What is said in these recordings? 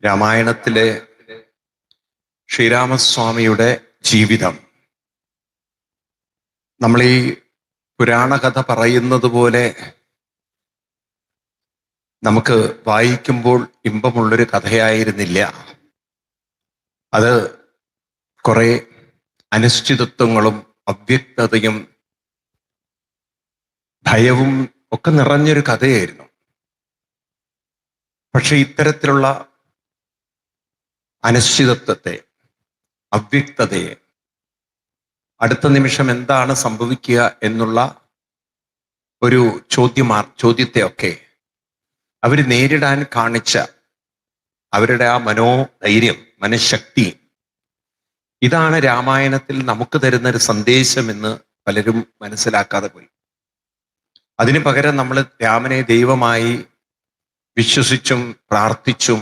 രാമായണത്തിലെ ശ്രീരാമസ്വാമിയുടെ ജീവിതം നമ്മൾ ഈ പുരാണകഥ പറയുന്നത് പോലെ നമുക്ക് വായിക്കുമ്പോൾ ഇമ്പമുള്ളൊരു കഥയായിരുന്നില്ല. അത് കുറെ അനിശ്ചിതത്വങ്ങളും അവ്യക്തതയും ഭയവും ഒക്കെ നിറഞ്ഞൊരു കഥയായിരുന്നു. പക്ഷെ ഇത്തരത്തിലുള്ള അനിശ്ചിതത്വത്തെ, അവ്യക്തതയെ, അടുത്ത നിമിഷം എന്താണ് സംഭവിക്കുക എന്നുള്ള ഒരു ചോദ്യത്തെയൊക്കെ അവർ നേരിടാൻ കാണിച്ച അവരുടെ ആ മനോധൈര്യം, മനഃശക്തി, ഇതാണ് രാമായണത്തിൽ നമുക്ക് തരുന്നൊരു സന്ദേശം എന്ന് പലരും മനസ്സിലാക്കാതെ പോയി. അതിനു പകരം നമ്മൾ രാമനെ ദൈവമായി വിശ്വസിച്ചും പ്രാർത്ഥിച്ചും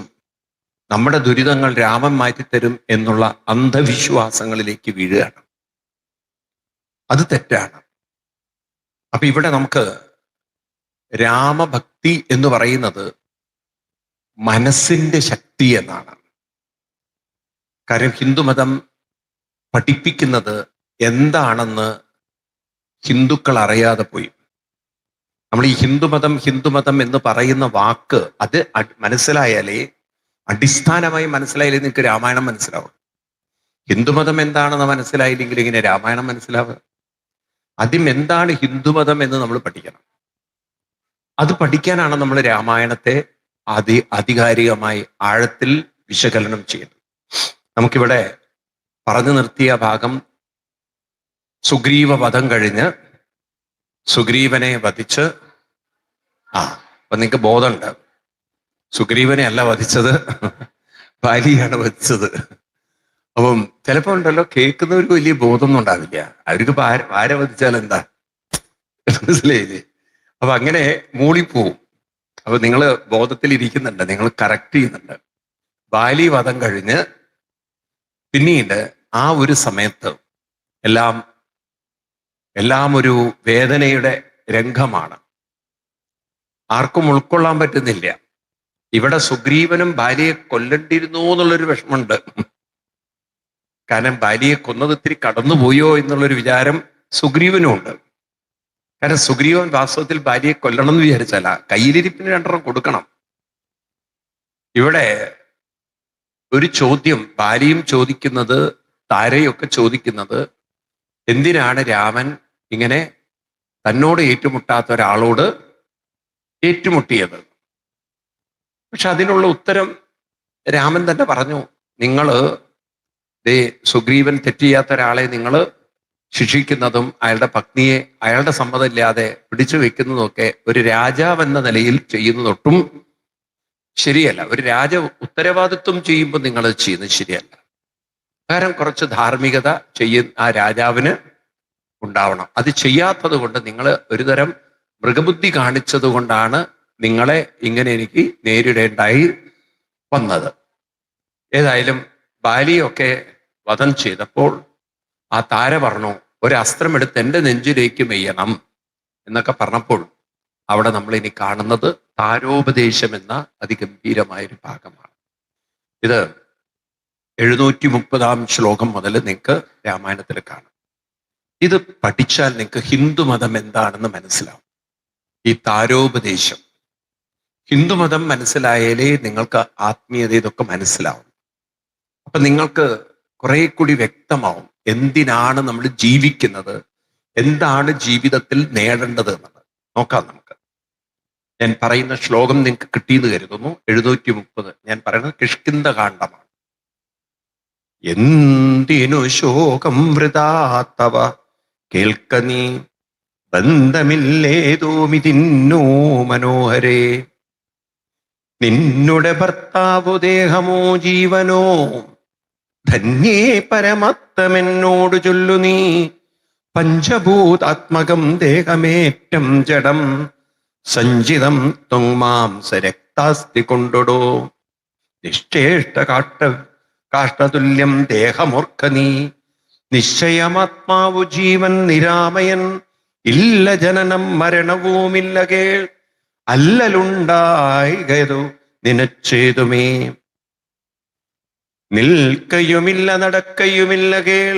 നമ്മുടെ ദുരിതങ്ങൾ രാമൻ മാറ്റിത്തരും എന്നുള്ള അന്ധവിശ്വാസങ്ങളിലേക്ക് വീഴുകയാണ്. അത് തെറ്റാണ്. അപ്പൊ ഇവിടെ നമുക്ക് രാമഭക്തി എന്ന് പറയുന്നത് മനസ്സിന്റെ ശക്തി എന്നാണ്. കാര്യം ഹിന്ദുമതം പഠിപ്പിക്കുന്നത് എന്താണെന്ന് ഹിന്ദുക്കൾ അറിയാതെ പോയി. നമ്മൾ ഈ ഹിന്ദുമതം എന്ന് പറയുന്ന വാക്ക് അത് മനസ്സിലായാലേ, അടിസ്ഥാനമായി മനസ്സിലായാലേ നിങ്ങൾക്ക് രാമായണം മനസ്സിലാവും. ഹിന്ദുമതം എന്താണെന്ന് മനസ്സിലായില്ലെങ്കിൽ ഇങ്ങനെ രാമായണം മനസ്സിലാവുക? ആദ്യം എന്താണ് ഹിന്ദുമതം എന്ന് നമ്മൾ പഠിക്കണം. അത് പഠിക്കാനാണ് നമ്മൾ രാമായണത്തെ ആധികാരികമായി ആഴത്തിൽ വിശകലനം ചെയ്യുന്നത്. നമുക്കിവിടെ പറഞ്ഞു നിർത്തിയ ഭാഗം സുഗ്രീവ വധം കഴിഞ്ഞ് സുഗ്രീവനെ വധിച്ച് അപ്പൊ നിങ്ങൾക്ക് ബോധമുണ്ട്, സുഗ്രീവനെ അല്ല വധിച്ചത്, ബാലിയാണ് വധിച്ചത്. അപ്പം ചിലപ്പോ ഉണ്ടല്ലോ, കേൾക്കുന്നവർക്ക് വലിയ ബോധമൊന്നും ഉണ്ടാവില്ല. അവർക്ക് ആരെ വധിച്ചാൽ എന്താ, മനസ്സിലായില്ലേ? അപ്പൊ അങ്ങനെ മൂളിപ്പോവും. അപ്പൊ നിങ്ങൾ ബോധത്തിൽ ഇരിക്കുന്നുണ്ട്, നിങ്ങൾ കറക്റ്റ് ചെയ്യുന്നുണ്ട്. ബാലി വധം കഴിഞ്ഞ് പിന്നീട് ആ ഒരു സമയത്ത് എല്ലാം ഒരു വേദനയുടെ രംഗമാണ്. ആർക്കും ഉൾക്കൊള്ളാൻ പറ്റുന്നില്ല. ഇവിടെ സുഗ്രീവനും ഭാര്യയെ കൊല്ലണ്ടിരുന്നു എന്നുള്ളൊരു വിഷമമുണ്ട്. കാരണം ഭാര്യയെ കൊന്നത് ഇത്തിരി കടന്നുപോയോ എന്നുള്ളൊരു വിചാരം സുഗ്രീവനും ഉണ്ട്. കാരണം സുഗ്രീവൻ വാസ്തവത്തിൽ ഭാര്യയെ കൊല്ലണം എന്ന് വിചാരിച്ചല്ല, കയ്യിലിരിപ്പിന് 2 കൊടുക്കണം. ഇവിടെ ഒരു ചോദ്യം ഭാര്യയും ചോദിക്കുന്നത്, താരയൊക്കെ ചോദിക്കുന്നത്, എന്തിനാണ് രാമൻ ഇങ്ങനെ തന്നോട് ഏറ്റുമുട്ടാത്ത ഒരാളോട് ഏറ്റുമുട്ടിയത്? പക്ഷെ അതിനുള്ള ഉത്തരം രാമൻ തന്നെ പറഞ്ഞു. സുഗ്രീവൻ തെറ്റ് ചെയ്യാത്ത ഒരാളെ നിങ്ങൾ ശിക്ഷിക്കുന്നതും അയാളുടെ പത്നിയെ അയാളുടെ സമ്മതമില്ലാതെ പിടിച്ചു വെക്കുന്നതും ഒക്കെ ഒരു രാജാവ് എന്ന നിലയിൽ ചെയ്യുന്നതൊട്ടും ശരിയല്ല. ഒരു ഉത്തരവാദിത്വം ചെയ്യുമ്പോൾ നിങ്ങൾ ചെയ്യുന്നത് ശരിയല്ല. കാരണം കുറച്ച് ധാർമ്മികത ആ രാജാവിന് ഉണ്ടാവണം. അത് ചെയ്യാത്തത് കൊണ്ട് നിങ്ങൾ ഒരുതരം മൃഗബുദ്ധി കാണിച്ചത് കൊണ്ടാണ് നിങ്ങളെ ഇങ്ങനെ എനിക്ക് നേരിടേണ്ടായി വന്നത്. ഏതായാലും ബാലിയൊക്കെ വധം ചെയ്തപ്പോൾ ആ താര പറഞ്ഞു, ഒരു അസ്ത്രമെടുത്ത് എൻ്റെ നെഞ്ചിലേക്ക് മെയ്യണം എന്നൊക്കെ പറഞ്ഞപ്പോൾ അവിടെ നമ്മൾ ഇനി കാണുന്നത് താരോപദേശം എന്ന അതിഗംഭീരമായൊരു ഭാഗമാണ്. ഇത് 730-ാം ശ്ലോകം മുതൽ നിങ്ങൾക്ക് രാമായണത്തിൽ കാണാം. ഇത് പഠിച്ചാൽ നിങ്ങൾക്ക് ഹിന്ദുമതം എന്താണെന്ന് മനസ്സിലാവും. ഈ താരോപദേശം, ഹിന്ദുമതം മനസ്സിലായാലേ നിങ്ങൾക്ക് ആത്മീയത ഇതൊക്കെ മനസ്സിലാവും. അപ്പൊ നിങ്ങൾക്ക് കുറെ കൂടി വ്യക്തമാവും എന്തിനാണ് നമ്മൾ ജീവിക്കുന്നത്, എന്താണ് ജീവിതത്തിൽ നേടേണ്ടത് എന്നത്. നോക്കാം നമുക്ക്. ഞാൻ പറയുന്ന ശ്ലോകം നിങ്ങൾക്ക് കിട്ടിയെന്ന് കരുതുന്നു. 730 ഞാൻ പറയുന്നത് കിഷ്കിന്ധകാണ്ഡമാണ്. എന്തിനു ശോകം വൃതാത്തവ കേൾക്ക നീ, ബന്ധമില്ലേതോമിതിന്നോ മനോഹരേ. നിന്നുടെ ഭർത്താവു ദേഹമോ ജീവനോ, ധന്യേ പരമത്തമെന്നോട് ചൊല്ലു നീ. പഞ്ചഭൂതാത്മകം ദേഹമേറ്റം ജഡം, സഞ്ചിതം ത്വങ്മാംസരക്താസ്തി കൊണ്ടൊടോ. നിശ്ചേഷ്ട കാഷ്ടതുല്യം ദേഹമോർക്ക നീ, നിശ്ചയമാത്മാവു ജീവൻ നിരാമയൻ. ഇല്ല ജനനം മരണവുമില്ല കേൾ, അല്ലലുണ്ടായികതു നിനച്ചേതുമേ. നിൽക്കയുമില്ല നടക്കയുമില്ല കേൾ,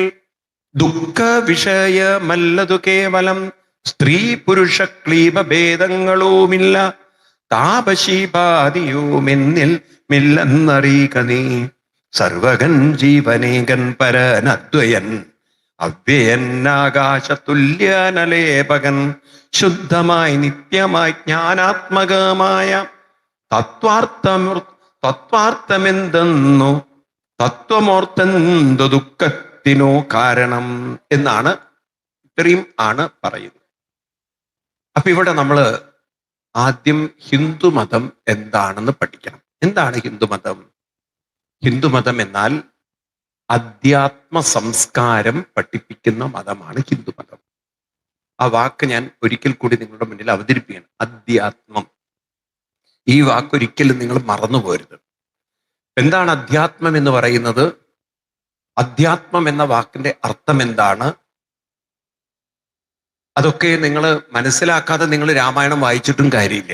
ദുഃഖ വിഷയമല്ലതു കേവലം, സ്ത്രീ പുരുഷ ക്ലീബഭേദങ്ങളുമില്ല, താപശീപാദിയുമെന്നിൽ മില്ലെന്നറിയുക നീ. സർവകൻ ജീവനേകൻ പരനദ്വയൻ, അവ്യയൻ ആകാശതുല്യനലേപകൻ, ശുദ്ധമായി നിത്യമായി ജ്ഞാനാത്മകമായ തത്വാർത്ഥമെന്തെന്നു തത്വമോർത്തെന്തു ദുഃഖത്തിനോ കാരണം എന്നാണ്, ഇത്രയും ആണ് പറയുന്നത്. അപ്പൊ ഇവിടെ നമ്മൾ ആദ്യം ഹിന്ദുമതം എന്താണെന്ന് പഠിക്കണം. എന്താണ് ഹിന്ദുമതം? ഹിന്ദുമതം എന്നാൽ അധ്യാത്മ സംസ്കാരം പഠിപ്പിക്കുന്ന മതമാണ് ഹിന്ദുമതം. ആ വാക്ക് ഞാൻ ഒരിക്കൽ കൂടി നിങ്ങളുടെ മുന്നിൽ അവതരിപ്പിക്കണം. അധ്യാത്മം. ഈ വാക്ക് ഒരിക്കലും നിങ്ങൾ മറന്നു പോരുത്. എന്താണ് അധ്യാത്മം എന്ന് പറയുന്നത്? അധ്യാത്മം എന്ന വാക്കിന്റെ അർത്ഥം എന്താണ്? അതൊക്കെ നിങ്ങൾ മനസ്സിലാക്കാതെ നിങ്ങൾ രാമായണം വായിച്ചിട്ടും കാര്യമില്ല.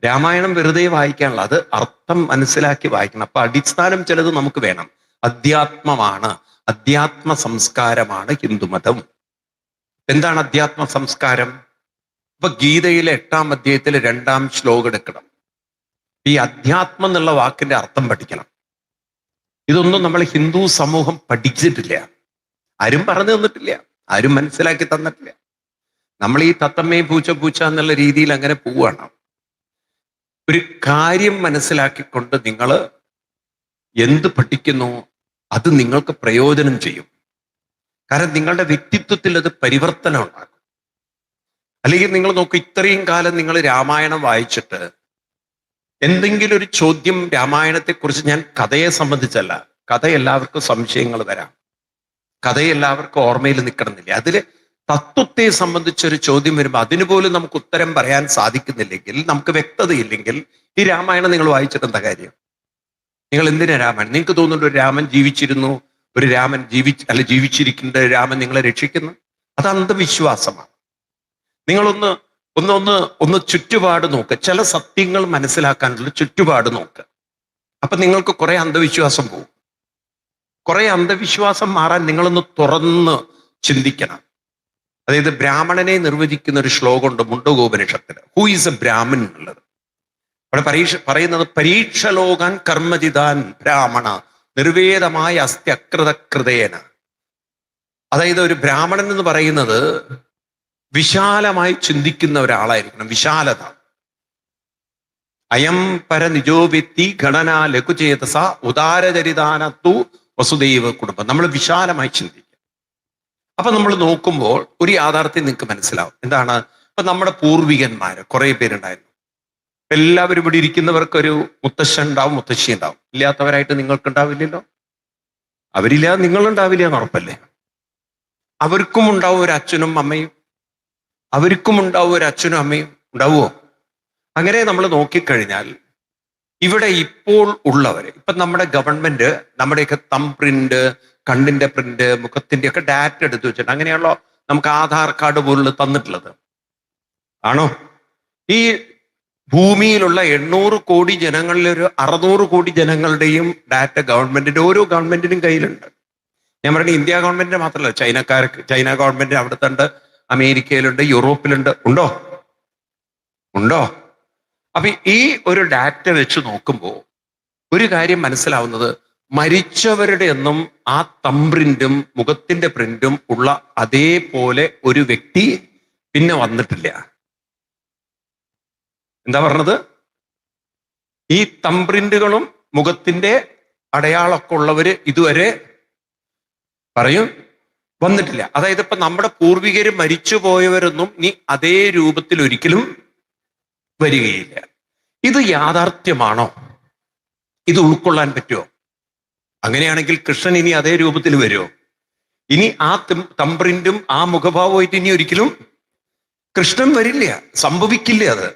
രാമായണം വെറുതെ വായിക്കാനുള്ള, അത് അർത്ഥം മനസ്സിലാക്കി വായിക്കണം. അപ്പൊ അടിസ്ഥാനം ചിലത് നമുക്ക് വേണം. അധ്യാത്മമാണ്, അധ്യാത്മ സംസ്കാരമാണ് ഹിന്ദുമതം. എന്താണ് അധ്യാത്മ സംസ്കാരം? ഇപ്പൊ ഗീതയിലെ 8-ാം അധ്യായത്തിലെ 2-ാം ശ്ലോകം എടുക്കണം. ഈ അധ്യാത്മം എന്നുള്ള വാക്കിന്റെ അർത്ഥം പഠിക്കണം. ഇതൊന്നും നമ്മൾ ഹിന്ദു സമൂഹം പഠിച്ചിട്ടില്ല. ആരും പറഞ്ഞു തന്നിട്ടില്ല, ആരും മനസ്സിലാക്കി തന്നിട്ടില്ല. നമ്മൾ ഈ തത്തമ്മേ പൂച്ച പൂച്ച എന്നുള്ള രീതിയിൽ അങ്ങനെ പോവുകയാണ്. ഒരു കാര്യം മനസ്സിലാക്കിക്കൊണ്ട് നിങ്ങൾ എന്ത് പഠിക്കുന്നു അത് നിങ്ങൾക്ക് പ്രയോജനം ചെയ്യും. കാരണം നിങ്ങളുടെ വ്യക്തിത്വത്തിൽ അത് പരിവർത്തനം ഉണ്ടാക്കും. അല്ലെങ്കിൽ നിങ്ങൾ നോക്കൂ, ഇത്രയും കാലം നിങ്ങൾ രാമായണം വായിച്ചിട്ട് എന്തെങ്കിലും ഒരു ചോദ്യം രാമായണത്തെക്കുറിച്ച്, ഞാൻ കഥയെ സംബന്ധിച്ചല്ല, കഥ എല്ലാവർക്കും സംശയങ്ങൾ വരാം, കഥ എല്ലാവർക്കും ഓർമ്മയിൽ നിൽക്കണമെന്നില്ല. അതില് തത്വത്തെ സംബന്ധിച്ചൊരു ചോദ്യം വരുമ്പോൾ അതിന് പോലും നമുക്ക് ഉത്തരം പറയാൻ സാധിക്കുന്നില്ലെങ്കിൽ, നമുക്ക് വ്യക്തതയില്ലെങ്കിൽ, ഈ രാമായണം നിങ്ങൾ വായിച്ചിട്ട് എന്താ കാര്യം? നിങ്ങൾ എന്തിനാ രാമായണം? നിങ്ങൾക്ക് തോന്നുന്നുണ്ട് ഒരു രാമൻ ജീവിച്ചിരുന്നു, ഒരു രാമൻ ജീവിച്ചിരിക്കേണ്ട രാമൻ നിങ്ങളെ രക്ഷിക്കുന്നു? അത് അന്ധവിശ്വാസമാണ്. നിങ്ങളൊന്ന് ചുറ്റുപാട് നോക്ക്. ചില സത്യങ്ങൾ മനസ്സിലാക്കാനുള്ള ചുറ്റുപാട് നോക്ക്. അപ്പൊ നിങ്ങൾക്ക് കുറെ അന്ധവിശ്വാസം പോകും. കുറെ അന്ധവിശ്വാസം മാറാൻ നിങ്ങളൊന്ന് തുറന്ന് ചിന്തിക്കണം. അതായത് ബ്രാഹ്മണനെ നിർവചിക്കുന്ന ഒരു ശ്ലോകമുണ്ട് മുണ്ടകോപനിഷത്തിന്. ഹൂ ഈസ് എ ബ്രാഹ്മൺ എന്നുള്ളത്. അവിടെ പറയുന്നത് പരീക്ഷ ലോകാൻ കർമ്മജിതാൻ ബ്രാഹ്മണ നിർവേദമായ അസ്ത്യകൃതകൃതേന. അതായത് ഒരു ബ്രാഹ്മണൻ എന്ന് പറയുന്നത് വിശാലമായി ചിന്തിക്കുന്ന ഒരാളായിരിക്കണം. വിശാലത. അയം പരനിജോ വ്യക്തി ഗണന ലഘുചേതസ ഉദാരചരിതാനത്തു വസുദൈവ കുടുംബം. നമ്മൾ വിശാലമായി ചിന്തിക്കുക. അപ്പൊ നമ്മൾ നോക്കുമ്പോൾ ഒരു യാഥാർത്ഥ്യം നിങ്ങൾക്ക് മനസ്സിലാവും. എന്താണ്? ഇപ്പൊ നമ്മുടെ പൂർവികന്മാര് കുറെ പേരുണ്ടായിരുന്നു. എല്ലാവരും ഇവിടെ ഇരിക്കുന്നവർക്കൊരു മുത്തശ്ശൻ ഉണ്ടാവും, മുത്തശ്ശി ഉണ്ടാവും. ഇല്ലാത്തവരായിട്ട് നിങ്ങൾക്ക് ഉണ്ടാവില്ലല്ലോ. അവരില്ലാതെ നിങ്ങളുണ്ടാവില്ല എന്ന് ഉറപ്പല്ലേ? അവർക്കും ഉണ്ടാവും ഒരു അച്ഛനും അമ്മയും, അവർക്കും ഉണ്ടാവും ഒരു അച്ഛനും അമ്മയും. ഉണ്ടാവുമോ? അങ്ങനെ നമ്മൾ നോക്കിക്കഴിഞ്ഞാൽ ഇവിടെ ഇപ്പോൾ ഉള്ളവര്, ഇപ്പൊ നമ്മുടെ ഗവൺമെന്റ് നമ്മുടെയൊക്കെ പ്രിന്റ്, കണ്ണിന്റെ പ്രിന്റ്, മുഖത്തിന്റെ ഒക്കെ ഡാറ്റ എടുത്തു വെച്ചിട്ട് അങ്ങനെയാണല്ലോ നമുക്ക് ആധാർ കാർഡ് പോലുള്ള തന്നിട്ടുള്ളത്. ആണോ? ഈ ഭൂമിയിലുള്ള 800 കോടി ജനങ്ങളിൽ ഒരു 600 കോടി ജനങ്ങളുടെയും ഡാറ്റ ഗവൺമെന്റിന്റെ, ഓരോ ഗവൺമെന്റിനും കയ്യിലുണ്ട്. ഞാൻ പറയുന്നത് ഇന്ത്യ ഗവൺമെന്റിന്റെ മാത്രമല്ല, ചൈന ഗവൺമെന്റ് അവിടുത്തെ ഉണ്ട്, അമേരിക്കയിലുണ്ട്, യൂറോപ്പിലുണ്ട്. ഉണ്ടോ? അപ്പൊ ഈ ഒരു ഡാറ്റ വെച്ച് നോക്കുമ്പോൾ ഒരു കാര്യം മനസ്സിലാവുന്നത്, മരിച്ചവരുടെ ഒന്നും ആ തംപ്രിന്റും മുഖത്തിന്റെ പ്രിന്റും ഉള്ള അതേപോലെ ഒരു വ്യക്തി പിന്നെ വന്നിട്ടില്ല. എന്താ പറഞ്ഞത്? ഈ തംപ്രിന്റുകളും മുഖത്തിന്റെ അടയാളമൊക്കെ ഉള്ളവര് ഇതുവരെ പറയും വന്നിട്ടില്ല. അതായത് ഇപ്പൊ നമ്മുടെ പൂർവികര് മരിച്ചു പോയവരൊന്നും ഇനി അതേ രൂപത്തിൽ ഒരിക്കലും വരികയില്ല. ഇത് യാഥാർത്ഥ്യമാണോ? ഇത് ഉൾക്കൊള്ളാൻ പറ്റുമോ? അങ്ങനെയാണെങ്കിൽ കൃഷ്ണൻ ഇനി അതേ രൂപത്തിൽ വരുമോ? ഇനി ആ തംപ്രിന്റും ആ മുഖഭാവമായിട്ട് ഇനി ഒരിക്കലും കൃഷ്ണൻ വരില്ല, സംഭവിക്കില്ല. അത്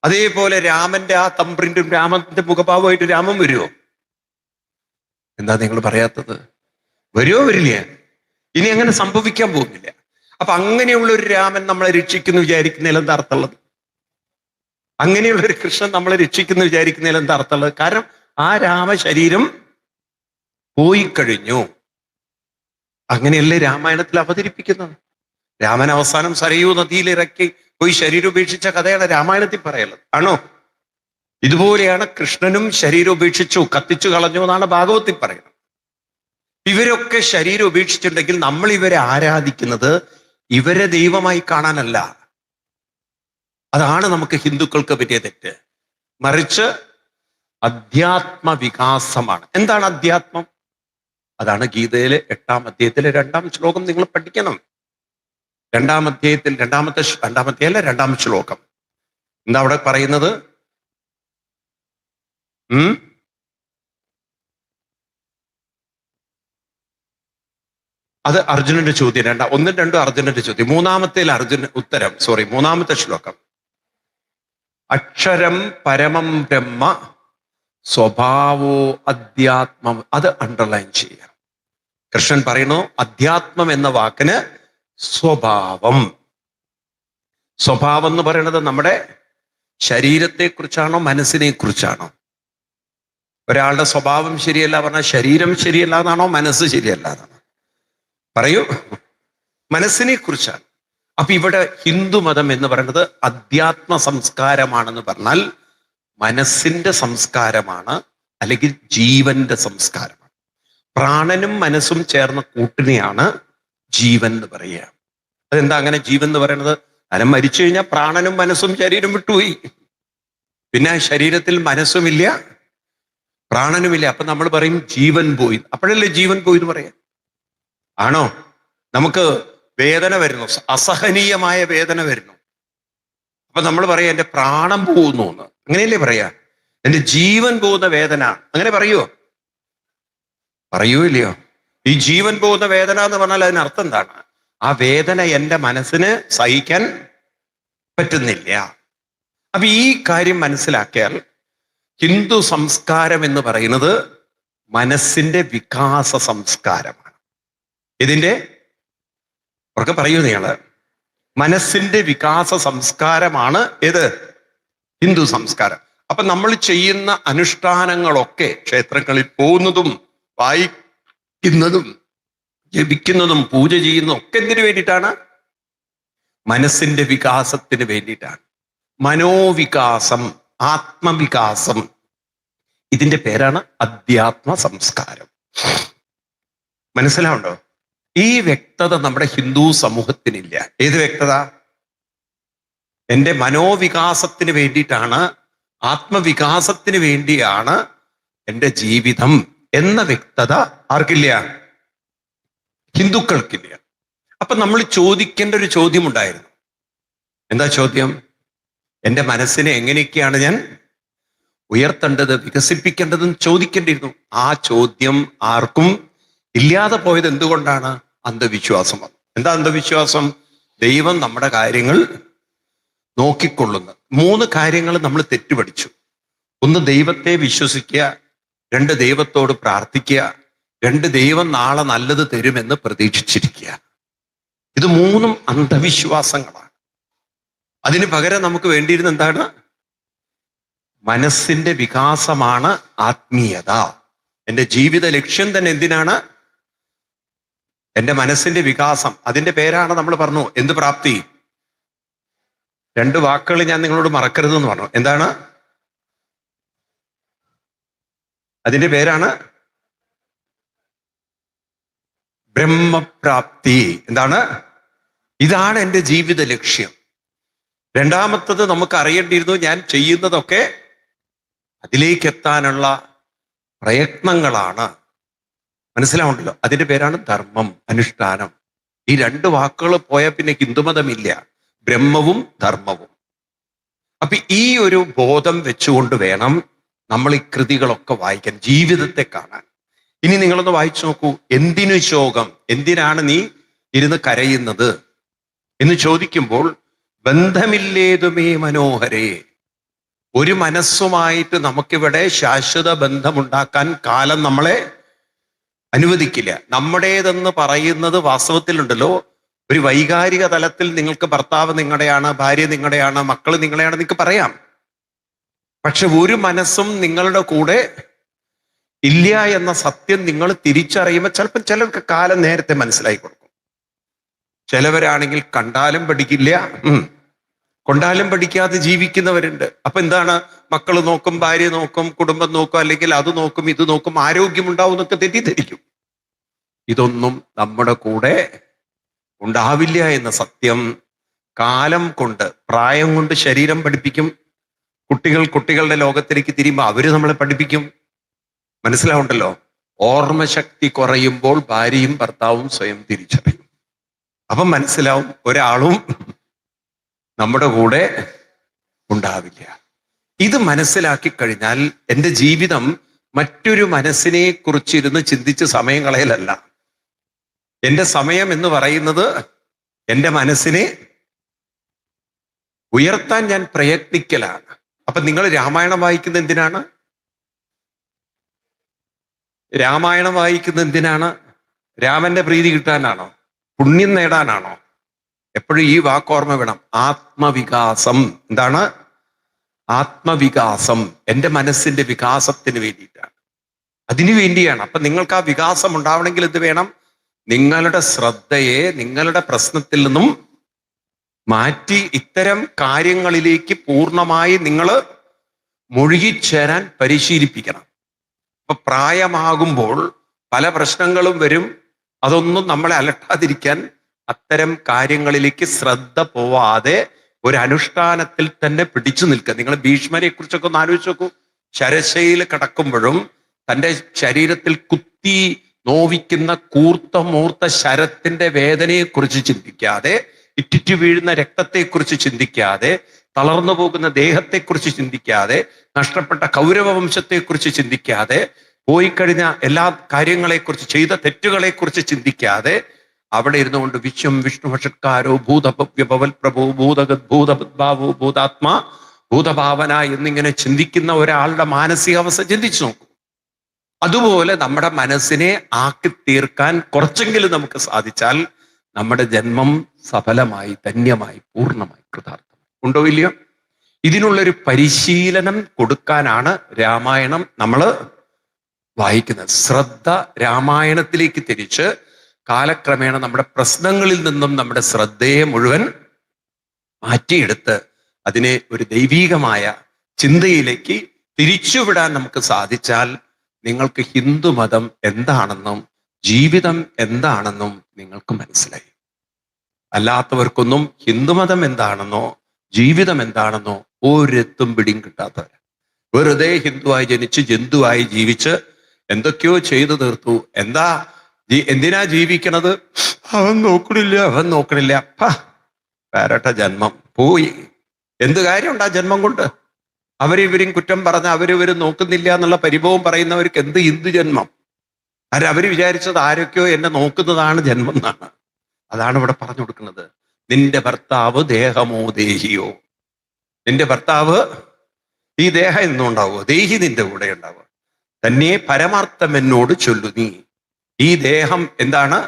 അതേപോലെ രാമന്റെ ആ തംപ്രിന്റും രാമന്റെ മുഖഭാവമായിട്ട് രാമൻ വരുമോ? എന്താ നിങ്ങൾ പറയാത്തത്? വരുമോ? വരില്ല. ഇനി അങ്ങനെ സംഭവിക്കാൻ പോകുന്നില്ല. അപ്പൊ അങ്ങനെയുള്ള ഒരു രാമൻ നമ്മളെ രക്ഷിക്കുന്നു വിചാരിക്കുന്നതിൽ എന്താ അർത്ഥമുള്ളത്? അങ്ങനെയുള്ള ഒരു കൃഷ്ണൻ നമ്മളെ രക്ഷിക്കുന്നു വിചാരിക്കുന്നതിൽ എന്താ അർത്ഥമുള്ളത്? കാരണം ആ രാമശരീരം പോയി കഴിഞ്ഞു. അങ്ങനെയല്ലേ രാമായണത്തിൽ അവതരിപ്പിക്കുന്നത്. രാമൻ അവസാനം സരയൂ നദിയിലിറക്കി പോയി ശരീരം ഉപേക്ഷിച്ച കഥയാണ് രാമായണത്തിൽ പറയുന്നത്, ആണോ? ഇതുപോലെയാണ് കൃഷ്ണനും ശരീരം ഉപേക്ഷിച്ചു, കത്തിച്ചു കളഞ്ഞു എന്നാണ് ഭാഗവത്തിൽ പറയുന്നത്. ഇവരൊക്കെ ശരീരം ഉപേക്ഷിച്ചിട്ടുണ്ടെങ്കിൽ നമ്മൾ ഇവരെ ആരാധിക്കുന്നത് ഇവരെ ദൈവമായി കാണാനല്ല. അതാണ് നമുക്ക് ഹിന്ദുക്കൾക്ക് പറ്റിയ തെറ്റ്. മറിച്ച് അധ്യാത്മ വികാസമാണ്. എന്താണ് അധ്യാത്മം? അതാണ് ഗീതയിലെ 8-ാം അധ്യായത്തിലെ 2-ാം ശ്ലോകം നിങ്ങൾ പഠിക്കണം. 2-ാം അധ്യായത്തിൽ 2-ാം ശ്ലോകം എന്താ അവിടെ പറയുന്നത്? അത് അർജുനന്റെ ചോദ്യം. 1ഉം 2ഉം അർജുനന്റെ ചോദ്യം. മൂന്നാമത്തെ ശ്ലോകം. അക്ഷരം പരമം ബ്രഹ്മ സ്വഭാവോ അധ്യാത്മം. അത് അണ്ടർലൈൻ ചെയ്യുക. കൃഷ്ണൻ പറയുന്നു അധ്യാത്മം എന്ന വാക്കിന് സ്വഭാവം. സ്വഭാവം എന്ന് പറയുന്നത് നമ്മുടെ ശരീരത്തെ കുറിച്ചാണോ മനസ്സിനെ കുറിച്ചാണോ? ഒരാളുടെ സ്വഭാവം ശരിയല്ല പറഞ്ഞാൽ ശരീരം ശരിയല്ല എന്നാണോ, മനസ്സ് ശരിയല്ല എന്നാണോ? പറയൂ. മനസ്സിനെ കുറിച്ചാണ്. അപ്പൊ ഇവിടെ ഹിന്ദുമതം എന്ന് പറയുന്നത് അധ്യാത്മ സംസ്കാരമാണെന്ന് പറഞ്ഞാൽ മനസ്സിന്റെ സംസ്കാരമാണ്, അല്ലെങ്കിൽ ജീവന്റെ സംസ്കാരമാണ്. പ്രാണനും മനസ്സും ചേർന്ന കൂട്ടിനെയാണ് ജീവൻ എന്ന് പറയുക. അതെന്താ അങ്ങനെ ജീവൻ എന്ന് പറയുന്നത്? അനം മരിച്ചു കഴിഞ്ഞാൽ പ്രാണനും മനസ്സും ശരീരം വിട്ടുപോയി, പിന്നെ ശരീരത്തിൽ മനസ്സുമില്ല, പ്രാണനുമില്ല. അപ്പൊ നമ്മൾ പറയും ജീവൻ പോയി. അപ്പോഴല്ലേ ജീവൻ പോയി എന്ന് പറയാം, ആണോ? നമുക്ക് വേദന വരുന്നു, അസഹനീയമായ വേദന വരുന്നു. അപ്പൊ നമ്മൾ പറയാം എന്റെ പ്രാണൻ പോകുന്നു എന്ന്. അങ്ങനെയല്ലേ പറയാ? എന്റെ ജീവൻ പോകുന്ന വേദന, അങ്ങനെ പറയുമോ? പറയൂ ഇല്ലയോ? ഈ ജീവൻ പോകുന്ന വേദന എന്ന് പറഞ്ഞാൽ അതിനർത്ഥം എന്താണ്? ആ വേദന എൻ്റെ മനസ്സിന് സഹിക്കാൻ പറ്റുന്നില്ല. അപ്പൊ ഈ കാര്യം മനസ്സിലാക്കിയാൽ ഹിന്ദു സംസ്കാരം എന്ന് പറയുന്നത് മനസ്സിന്റെ വികാസ സംസ്കാരമാണ്. ഇതിന്റെ അവർക്ക് പറയൂ നിങ്ങള്, മനസ്സിന്റെ വികാസ സംസ്കാരമാണ് ഏത്? ഹിന്ദു സംസ്കാരം. അപ്പൊ നമ്മൾ ചെയ്യുന്ന അനുഷ്ഠാനങ്ങളൊക്കെ, ക്ഷേത്രങ്ങളിൽ പോകുന്നതും വായിക്കുന്നതും ജപിക്കുന്നതും പൂജ ചെയ്യുന്നതും ഒക്കെ എന്തിനു വേണ്ടിയിട്ടാണ്? മനസ്സിന്റെ വികാസത്തിന് വേണ്ടിയിട്ടാണ്. മനോവികാസം, ആത്മവികാസം, ഇതിന്റെ പേരാണ് അധ്യാത്മ സംസ്കാരം. മനസ്സിലാവുണ്ടോ? ഈ വ്യക്തത നമ്മുടെ ഹിന്ദു സമൂഹത്തിനില്ല. ഏത് വ്യക്തത? എൻ്റെ മനോവികാസത്തിന് വേണ്ടിയിട്ടാണ്, ആത്മവികാസത്തിന് വേണ്ടിയാണ് എൻ്റെ ജീവിതം എന്ന വ്യക്തത ആർക്കില്ല? ഹിന്ദുക്കൾക്കില്ല. അപ്പൊ നമ്മൾ ചോദിക്കേണ്ട ഒരു ചോദ്യം ഉണ്ടായിരുന്നു. എന്താ ചോദ്യം? എൻ്റെ മനസ്സിനെ എങ്ങനെയൊക്കെയാണ് ഞാൻ ഉയർത്തേണ്ടത്, വികസിപ്പിക്കേണ്ടതും ചോദിക്കേണ്ടിയിരുന്നു. ആ ചോദ്യം ആർക്കും ഇല്ലാതെ പോയത് എന്തുകൊണ്ടാണ്? അന്ധവിശ്വാസം വന്നു. എന്താ അന്ധവിശ്വാസം? ദൈവം നമ്മുടെ കാര്യങ്ങൾ നോക്കിക്കൊള്ളുന്നു. 3 കാര്യങ്ങൾ നമ്മൾ തെറ്റുപഠിച്ചു. 1, ദൈവത്തെ വിശ്വസിക്കുക. 2, ദൈവത്തോട് പ്രാർത്ഥിക്കുക. 2, ദൈവം നാളെ നല്ലത് തരുമെന്ന് പ്രതീക്ഷിച്ചിരിക്കുക. ഇത് 3ഉം അന്ധവിശ്വാസങ്ങളാണ്. അതിന് പകരം നമുക്ക് വേണ്ടിയിരുന്ന എന്താണ്? മനസ്സിന്റെ വികാസമാണ് ആത്മീയത. എൻ്റെ ജീവിത ലക്ഷ്യം തന്നെ എന്തിനാണ്? എൻ്റെ മനസ്സിന്റെ വികാസം. അതിന്റെ പേരാണ് നമ്മൾ പറഞ്ഞു എന്ത് പ്രാപ്തി? 2 വാക്കുകൾ ഞാൻ നിങ്ങളോട് മറക്കരുതെന്ന് പറഞ്ഞു. എന്താണ്? അതിന്റെ പേരാണ് ബ്രഹ്മപ്രാപ്തി. എന്താണ്? ഇതാണ് എൻ്റെ ജീവിത ലക്ഷ്യം. 2ാമത്തത് നമുക്ക് അറിയേണ്ടിയിരുന്നു, ഞാൻ ചെയ്യുന്നതൊക്കെ അതിലേക്ക് എത്താനുള്ള പ്രയത്നങ്ങളാണ്. മനസ്സിലാവുണ്ടല്ലോ? അതിന്റെ പേരാണ് ധർമ്മം, അനുഷ്ഠാനം. ഈ 2 വാക്കുകൾ പോയാൽ പിന്നെ ഹിന്ദുമതമില്ല. ബ്രഹ്മവും ധർമ്മവും. അപ്പൊ ഈ ഒരു ബോധം വെച്ചുകൊണ്ട് വേണം നമ്മൾ ഈ കൃതികളൊക്കെ വായിക്കാൻ, ജീവിതത്തെ കാണാൻ. ഇനി നിങ്ങളൊന്ന് വായിച്ചു നോക്കൂ. എന്തിനു ശോകം? എന്തിനാണ് നീ ഇരുന്ന് കരയുന്നത് എന്ന് ചോദിക്കുമ്പോൾ, ബന്ധമില്ലേതുമേ മനോഹരേ. ഒരു മനസ്സുമായിട്ട് നമുക്കിവിടെ ശാശ്വത ബന്ധമുണ്ടാക്കാൻ കാലം നമ്മളെ അനുവദിക്കില്ല. നമ്മുടേതെന്ന് പറയുന്നത് വാസ്തവത്തിലുണ്ടല്ലോ, ഒരു വൈകാരിക തലത്തിൽ നിങ്ങൾക്ക് ഭർത്താവ് നിങ്ങളുടെയാണ്, ഭാര്യ നിങ്ങളുടെയാണ്, മക്കൾ നിങ്ങളുടെയാണ് നിങ്ങൾക്ക് പറയാം. പക്ഷെ ഒരു മനസ്സും നിങ്ങളുടെ കൂടെ ഇല്ല എന്ന സത്യം നിങ്ങൾ തിരിച്ചറിയുമ്പോൾ ചിലപ്പോൾ ചിലർക്ക് കാലം നേരത്തെ മനസ്സിലായി കൊടുക്കും. ചിലവരാണെങ്കിൽ കണ്ടാലും പഠിക്കില്ല, കൊണ്ടാലും പഠിക്കാതെ ജീവിക്കുന്നവരുണ്ട്. അപ്പൊ എന്താണ്, മക്കൾ നോക്കും, ഭാര്യ നോക്കും, കുടുംബം നോക്കും, അല്ലെങ്കിൽ അത് നോക്കും, ഇത് നോക്കും, ആരോഗ്യമുണ്ടാവും എന്നൊക്കെ തെറ്റിദ്ധരിക്കും. ഇതൊന്നും നമ്മുടെ കൂടെ ഉണ്ടാവില്ല എന്ന സത്യം കാലം കൊണ്ട്, പ്രായം കൊണ്ട് ശരീരം പഠിപ്പിക്കും. കുട്ടികൾ കുട്ടികളുടെ ലോകത്തിലേക്ക് തിരിയുമ്പോൾ അവര് നമ്മളെ പഠിപ്പിക്കും. മനസ്സിലാവുണ്ടല്ലോ. ഓർമ്മശക്തി കുറയുമ്പോൾ ഭാര്യയും ഭർത്താവും സ്വയം തിരിച്ചറിയും. അപ്പം മനസ്സിലാവും ഒരാളും നമ്മുടെ കൂടെ ഉണ്ടാവില്ല. ഇത് മനസ്സിലാക്കി കഴിഞ്ഞാൽ എൻ്റെ ജീവിതം മറ്റൊരു മനസ്സിനെ കുറിച്ചിരുന്ന് ചിന്തിച്ച് സമയം കളയലല്ല. എൻ്റെ സമയം എന്ന് പറയുന്നത് എൻ്റെ മനസ്സിനെ ഉയർത്താൻ ഞാൻ പ്രയത്നിക്കലാണ്. അപ്പൊ നിങ്ങൾ രാമായണം വായിക്കുന്ന എന്തിനാണ്? രാമായണം വായിക്കുന്ന എന്തിനാണ്? രാമന്റെ പ്രീതി കിട്ടാനാണോ? പുണ്യം നേടാനാണോ? എപ്പോഴും ഈ വാക്കോർമ്മ വേണം. ആത്മവികാസം. എന്താണ് ആത്മവികാസം? എൻ്റെ മനസ്സിന്റെ വികാസത്തിന് വേണ്ടിയിട്ടാണ്, അതിനു വേണ്ടിയാണ്. അപ്പൊ നിങ്ങൾക്ക് ആ വികാസം ഉണ്ടാവണമെങ്കിൽ എന്ത് വേണം? നിങ്ങളുടെ ശ്രദ്ധയെ നിങ്ങളുടെ പ്രശ്നത്തിൽ നിന്നും മാറ്റി ഇത്തരം കാര്യങ്ങളിലേക്ക് പൂർണ്ണമായി നിങ്ങൾ മുഴുകിച്ചേരാൻ പരിശീലിപ്പിക്കണം. അപ്പൊ പ്രായമാകുമ്പോൾ പല പ്രശ്നങ്ങളും വരും. അതൊന്നും നമ്മളെ അലട്ടാതിരിക്കാൻ അത്തരം കാര്യങ്ങളിലേക്ക് ശ്രദ്ധ പോവാതെ ഒരു അനുഷ്ഠാനത്തിൽ തന്നെ പിടിച്ചു നിൽക്കുക. നിങ്ങൾ ഭീഷ്മരെ കുറിച്ചൊക്കെ ഒന്ന് ആലോചിച്ച് നോക്കൂ. ശരശയിൽ കിടക്കുമ്പോഴും തൻ്റെ ശരീരത്തിൽ കുത്തി നോവിക്കുന്ന കൂർത്ത മൂർത്ത ശരത്തിന്റെ വേദനയെക്കുറിച്ച് ചിന്തിക്കാതെ, ഇറ്റിറ്റു വീഴുന്ന രക്തത്തെക്കുറിച്ച് ചിന്തിക്കാതെ, തളർന്നു പോകുന്ന ദേഹത്തെക്കുറിച്ച് ചിന്തിക്കാതെ, നഷ്ടപ്പെട്ട കൗരവ വംശത്തെക്കുറിച്ച് ചിന്തിക്കാതെ, പോയിക്കഴിഞ്ഞ എല്ലാ കാര്യങ്ങളെക്കുറിച്ച്, ചെയ്ത തെറ്റുകളെക്കുറിച്ച് ചിന്തിക്കാതെ അവിടെ ഇരുന്നുകൊണ്ട് വിശ്വം വിഷ്ണു ഭഷത്കാരോ ഭൂതഭവൽ പ്രഭു ഭൂതഗത് ഭൂതഭാവോ ഭൂതാത്മാ ഭൂതഭാവന എന്നിങ്ങനെ ചിന്തിക്കുന്ന ഒരാളുടെ മാനസികാവസ്ഥ ചിന്തിച്ചു നോക്കൂ. അതുപോലെ നമ്മുടെ മനസ്സിനെ ആക്കി തീർക്കാൻ കുറച്ചെങ്കിലും നമുക്ക് സാധിച്ചാൽ നമ്മുടെ ജന്മം സഫലമായി, ധന്യമായി, പൂർണ്ണമായി, കൃതാർത്ഥമായി. ഉണ്ടോ ഇല്ലയോ? ഇതിനുള്ളൊരു പരിശീലനം കൊടുക്കാനാണ് രാമായണം നമ്മൾ വായിക്കുന്നത്. ശ്രദ്ധ രാമായണത്തിലേക്ക് തിരിച്ച് കാലക്രമേണ നമ്മുടെ പ്രശ്നങ്ങളിൽ നിന്നും നമ്മുടെ ശ്രദ്ധയെ മുഴുവൻ മാറ്റിയെടുത്ത് അതിനെ ഒരു ദൈവീകമായ ചിന്തയിലേക്ക് തിരിച്ചുവിടാൻ നമുക്ക് സാധിച്ചാൽ നിങ്ങൾക്ക് ഹിന്ദുമതം എന്താണെന്നും ജീവിതം എന്താണെന്നും നിങ്ങൾക്ക് മനസ്സിലായി. അല്ലാത്തവർക്കൊന്നും ഹിന്ദുമതം എന്താണെന്നോ ജീവിതം എന്താണെന്നോ ഒരെത്തും പിടിയും കിട്ടാത്തവർ, വെറുതെ ഹിന്ദുവായി ജനിച്ച് ജന്തുവായി ജീവിച്ച് എന്തൊക്കെയോ ചെയ്തു തീർത്തു. എന്തിനാ ജീവിക്കണത്? അവൻ നോക്കണില്ല. പേരട്ട ജന്മം പോയി. എന്ത് കാര്യമുണ്ട് ആ ജന്മം കൊണ്ട്? അവരിവരും കുറ്റം പറഞ്ഞ് അവരിവരും നോക്കുന്നില്ല എന്നുള്ള പരിഭവം പറയുന്നവർക്ക് എന്ത് ഹിന്ദു ജന്മം? അവര് വിചാരിച്ചത് ആരൊക്കെയോ എന്നെ നോക്കുന്നതാണ് ജന്മം എന്നാണ്. അതാണ് ഇവിടെ പറഞ്ഞു കൊടുക്കുന്നത്. നിന്റെ ഭർത്താവ് ദേഹമോ ദേഹിയോ? നിന്റെ ഭർത്താവ് ഈ ദേഹം എന്നും ഉണ്ടാവുമോ? ദേഹി നിന്റെ കൂടെ ഉണ്ടാവുക. തന്നെ പരമാർത്ഥം എന്നോട് ചൊല്ലു നീ. ഈ ദേഹം എന്താണ്?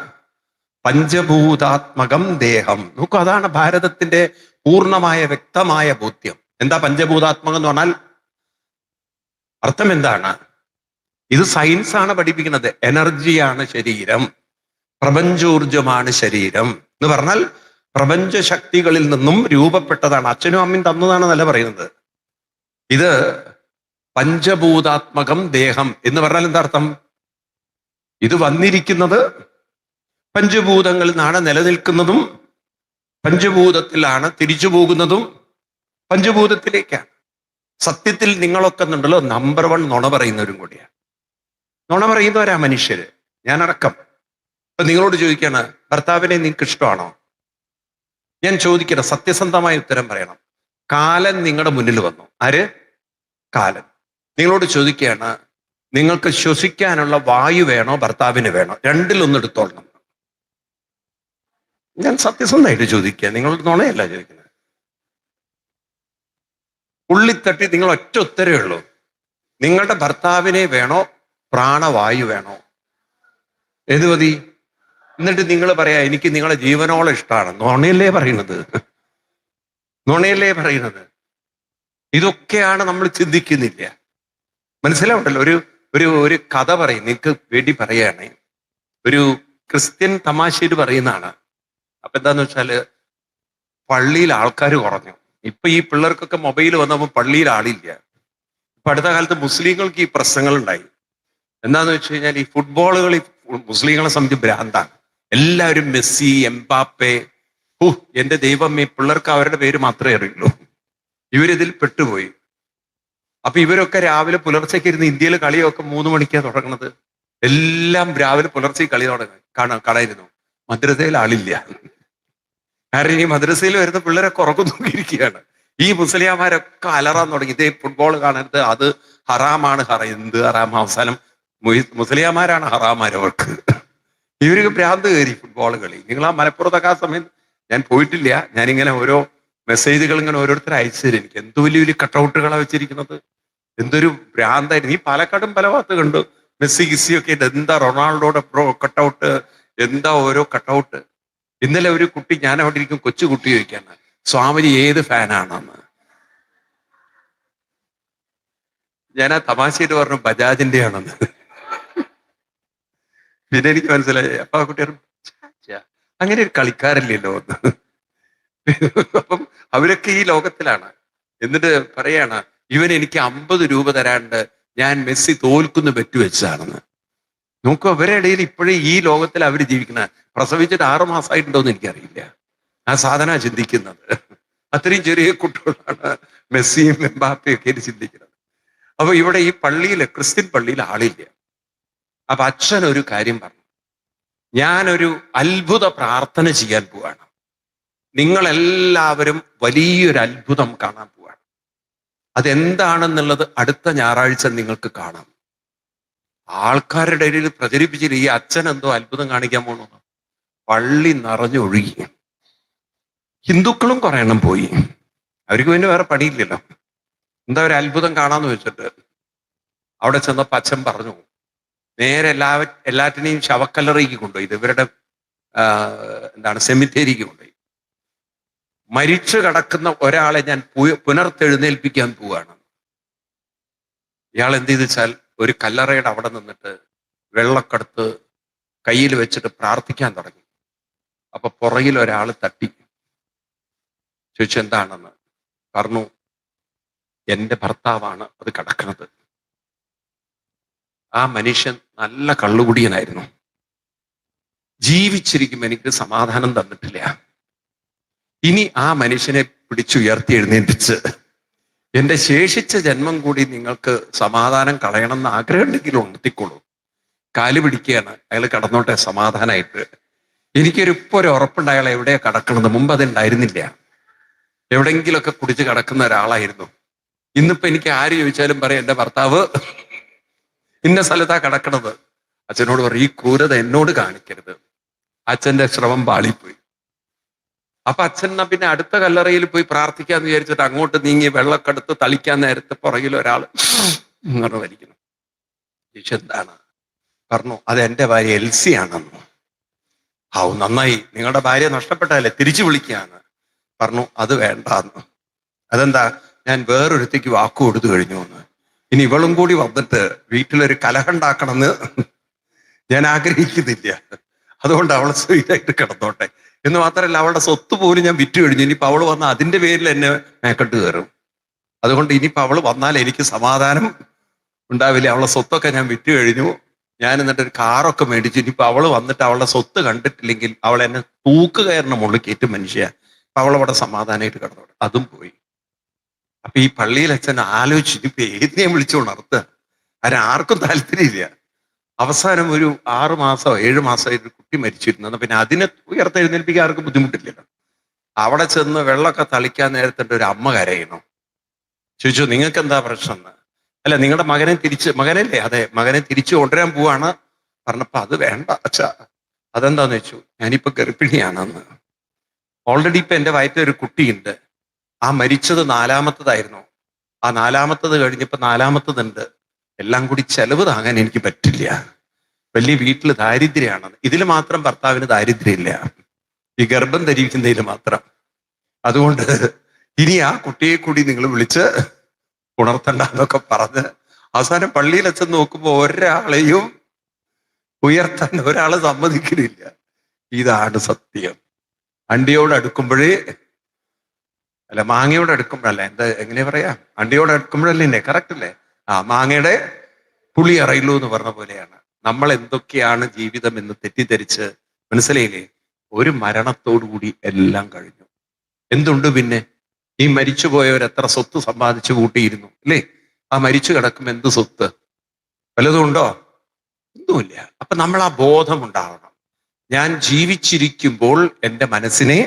പഞ്ചഭൂതാത്മകം ദേഹം. നോക്കൂ, അതാണ് ഭാരതത്തിന്റെ പൂർണ്ണമായ വ്യക്തമായ ബോധ്യം. എന്താ പഞ്ചഭൂതാത്മകം എന്ന് പറഞ്ഞാൽ അർത്ഥം എന്താണ്? ഇത് സയൻസാണ് പഠിപ്പിക്കുന്നത്. എനർജിയാണ് ശരീരം, പ്രപഞ്ചോർജമാണ് ശരീരം എന്ന് പറഞ്ഞാൽ പ്രപഞ്ച ശക്തികളിൽ നിന്നും രൂപപ്പെട്ടതാണ്. അച്ഛനും അമ്മയും തന്നതാണ് നല്ല പറയുന്നത്. ഇത് പഞ്ചഭൂതാത്മകം ദേഹം എന്ന് പറഞ്ഞാൽ എന്താ അർത്ഥം? ഇത് വന്നിരിക്കുന്നത് പഞ്ചഭൂതങ്ങളിൽ നിന്നാണ്, നിലനിൽക്കുന്നതും പഞ്ചഭൂതത്തിലാണ്, തിരിച്ചു പോകുന്നതും പഞ്ചഭൂതത്തിലേക്കാണ്. സത്യത്തിൽ നിങ്ങളൊക്കെ ഉണ്ടല്ലോ നമ്പർ 1 നുണ പറയുന്നവരും കൂടിയാണ്. നുണ പറയുന്നവരാ മനുഷ്യര്, ഞാനടക്കം. അപ്പൊ നിങ്ങളോട് ചോദിക്കാണ്, ഭർത്താവിനെ നിങ്ങൾക്ക് ഇഷ്ടമാണോ? ഞാൻ ചോദിക്കണം, സത്യസന്ധമായ ഉത്തരം പറയണം. കാലൻ നിങ്ങളുടെ മുന്നിൽ വന്നു. ആര്? കാലൻ. നിങ്ങളോട് ചോദിക്കുകയാണ്, നിങ്ങൾക്ക് ശ്വസിക്കാനുള്ള വായു വേണോ ഭർത്താവിന് വേണോ? രണ്ടിലൊന്നും എടുത്തോളണം. ഞാൻ സത്യസന്ധമായിട്ട് ചോദിക്കുക, നിങ്ങളോട് നുണയല്ല ചോദിക്കുന്നത്. ഉള്ളിത്തട്ടി നിങ്ങൾ ഒറ്റ ഉത്തരവേ ഉള്ളൂ. നിങ്ങളുടെ ഭർത്താവിനെ വേണോ പ്രാണവായു വേണോ? ഏത് മതി? എന്നിട്ട് നിങ്ങൾ പറയാ എനിക്ക് നിങ്ങളെ ജീവനോളം ഇഷ്ടമാണ്. നുണയല്ലേ പറയുന്നത്? നുണയല്ലേ പറയുന്നത്? ഇതൊക്കെയാണ് നമ്മൾ ചിന്തിക്കുന്നില്ല. മനസ്സിലാവുണ്ടല്ലോ. ഒരു കഥ പറയും, നിങ്ങൾക്ക് വേണ്ടി പറയുകയാണ്. ഒരു ക്രിസ്ത്യൻ തമാശയിൽ പറയുന്നതാണ്. അപ്പൊ എന്താന്ന് വെച്ചാല് പള്ളിയിൽ ആൾക്കാർ കുറഞ്ഞു. ഇപ്പൊ ഈ പിള്ളേർക്കൊക്കെ മൊബൈൽ വന്നപ്പോൾ പള്ളിയിൽ ആളില്ല. ഇപ്പൊ അടുത്ത കാലത്ത് മുസ്ലിങ്ങൾക്ക് ഈ പ്രശ്നങ്ങൾ ഉണ്ടായി. എന്താന്ന് വെച്ച് കഴിഞ്ഞാൽ ഈ ഫുട്ബോളുകൾ മുസ്ലിങ്ങളെ സംബന്ധിച്ച് ഭ്രാന്താണ്. എല്ലാവരും മെസ്സി, എംബാപ്പെ. എന്റെ ദൈവം, ഈ പിള്ളേർക്ക് അവരുടെ പേര് മാത്രമേ അറിയുള്ളൂ. ഇവരിതിൽ പെട്ടുപോയി. അപ്പൊ ഇവരൊക്കെ രാവിലെ പുലർച്ചയ്ക്ക് ഇരുന്ന് ഇന്ത്യയിൽ കളിയൊക്കെ 3 മണിക്കാണ് തുടങ്ങുന്നത്. എല്ലാം രാവിലെ പുലർച്ചയ്ക്ക് കളി കാണായിരുന്നു. മദ്രസയിൽ ആളില്ല. കാരണം ഈ മദ്രസയിൽ വരുന്ന പിള്ളേരൊക്കെ ഉറക്കം നോക്കിയിരിക്കുകയാണ്. ഈ മുസ്ലിയാമാരൊക്കെ അലറാൻ തുടങ്ങി, ഇതേ ഫുട്ബോൾ കാണരുത്, അത് ഹറാമാണ്. എന്ത് ഹറാം? അവസാനം മുസ്ലിയാമാരാണ് ഹറാമാരവർക്ക്. ഇവർക്ക് ഭ്രാന്ത് കയറി ഫുട്ബോൾ കളി. നിങ്ങൾ ആ മലപ്പുറത്തൊക്കെ ആ സമയം ഞാൻ പോയിട്ടില്ല. ഞാനിങ്ങനെ ഓരോ മെസ്സേജുകൾ ഇങ്ങനെ ഓരോരുത്തർ അയച്ചു തരും. എനിക്ക് എന്ത് വലിയ വലിയ കട്ടൗട്ടുകളാണ് വെച്ചിരിക്കുന്നത്. എന്തൊരു ഭ്രാന്തായിരുന്നു. ഈ പാലക്കാടും പല ഭാഗത്ത് കണ്ടു മെസ്സി ഗിസ്സിയൊക്കെ. എന്താ റൊണാൾഡോയുടെ കട്ടൗട്ട്, എന്താ ഓരോ കട്ടൗട്ട്. ഇന്നലെ ഒരു കുട്ടി, ഞാൻ അവിടെ ഇരിക്കും, കൊച്ചു കുട്ടി ചോദിക്കാണ്, സ്വാമിജി ഏത് ഫാനാണെന്ന്. ഞാൻ ആ തമാശയിട്ട് പറഞ്ഞു ബജാജിന്റെ ആണെന്ന്. പിന്നെ എനിക്ക് മനസ്സിലായി. അപ്പൊ ആ കുട്ടി അങ്ങനെ ഒരു കളിക്കാരല്ലല്ലോ എന്ന്. അപ്പം അവരൊക്കെ ഈ ലോകത്തിലാണ്. എന്നിട്ട് പറയാണ്, ഇവൻ എനിക്ക് 50 രൂപ തരാണ്ട് ഞാൻ മെസ്സി തോൽക്കുന്നു വെച്ചാണെന്ന്. നോക്കൂ, അവരുടെ ഇടയിൽ ഇപ്പോഴും ഈ ലോകത്തിൽ അവർ ജീവിക്കുന്ന, പ്രസവിച്ചിട്ട് 6 മാസമായിട്ടുണ്ടോന്ന് എനിക്കറിയില്ല. ആ സാധന ചിന്തിക്കുന്നത്. അത്രയും ചെറിയ കുട്ടികളാണ് മെസ്സിയും എംബാപ്പയും ഒക്കെ ചിന്തിക്കുന്നത്. അപ്പൊ ഇവിടെ ഈ പള്ളിയിൽ, ക്രിസ്ത്യൻ പള്ളിയിൽ ആളില്ല. അപ്പൊ അച്ഛൻ ഒരു കാര്യം പറഞ്ഞു, ഞാനൊരു അത്ഭുത പ്രാർത്ഥന ചെയ്യാൻ പോവാണ്. നിങ്ങളെല്ലാവരും വലിയൊരു അത്ഭുതം കാണാൻ പോവാണ്. അതെന്താണെന്നുള്ളത് അടുത്ത ഞായറാഴ്ച നിങ്ങൾക്ക് കാണാം. ആൾക്കാരുടെ ഇടയിൽ പ്രചരിപ്പിച്ചില്ല, ഈ അച്ഛൻ എന്തോ അത്ഭുതം കാണിക്കാൻ പോണു. പള്ളി നിറഞ്ഞൊഴുകി. ഹിന്ദുക്കളും കുറെ എണ്ണം പോയി. അവർക്ക് പിന്നെ വേറെ പണിയില്ലല്ലോ. എന്താ ഒരു അത്ഭുതം കാണാന്ന് വെച്ചിട്ട് അവിടെ ചെന്നപ്പോ അച്ഛൻ പറഞ്ഞു, നേരെ എല്ലാറ്റിനെയും ശവക്കല്ലറയ്ക്ക് കൊണ്ടുപോയി. ഇത് ഇവരുടെ സെമിത്തേരിക്ക് കൊണ്ടുപോയി. മരിച്ചു കിടക്കുന്ന ഒരാളെ ഞാൻ പുനർത്തെഴുന്നേൽപ്പിക്കാൻ പോവുകയാണ്. ഇയാൾ എന്ത് ചെയ്തു വെച്ചാൽ, ഒരു കല്ലറയുടെ അവിടെ നിന്നിട്ട് വെള്ളക്കടുത്ത് കയ്യിൽ വെച്ചിട്ട് പ്രാർത്ഥിക്കാൻ തുടങ്ങി. അപ്പൊ പുറകിൽ ഒരാൾ തട്ടി ചോദിച്ചു എന്താണെന്ന്. പറഞ്ഞു, എന്റെ ഭർത്താവാണ് അത് കിടക്കുന്നത്. ആ മനുഷ്യൻ നല്ല കള്ളുകുടിയനായിരുന്നു. ജീവിച്ചിരിക്കുമ്പോൾ എനിക്ക് സമാധാനം തന്നിട്ടില്ല. ഇനി ആ മനുഷ്യനെ പിടിച്ചുയർത്തി എഴുന്നേൽപ്പിച്ച് എന്റെ ശേഷിച്ച ജന്മം കൂടി നിങ്ങൾക്ക് സമാധാനം കളയണമെന്ന് ആഗ്രഹമുണ്ടെങ്കിൽ ഉണർത്തിക്കോളൂ. കാല് പിടിക്കുകയാണ്. അയാൾ കടന്നോട്ടെ സമാധാനമായിട്ട്. ഇപ്പൊ ഒരു ഉറപ്പുണ്ട് അയാൾ എവിടെയാ കടക്കണത്. മുമ്പ് അതുണ്ടായിരുന്നില്ല. എവിടെങ്കിലുമൊക്കെ കുടിച്ച് കിടക്കുന്ന ഒരാളായിരുന്നു. ഇന്നിപ്പോ എനിക്ക് ആര് ചോദിച്ചാലും പറയാം, എന്റെ ഭർത്താവ് ഇന്ന സ്ഥലത്താ കിടക്കണത്. അച്ഛനോട് പറയും, ഈ ക്രൂരത എന്നോട് കാണിക്കരുത്. അച്ഛന്റെ ശ്രമം പാളിപ്പോയി. അപ്പൊ അച്ഛൻ പിന്നെ അടുത്ത കല്ലറയിൽ പോയി പ്രാർത്ഥിക്കാന്ന് വിചാരിച്ചിട്ട് അങ്ങോട്ട് നീങ്ങി വെള്ളക്കടുത്ത് തളിക്കാൻ നേരത്തെ പുറകിൽ ഒരാൾ ഇങ്ങനെ വലിക്കുന്നു. എന്താണ്? പറഞ്ഞു, അത് എന്റെ ഭാര്യ എൽസി ആണെന്ന്. നന്നായി, നിങ്ങളുടെ ഭാര്യ നഷ്ടപ്പെട്ടതല്ലേ, തിരിച്ചു വിളിക്കാന്ന്. പറഞ്ഞു, അത് വേണ്ടാന്ന്. അതെന്താ? ഞാൻ വേറൊരുത്തേക്ക് വാക്കു കൊടുത്തു കഴിഞ്ഞു എന്ന്. ഇനി ഇവളും കൂടി വന്നിട്ട് വീട്ടിലൊരു കലഹണ്ടാക്കണമെന്ന് ഞാൻ ആഗ്രഹിക്കുന്നില്ല. അതുകൊണ്ട് അവളെ സ്വീറ്റായിട്ട് കിടന്നോട്ടെ. എന്ന് മാത്രമല്ല, അവളുടെ സ്വത്ത് പോലും ഞാൻ വിറ്റു കഴിഞ്ഞു. ഇനിയിപ്പോൾ അവള് വന്നാൽ അതിന്റെ പേരിൽ എന്നെ മേക്കെട്ട് കയറും. അതുകൊണ്ട് ഇനിയിപ്പോൾ അവള് വന്നാൽ എനിക്ക് സമാധാനം ഉണ്ടാവില്ല. അവളുടെ സ്വത്തൊക്കെ ഞാൻ വിറ്റു കഴിഞ്ഞു. ഞാൻ എന്നിട്ട് ഒരു കാറൊക്കെ മേടിച്ചു. ഇനിയിപ്പോൾ അവള് വന്നിട്ട് അവളുടെ സ്വത്ത് കണ്ടിട്ടില്ലെങ്കിൽ അവൾ എന്നെ തൂക്കുകയറിന് മുകളിൽ കയറ്റും മനുഷ്യ. അപ്പൊ അവളവിടെ സമാധാനമായിട്ട് കിടന്നോട്ടെ. അതും പോയി. അപ്പൊ ഈ പള്ളിയിൽ അച്ഛൻ ആലോചിച്ചു, ഇനിയിപ്പോ ഏതിനെയും വിളിച്ചു ഉണർത്തുക. ആർക്കും താല്പര്യമില്ല. അവസാനം ഒരു 6 മാസമോ 7 മാസമായിട്ട് കുട്ടി മരിച്ചിരുന്നു. പിന്നെ അതിനെ ഉയർത്തെഴുന്നേൽപ്പിക്കാൻ ആർക്കും ബുദ്ധിമുട്ടില്ലല്ലോ. അവിടെ ചെന്ന് വെള്ളമൊക്കെ തളിക്കാൻ നേരത്തെ ഒരു അമ്മ കരയണം. ചോദിച്ചു, നിങ്ങൾക്ക് എന്താ പ്രശ്നം എന്ന്. അല്ല, നിങ്ങളുടെ മകനല്ലേ? അതെ, മകനെ തിരിച്ചു കൊണ്ടുവരാൻ പോവാണ്. പറഞ്ഞപ്പോ അത് വേണ്ട അച്ഛാ. അതെന്താന്ന് വെച്ചു, ഞാനിപ്പോ ഗർഭിണിയാണെന്ന്. ഓൾറെഡി ഇപ്പൊ എന്റെ വയറ്റിലൊരു കുട്ടിയുണ്ട്. ആ മരിച്ചത് 4ാമത്തതായിരുന്നു. ആ 4ാമത്തത് കഴിഞ്ഞപ്പോ 4ാമത്തതുണ്ട്. എല്ലാം കൂടി ചെലവ് താങ്ങാൻ എനിക്ക് പറ്റില്ല. വലിയ വീട്ടിൽ ദാരിദ്ര്യമാണ്. ഇതിൽ മാത്രം ഭർത്താവിന് ദാരിദ്ര്യമില്ല, ഈ ഗർഭം ധരിക്കുന്നതിൽ മാത്രം. അതുകൊണ്ട് ഇനി ആ കുട്ടിയെ കൂടി നിങ്ങൾ വിളിച്ച് ഉണർത്തണ്ട എന്നൊക്കെ പറഞ്ഞ് അവസാനം പള്ളിയിൽ അച്ഛൻ നോക്കുമ്പോൾ ഒരാളെയും ഉയർത്താൻ ഒരാളെ സമ്മതിക്കുന്നില്ല. ഇതാണ് സത്യം. അണ്ടിയോട് അടുക്കുമ്പോഴേ, അല്ല മാങ്ങയോട് അടുക്കുമ്പോഴല്ല, എന്താ എങ്ങനെയാ പറയാ, അണ്ടിയോട് അടുക്കുമ്പോഴല്ലേ കറക്റ്റ് അല്ലേ? മാങ്ങയുടെ പുളി അറിയുള്ളൂ എന്ന് പറഞ്ഞ പോലെയാണ്. നമ്മൾ എന്തൊക്കെയാണ് ജീവിതം എന്ന് തെറ്റിദ്ധരിച്ച്, മനസ്സിലായില്ലേ? ഒരു മരണത്തോടുകൂടി എല്ലാം കഴിഞ്ഞു. എന്തുണ്ട് പിന്നെ? ഈ മരിച്ചുപോയവർ എത്ര സ്വത്ത് സമ്പാദിച്ചു കൂട്ടിയിരുന്നു അല്ലേ? ആ മരിച്ചു കിടക്കും എന്ത് സ്വത്ത്? വല്ലതും ഉണ്ടോ? ഒന്നുമില്ല. അപ്പൊ നമ്മൾ ആ ബോധം ഉണ്ടാവണം. ഞാൻ ജീവിച്ചിരിക്കുമ്പോൾ എൻ്റെ മനസ്സിനെ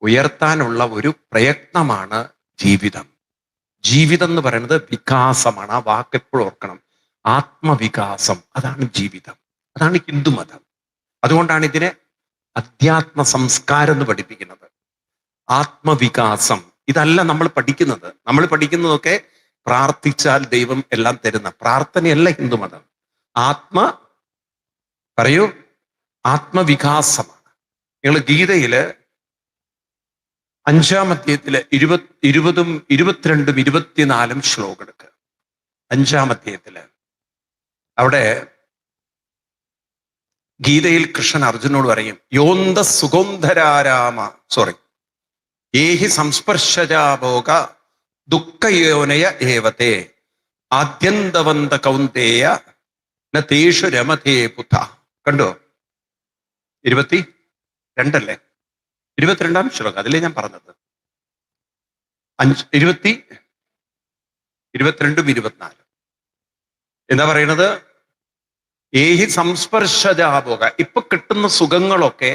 ഉയർത്താനുള്ള ഒരു പ്രയത്നമാണ് ജീവിതം. ജീവിതം എന്ന് പറയുന്നത് വികാസമാണ്. ആ വാക്ക് എപ്പോഴും ഓർക്കണം. ആത്മവികാസം, അതാണ് ജീവിതം. അതാണ് ഹിന്ദുമതം. അതുകൊണ്ടാണ് ഇതിനെ അധ്യാത്മ സംസ്കാരം എന്ന് പഠിപ്പിക്കുന്നത്. ആത്മവികാസം ഇതല്ല നമ്മൾ പഠിക്കുന്നത്. നമ്മൾ പഠിക്കുന്നതൊക്കെ പ്രാർത്ഥിച്ചാൽ ദൈവം എല്ലാം തരുന്ന പ്രാർത്ഥനയല്ല ഹിന്ദുമതം. പറയൂ, ആത്മവികാസമാണ്. നിങ്ങൾ ഗീതയില് 5-ാം അധ്യായത്തില് 20, 22, 24 ശ്ലോകം എടുക്കുക. 5-ാം അധ്യായത്തില് അവിടെ ഗീതയിൽ കൃഷ്ണൻ അർജുനോട് പറയും, യോന്ത സുഗന്ധരാരാമ ഏഹി സംസ്പർശജാഭോഗ ദുഃഖയോനയ ഏവത്തെ ആദ്യന്തവന്ത കൗന്ദേയ തേഷു രമതേ പുത. കണ്ടോ? 22 22-ാം ശ്ലോകം, അതിലേ ഞാൻ പറഞ്ഞത്. 22, 24 എന്താ പറയണത്? ഏഹി സംസ്പർശജാഭോഗ. ഇപ്പൊ കിട്ടുന്ന സുഖങ്ങളൊക്കെ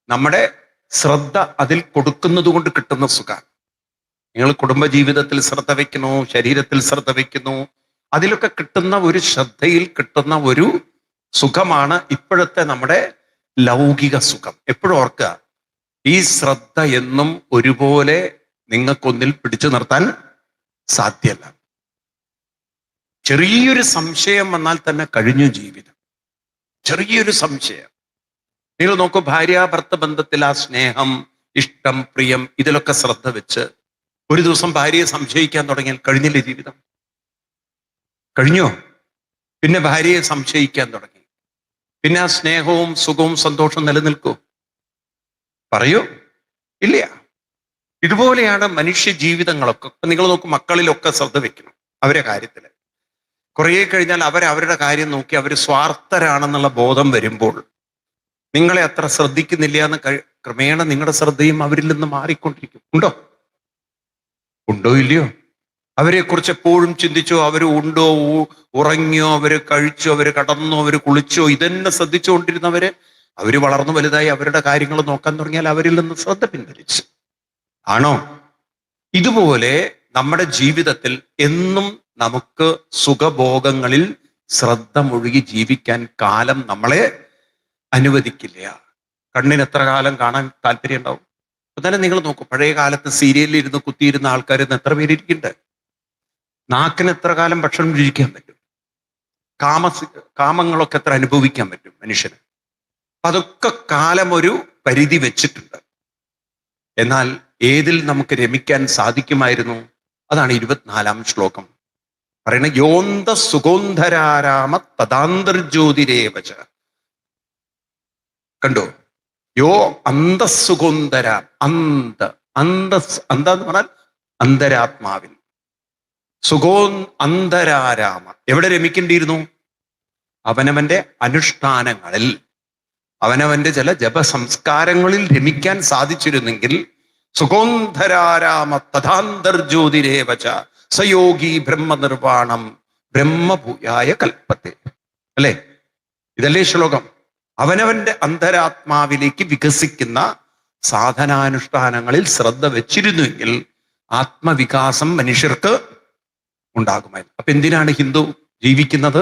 നമ്മുടെ ശ്രദ്ധ അതിൽ കൊടുക്കുന്നത് കൊണ്ട് കിട്ടുന്ന സുഖം. നിങ്ങൾ കുടുംബജീവിതത്തിൽ ശ്രദ്ധ വയ്ക്കുന്നു, ശരീരത്തിൽ ശ്രദ്ധ വയ്ക്കുന്നു, അതിലൊക്കെ കിട്ടുന്ന ഒരു ശ്രദ്ധയിൽ കിട്ടുന്ന ഒരു സുഖമാണ് ഇപ്പോഴത്തെ നമ്മുടെ ലൗകിക സുഖം. എപ്പോഴും ഓർക്കുക, ഈ ശ്രദ്ധ എന്നും ഒരുപോലെ നിങ്ങൾക്കൊന്നിൽ പിടിച്ചു നിർത്താൻ സാധ്യമല്ല. ചെറിയൊരു സംശയം വന്നാൽ തന്നെ കഴിഞ്ഞു ജീവിതം. ചെറിയൊരു സംശയം. നിങ്ങൾ നോക്കൂ, ഭാര്യാഭർത്ത ബന്ധത്തിൽ ആ സ്നേഹം, ഇഷ്ടം, പ്രിയം, ഇതിലൊക്കെ ശ്രദ്ധ വെച്ച് ഒരു ദിവസം ഭാര്യയെ സംശയിക്കാൻ തുടങ്ങിയാൽ കഴിഞ്ഞില്ലേ ജീവിതം? കഴിഞ്ഞോ? പിന്നെ ഭാര്യയെ സംശയിക്കാൻ തുടങ്ങി, പിന്നെ ആ സ്നേഹവും സുഖവും സന്തോഷവും നിലനിൽക്കൂ? പറയൂ, ഇല്ല. ഇതുപോലെയാണ് മനുഷ്യ ജീവിതങ്ങളൊക്കെ. നിങ്ങൾ നോക്കും, മക്കളിലൊക്കെ ശ്രദ്ധ വെക്കണം അവരെ കാര്യത്തിൽ. കുറേ കഴിഞ്ഞാൽ അവരുടെ കാര്യം നോക്കി അവർ സ്വാർത്ഥരാണെന്നുള്ള ബോധം വരുമ്പോൾ നിങ്ങളെ അത്ര ശ്രദ്ധിക്കുന്നില്ല എന്ന് ക്രമേണ നിങ്ങളുടെ ശ്രദ്ധയും അവരിൽ നിന്ന് മാറിക്കൊണ്ടിരിക്കും. ഉണ്ടോ ഇല്ലയോ? അവരെക്കുറിച്ച് എപ്പോഴും ചിന്തിച്ചോ? അവർ ഉണ്ടോ, ഉറങ്ങിയോ, അവര് കഴിച്ചോ, അവര് കടന്നോ, അവര് കുളിച്ചോ, ഇതെന്നെ ശ്രദ്ധിച്ചുകൊണ്ടിരുന്നവര് അവര് വളർന്നു വലുതായി അവരുടെ കാര്യങ്ങൾ നോക്കാൻ തുടങ്ങിയാൽ അവരിൽ നിന്ന് ശ്രദ്ധ പിൻവലിച്ചു. ആണോ? ഇതുപോലെ നമ്മുടെ ജീവിതത്തിൽ എന്നും നമുക്ക് സുഖഭോഗങ്ങളിൽ ശ്രദ്ധ മുഴുകി ജീവിക്കാൻ കാലം നമ്മളെ അനുവദിക്കില്ല. കണ്ണിന് എത്ര കാലം കാണാൻ താല്പര്യം ഉണ്ടാവും? എന്നാലും നിങ്ങൾ നോക്കൂ, പഴയ കാലത്ത് സീരിയലിൽ ഇരുന്ന് കുത്തിയിരുന്ന ആൾക്കാർ ഇന്ന് എത്ര പേരിരിക്കുന്നുണ്ട്? നാക്കിന് എത്ര കാലം ഭക്ഷണം രുചിക്കാൻ പറ്റും? കാമങ്ങളൊക്കെ എത്ര അനുഭവിക്കാൻ പറ്റും മനുഷ്യന്? അതൊക്കെ കാലം ഒരു പരിധി വെച്ചിട്ടുണ്ട്. എന്നാൽ ഏതിൽ നമുക്ക് രമിക്കാൻ സാധിക്കുമായിരുന്നു? അതാണ് 24-ാം ശ്ലോകം പറയണ, യോന്ത സുഗോന്ധരാരാമ തദാന്തർജ്യോതിരേവച. കണ്ടോ? യോ അന്തസുഗോന്ധര, എന്ന് പറഞ്ഞാൽ അന്തരാത്മാവിൽ. അന്തരാരാമ എവിടെ രമിക്കേണ്ടിയിരുന്നു? അവനവന്റെ അനുഷ്ഠാനങ്ങളിൽ, അവനവന്റെ ചില ജപസംസ്കാരങ്ങളിൽ രമിക്കാൻ സാധിച്ചിരുന്നെങ്കിൽ സുഗോന്ധരാരാമ തഥാന്തർജ്യോതിരേവച സയോഗി ബ്രഹ്മനിർവാണം ബ്രഹ്മഭൂയായ കൽപ്പത്തെ. അല്ലേ? ഇതല്ലേ ശ്ലോകം? അവനവന്റെ അന്തരാത്മാവിലേക്ക് വികസിക്കുന്ന സാധനാനുഷ്ഠാനങ്ങളിൽ ശ്രദ്ധ വെച്ചിരുന്നുവെങ്കിൽ ആത്മവികാസം മനുഷ്യർക്ക് ഉണ്ടാകുമായിരുന്നു. അപ്പൊ എന്തിനാണ് ഹിന്ദു ജീവിക്കുന്നത്?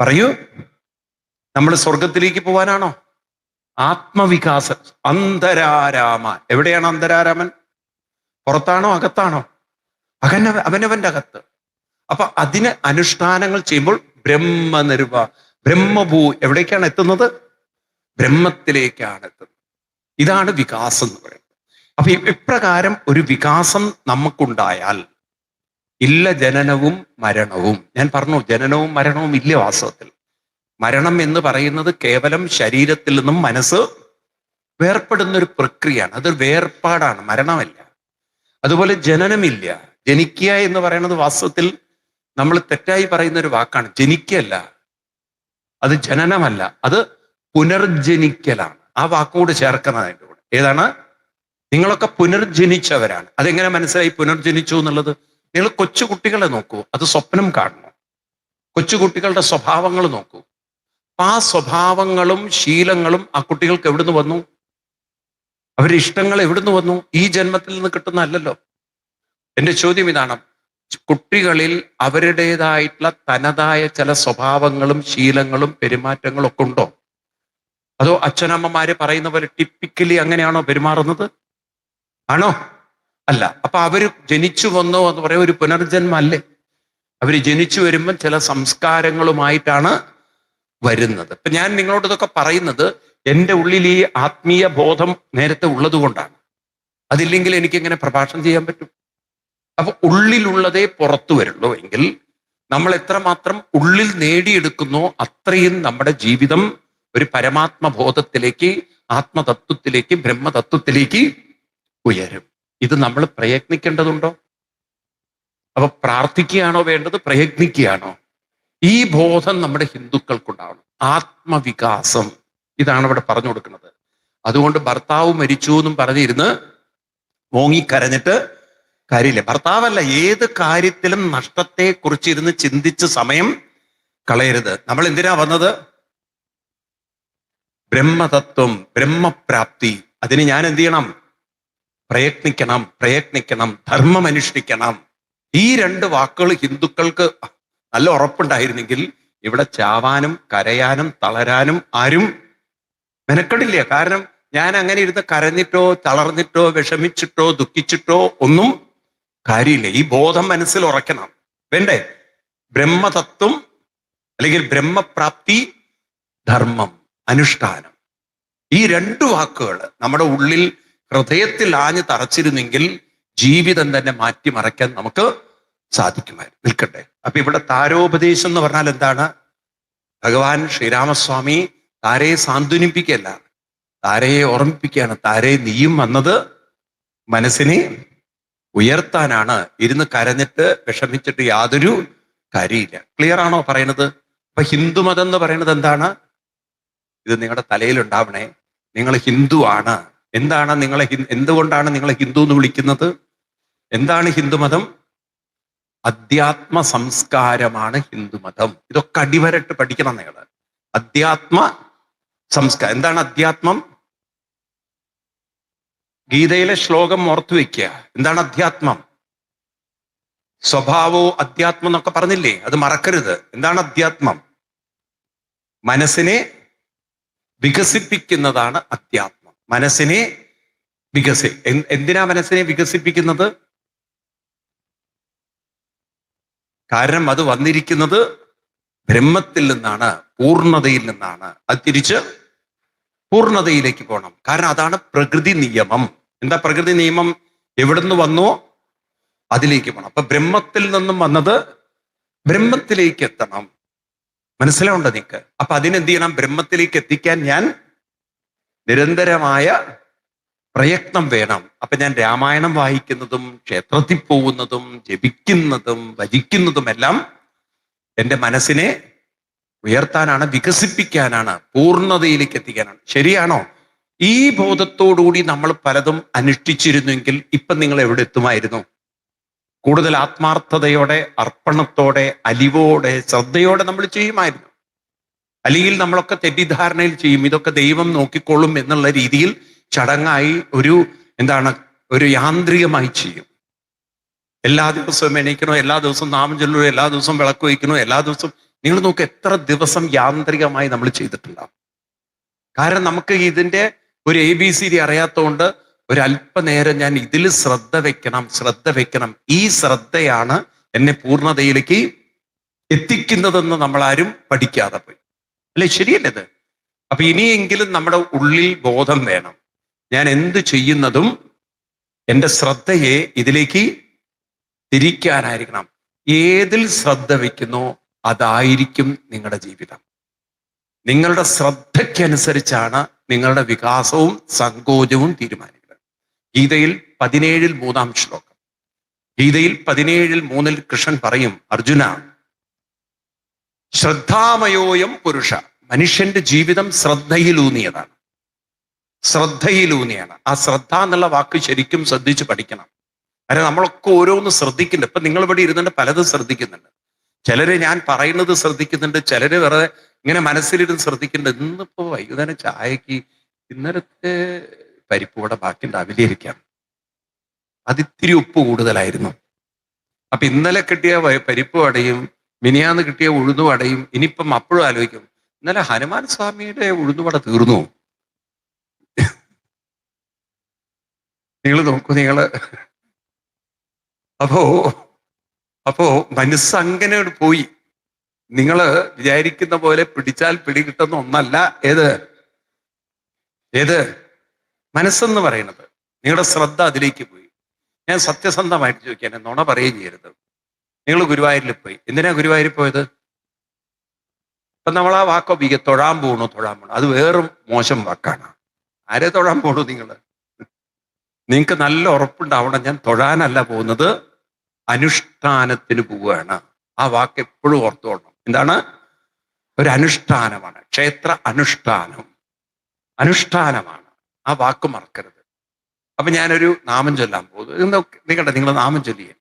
പറയൂ, നമ്മൾ സ്വർഗത്തിലേക്ക് പോവാനാണോ? ആത്മവികാസം. അന്തരാരാമ. എവിടെയാണ് അന്തരാരാമൻ? പുറത്താണോ അകത്താണോ? അവനവന്റെ അകത്ത്. അപ്പൊ അതിന് അനുഷ്ഠാനങ്ങൾ ചെയ്യുമ്പോൾ ബ്രഹ്മഭൂ എവിടേക്കാണ് എത്തുന്നത്? ബ്രഹ്മത്തിലേക്കാണ് എത്തുന്നത്. ഇതാണ് വികാസം എന്ന് പറയുന്നത്. അപ്പൊ ഇപ്രകാരം ഒരു വികാസം നമുക്കുണ്ടായാൽ ഇല്ല ജനനവും മരണവും. ഞാൻ പറഞ്ഞു, ജനനവും മരണവും ഇല്ല വാസ്തവത്തിൽ. മരണം എന്ന് പറയുന്നത് കേവലം ശരീരത്തിൽ നിന്നും മനസ്സ് വേർപ്പെടുന്ന ഒരു പ്രക്രിയയാണ്. അത് വേർപാടാണ്, മരണമല്ല. അതുപോലെ ജനനമില്ല. ജനിക്കുക എന്ന് പറയുന്നത് വാസ്തവത്തിൽ നമ്മൾ തെറ്റായി പറയുന്ന ഒരു വാക്കാണ്. ജനിക്കല്ല, അത് ജനനമല്ല, അത് പുനർജനിക്കലാണ്. ആ വാക്കോട് ചേർക്കുന്നത് അതിൻ്റെ കൂടെ. ഏതാണ്? നിങ്ങളൊക്കെ പുനർജനിച്ചവരാണ്. അതെങ്ങനെ മനസ്സിലായി പുനർജനിച്ചു എന്നുള്ളത്? നിങ്ങൾ കൊച്ചുകുട്ടികളെ നോക്കൂ, അത് സ്വപ്നം കാണണം. കൊച്ചുകുട്ടികളുടെ സ്വഭാവങ്ങൾ നോക്കൂ. ആ സ്വഭാവങ്ങളും ശീലങ്ങളും ആ കുട്ടികൾക്ക് എവിടുന്ന് വന്നു? അവരുടെ ഇഷ്ടങ്ങൾ എവിടുന്ന് വന്നു? ഈ ജന്മത്തിൽ നിന്ന് കിട്ടുന്നതല്ലല്ലോ. എന്റെ ചോദ്യം ഇതാണ്, കുട്ടികളിൽ അവരുടേതായിട്ടുള്ള തനതായ ചില സ്വഭാവങ്ങളും ശീലങ്ങളും പെരുമാറ്റങ്ങളും ഒക്കെ ഉണ്ടോ? അതോ അച്ഛനമ്മമാര് പറയുന്ന പോലെ ടിപ്പിക്കലി അങ്ങനെയാണോ പെരുമാറുന്നത്? ആണോ? അല്ല. അപ്പൊ അവര് ജനിച്ചു വന്നോ എന്ന് പറയാൻ ഒരു പുനർജന്മം അല്ലേ? അവര് ജനിച്ചു വരുമ്പം ചില സംസ്കാരങ്ങളുമായിട്ടാണ് വരുന്നത്. ഇപ്പൊ ഞാൻ നിങ്ങളോട് ഇതൊക്കെ പറയുന്നത് എൻ്റെ ഉള്ളിൽ ഈ ആത്മീയ ബോധം നേരത്തെ ഉള്ളത് കൊണ്ടാണ്. അതില്ലെങ്കിൽ എനിക്ക് എങ്ങനെ പ്രഭാഷണം ചെയ്യാൻ പറ്റും? അപ്പൊ ഉള്ളിലുള്ളതേ പുറത്തു വരുള്ളൂ എങ്കിൽ നമ്മൾ എത്രമാത്രം ഉള്ളിൽ നേടിയെടുക്കുന്നോ അത്രയും നമ്മുടെ ജീവിതം ഒരു പരമാത്മബോധത്തിലേക്ക്, ആത്മതത്വത്തിലേക്ക്, ബ്രഹ്മതത്വത്തിലേക്ക് ഉയരും. ഇത് നമ്മൾ പ്രയത്നിക്കേണ്ടതുണ്ടോ? അപ്പൊ പ്രാർത്ഥിക്കുകയാണോ വേണ്ടത്? പ്രയത്നിക്കുകയാണോ? ഈ ബോധം നമ്മുടെ ഹിന്ദുക്കൾക്കുണ്ടാവണം. ആത്മവികാസം, ഇതാണ് ഇവിടെ പറഞ്ഞു കൊടുക്കുന്നത്. അതുകൊണ്ട് ഭർത്താവ് മരിച്ചു എന്നും പറഞ്ഞിരുന്ന് മോങ്ങിക്കരഞ്ഞിട്ട് കാര്യമില്ല. ഭർത്താവല്ല, ഏത് കാര്യത്തിലും നഷ്ടത്തെ കുറിച്ചിരുന്ന് ചിന്തിച്ച് സമയം കളയരുത്. നമ്മൾ എന്തിനാ വന്നത്? ബ്രഹ്മതത്വം, ബ്രഹ്മപ്രാപ്തി. അതിന് ഞാൻ എന്ത് ചെയ്യണം? പ്രയത്നിക്കണം, പ്രയത്നിക്കണം, ധർമ്മം അനുഷ്ഠിക്കണം. ഈ രണ്ട് വാക്കുകൾ ഹിന്ദുക്കൾക്ക് നല്ല ഉറപ്പുണ്ടായിരുന്നെങ്കിൽ ഇവിടെ ചാവാനും കരയാനും തളരാനും ആരും മെനക്കെടില്ല. കാരണം ഞാൻ അങ്ങനെ ഇരുന്ന് കരഞ്ഞിട്ടോ തളർന്നിട്ടോ വിഷമിച്ചിട്ടോ ദുഃഖിച്ചിട്ടോ ഒന്നും കാര്യമില്ല. ഈ ബോധം മനസ്സിൽ ഉറക്കണം. വേണ്ടേ? ബ്രഹ്മതത്വം അല്ലെങ്കിൽ ബ്രഹ്മപ്രാപ്തി, ധർമ്മം, അനുഷ്ഠാനം. ഈ രണ്ട് വാക്കുകൾ നമ്മുടെ ഉള്ളിൽ ഹൃദയത്തിൽ ആഞ്ഞു തറച്ചിരുന്നെങ്കിൽ ജീവിതം തന്നെ മാറ്റിമറിക്കാൻ നമുക്ക് സാധിക്കുമായിരുന്നു. നിൽക്കട്ടെ. അപ്പൊ ഇവിടെ താരോപദേശം എന്ന് പറഞ്ഞാൽ എന്താണ്? ഭഗവാൻ ശ്രീരാമസ്വാമി താരയെ സാന്ത്വനിപ്പിക്കുകയല്ല, താരയെ ഓർമ്മിപ്പിക്കുകയാണ്. താരയെ നീയും വന്നത് മനസ്സിനെ ഉയർത്താനാണ്. ഇരുന്ന് കരഞ്ഞിട്ട് വിഷമിച്ചിട്ട് യാതൊരു കാര്യമില്ല. ക്ലിയർ ആണോ പറയുന്നത്? അപ്പൊ ഹിന്ദുമതം എന്ന് പറയുന്നത് എന്താണ്? ഇത് നിങ്ങളുടെ തലയിൽ ഉണ്ടാവണേ. നിങ്ങൾ ഹിന്ദു ആണ്. എന്താണ് നിങ്ങളെ, എന്തുകൊണ്ടാണ് നിങ്ങളെ ഹിന്ദു എന്ന് വിളിക്കുന്നത്? എന്താണ് ഹിന്ദുമതം? അധ്യാത്മ സംസ്കാരമാണ് ഹിന്ദുമതം. ഇതൊക്കെ അടിവരട്ട് പഠിക്കണം നിങ്ങൾ. അധ്യാത്മ സംസ്കാരം. എന്താണ് അധ്യാത്മം? ഗീതയിലെ ശ്ലോകം ഓർത്തു വെക്കുക. എന്താണ് അധ്യാത്മം? സ്വഭാവോ അധ്യാത്മം എന്നൊക്കെ പറഞ്ഞില്ലേ? അത് മറക്കരുത്. എന്താണ് അധ്യാത്മം? മനസ്സിനെ വികസിപ്പിക്കുന്നതാണ് അധ്യാത്മം. മനസ്സിനെ എന്തിനാ മനസ്സിനെ വികസിപ്പിക്കുന്നത്? കാരണം അത് വന്നിരിക്കുന്നത് ബ്രഹ്മത്തിൽ നിന്നാണ്, പൂർണ്ണതയിൽ നിന്നാണ്. അത് തിരിച്ച് പൂർണ്ണതയിലേക്ക് പോകണം. കാരണം അതാണ് പ്രകൃതി നിയമം. എന്താ പ്രകൃതി നിയമം? എവിടുന്ന് വന്നോ അതിലേക്ക് പോകണം. അപ്പൊ ബ്രഹ്മത്തിൽ നിന്നും വന്നത് ബ്രഹ്മത്തിലേക്ക് എത്തണം. മനസ്സിലാവുണ്ടോ നിനക്ക്? അപ്പൊ അതിനെന്ത് ചെയ്യണം? ബ്രഹ്മത്തിലേക്ക് എത്തിക്കാൻ ഞാൻ നിരന്തരമായ പ്രയത്നം വേണം. അപ്പൊ ഞാൻ രാമായണം വായിക്കുന്നതും ക്ഷേത്രത്തിൽ പോകുന്നതും ജപിക്കുന്നതും ഭജിക്കുന്നതും എല്ലാം എൻ്റെ മനസ്സിനെ ഉയർത്താനാണ്, വികസിപ്പിക്കാനാണ്, പൂർണ്ണതയിലേക്ക് എത്തിക്കാനാണ്. ശരിയാണോ? ഈ ബോധത്തോടുകൂടി നമ്മൾ പലതും അനുഷ്ഠിച്ചിരുന്നെങ്കിൽ ഇപ്പം നിങ്ങൾ എവിടെ എത്തുമായിരുന്നു? കൂടുതൽ ആത്മാർത്ഥതയോടെ, അർപ്പണത്തോടെ, അലിവോടെ, ശ്രദ്ധയോടെ നമ്മൾ ചെയ്യുമായിരുന്നു. അല്ലെങ്കിൽ നമ്മളൊക്കെ തെറ്റിദ്ധാരണയിൽ ചെയ്യും, ഇതൊക്കെ ദൈവം നോക്കിക്കൊള്ളും എന്നുള്ള രീതിയിൽ ചടങ്ങായി ഒരു യാന്ത്രികമായി ചെയ്യും. എല്ലാ ദിവസവും എണീക്കണോ, എല്ലാ ദിവസവും നാമം ചൊല്ലണോ, എല്ലാ ദിവസവും വിളക്ക് വയ്ക്കണോ, എല്ലാ ദിവസവും. നിങ്ങൾ നോക്ക്, എത്ര ദിവസം യാന്ത്രികമായി നമ്മൾ ചെയ്തിട്ടുണ്ടാവും. കാരണം നമുക്ക് ഇതിന്റെ ഒരു ABCD അറിയാത്തതുകൊണ്ട് ഒരല്പനേരം ഞാൻ ഇതിൽ ശ്രദ്ധ വെക്കണം. ഈ ശ്രദ്ധയാണ് എന്നെ പൂർണ്ണതയിലേക്ക് എത്തിക്കുന്നതെന്ന് നമ്മളാരും പഠിക്കാതെ പോയി. അല്ലെ? ശരിയല്ലേ ഇത്? അപ്പൊ ഇനിയെങ്കിലും നമ്മുടെ ഉള്ളിൽ ബോധം വേണം. ഞാൻ എന്ത് ചെയ്യുന്നതും എൻ്റെ ശ്രദ്ധയെ ഇതിലേക്ക് തിരിക്കാനായിരിക്കണം. ഏതിൽ ശ്രദ്ധ വയ്ക്കുന്നോ അതായിരിക്കും നിങ്ങളുടെ ജീവിതം. നിങ്ങളുടെ ശ്രദ്ധയ്ക്കനുസരിച്ചാണ് നിങ്ങളുടെ വികാസവും സങ്കോചവും തീരുമാനിക്കുന്നത്. ഗീതയിൽ 17:3 ശ്ലോകം. ഗീതയിൽ 17:3 കൃഷ്ണൻ പറയും, അർജുന, ശ്രദ്ധാമയോയം പുരുഷ. മനുഷ്യന്റെ ജീവിതം ശ്രദ്ധയിലൂന്നിയതാണ്. ശ്രദ്ധയിലൂന്നിയാണ്. ആ ശ്രദ്ധ എന്നുള്ള വാക്ക് ശരിക്കും ശ്രദ്ധിച്ച് പഠിക്കണം. കാരണം നമ്മളൊക്കെ ഓരോന്ന് ശ്രദ്ധിക്കുന്നുണ്ട്. ഇപ്പൊ നിങ്ങൾ ഇവിടെ ഇരുന്നുണ്ട് പലതും ശ്രദ്ധിക്കുന്നുണ്ട്. ചിലര് ഞാൻ പറയുന്നത് ശ്രദ്ധിക്കുന്നുണ്ട്, ചിലര് വെറുതെ ഇങ്ങനെ മനസ്സിലിരുന്ന് ശ്രദ്ധിക്കുന്നുണ്ട്. ഇന്നിപ്പോ വൈകുന്നേരം ചായക്ക് ഇന്നലത്തെ പരിപ്പ് കൂടെ ബാക്കി ഉണ്ടാവില്ലിരിക്കാം, അതിത്തിരി ഉപ്പ് കൂടുതലായിരുന്നു. അപ്പൊ ഇന്നലെ കിട്ടിയ പരിപ്പ് വടയും മിനിയാന്ന് കിട്ടിയ ഉഴുന്നുവടയും ഇനിയിപ്പം അപ്പോഴും ആലോചിക്കും, ഇന്നലെ ഹനുമാൻ സ്വാമിയുടെ ഉഴുന്നുവട തീർന്നു. നിങ്ങൾ നോക്കൂ, അപ്പോ അപ്പോ മനസ്സങ്ങനെ പോയി. നിങ്ങൾ വിചാരിക്കുന്ന പോലെ പിടിച്ചാൽ പിടികിട്ടുന്ന ഒന്നല്ല ഏത് മനസ്സെന്ന് പറയുന്നത്. നിങ്ങളുടെ ശ്രദ്ധ അതിലേക്ക് പോയി. ഞാൻ സത്യസന്ധമായിട്ട് ചോദിക്കാൻ, നുണ പറയുകയും ചെയ്യരുത്. നിങ്ങൾ ഗുരുവായൂരിൽ പോയി. എന്തിനാ ഗുരുവായൂരിൽ പോയത്? ഇപ്പൊ നമ്മൾ ആ വാക്കോ തൊഴാൻ പോകണോ, അത് വേറും മോശം വാക്കാണ്. ആരെ തൊഴാൻ പോകണു? നിങ്ങൾക്ക് നല്ല ഉറപ്പുണ്ടാവണം, ഞാൻ തൊഴാനല്ല പോകുന്നത്, അനുഷ്ഠാനത്തിന് പോവുകയാണ്. ആ വാക്ക് എപ്പോഴും ഓർത്തോളണം. എന്താണ്? ഒരു അനുഷ്ഠാനമാണ്. ക്ഷേത്ര അനുഷ്ഠാനമാണ്. ആ വാക്ക് മറക്കരുത്. അപ്പൊ ഞാനൊരു നാമം ചൊല്ലാൻ പോകുന്നു. നിങ്ങൾ നാമം ചൊല്ലിയേ.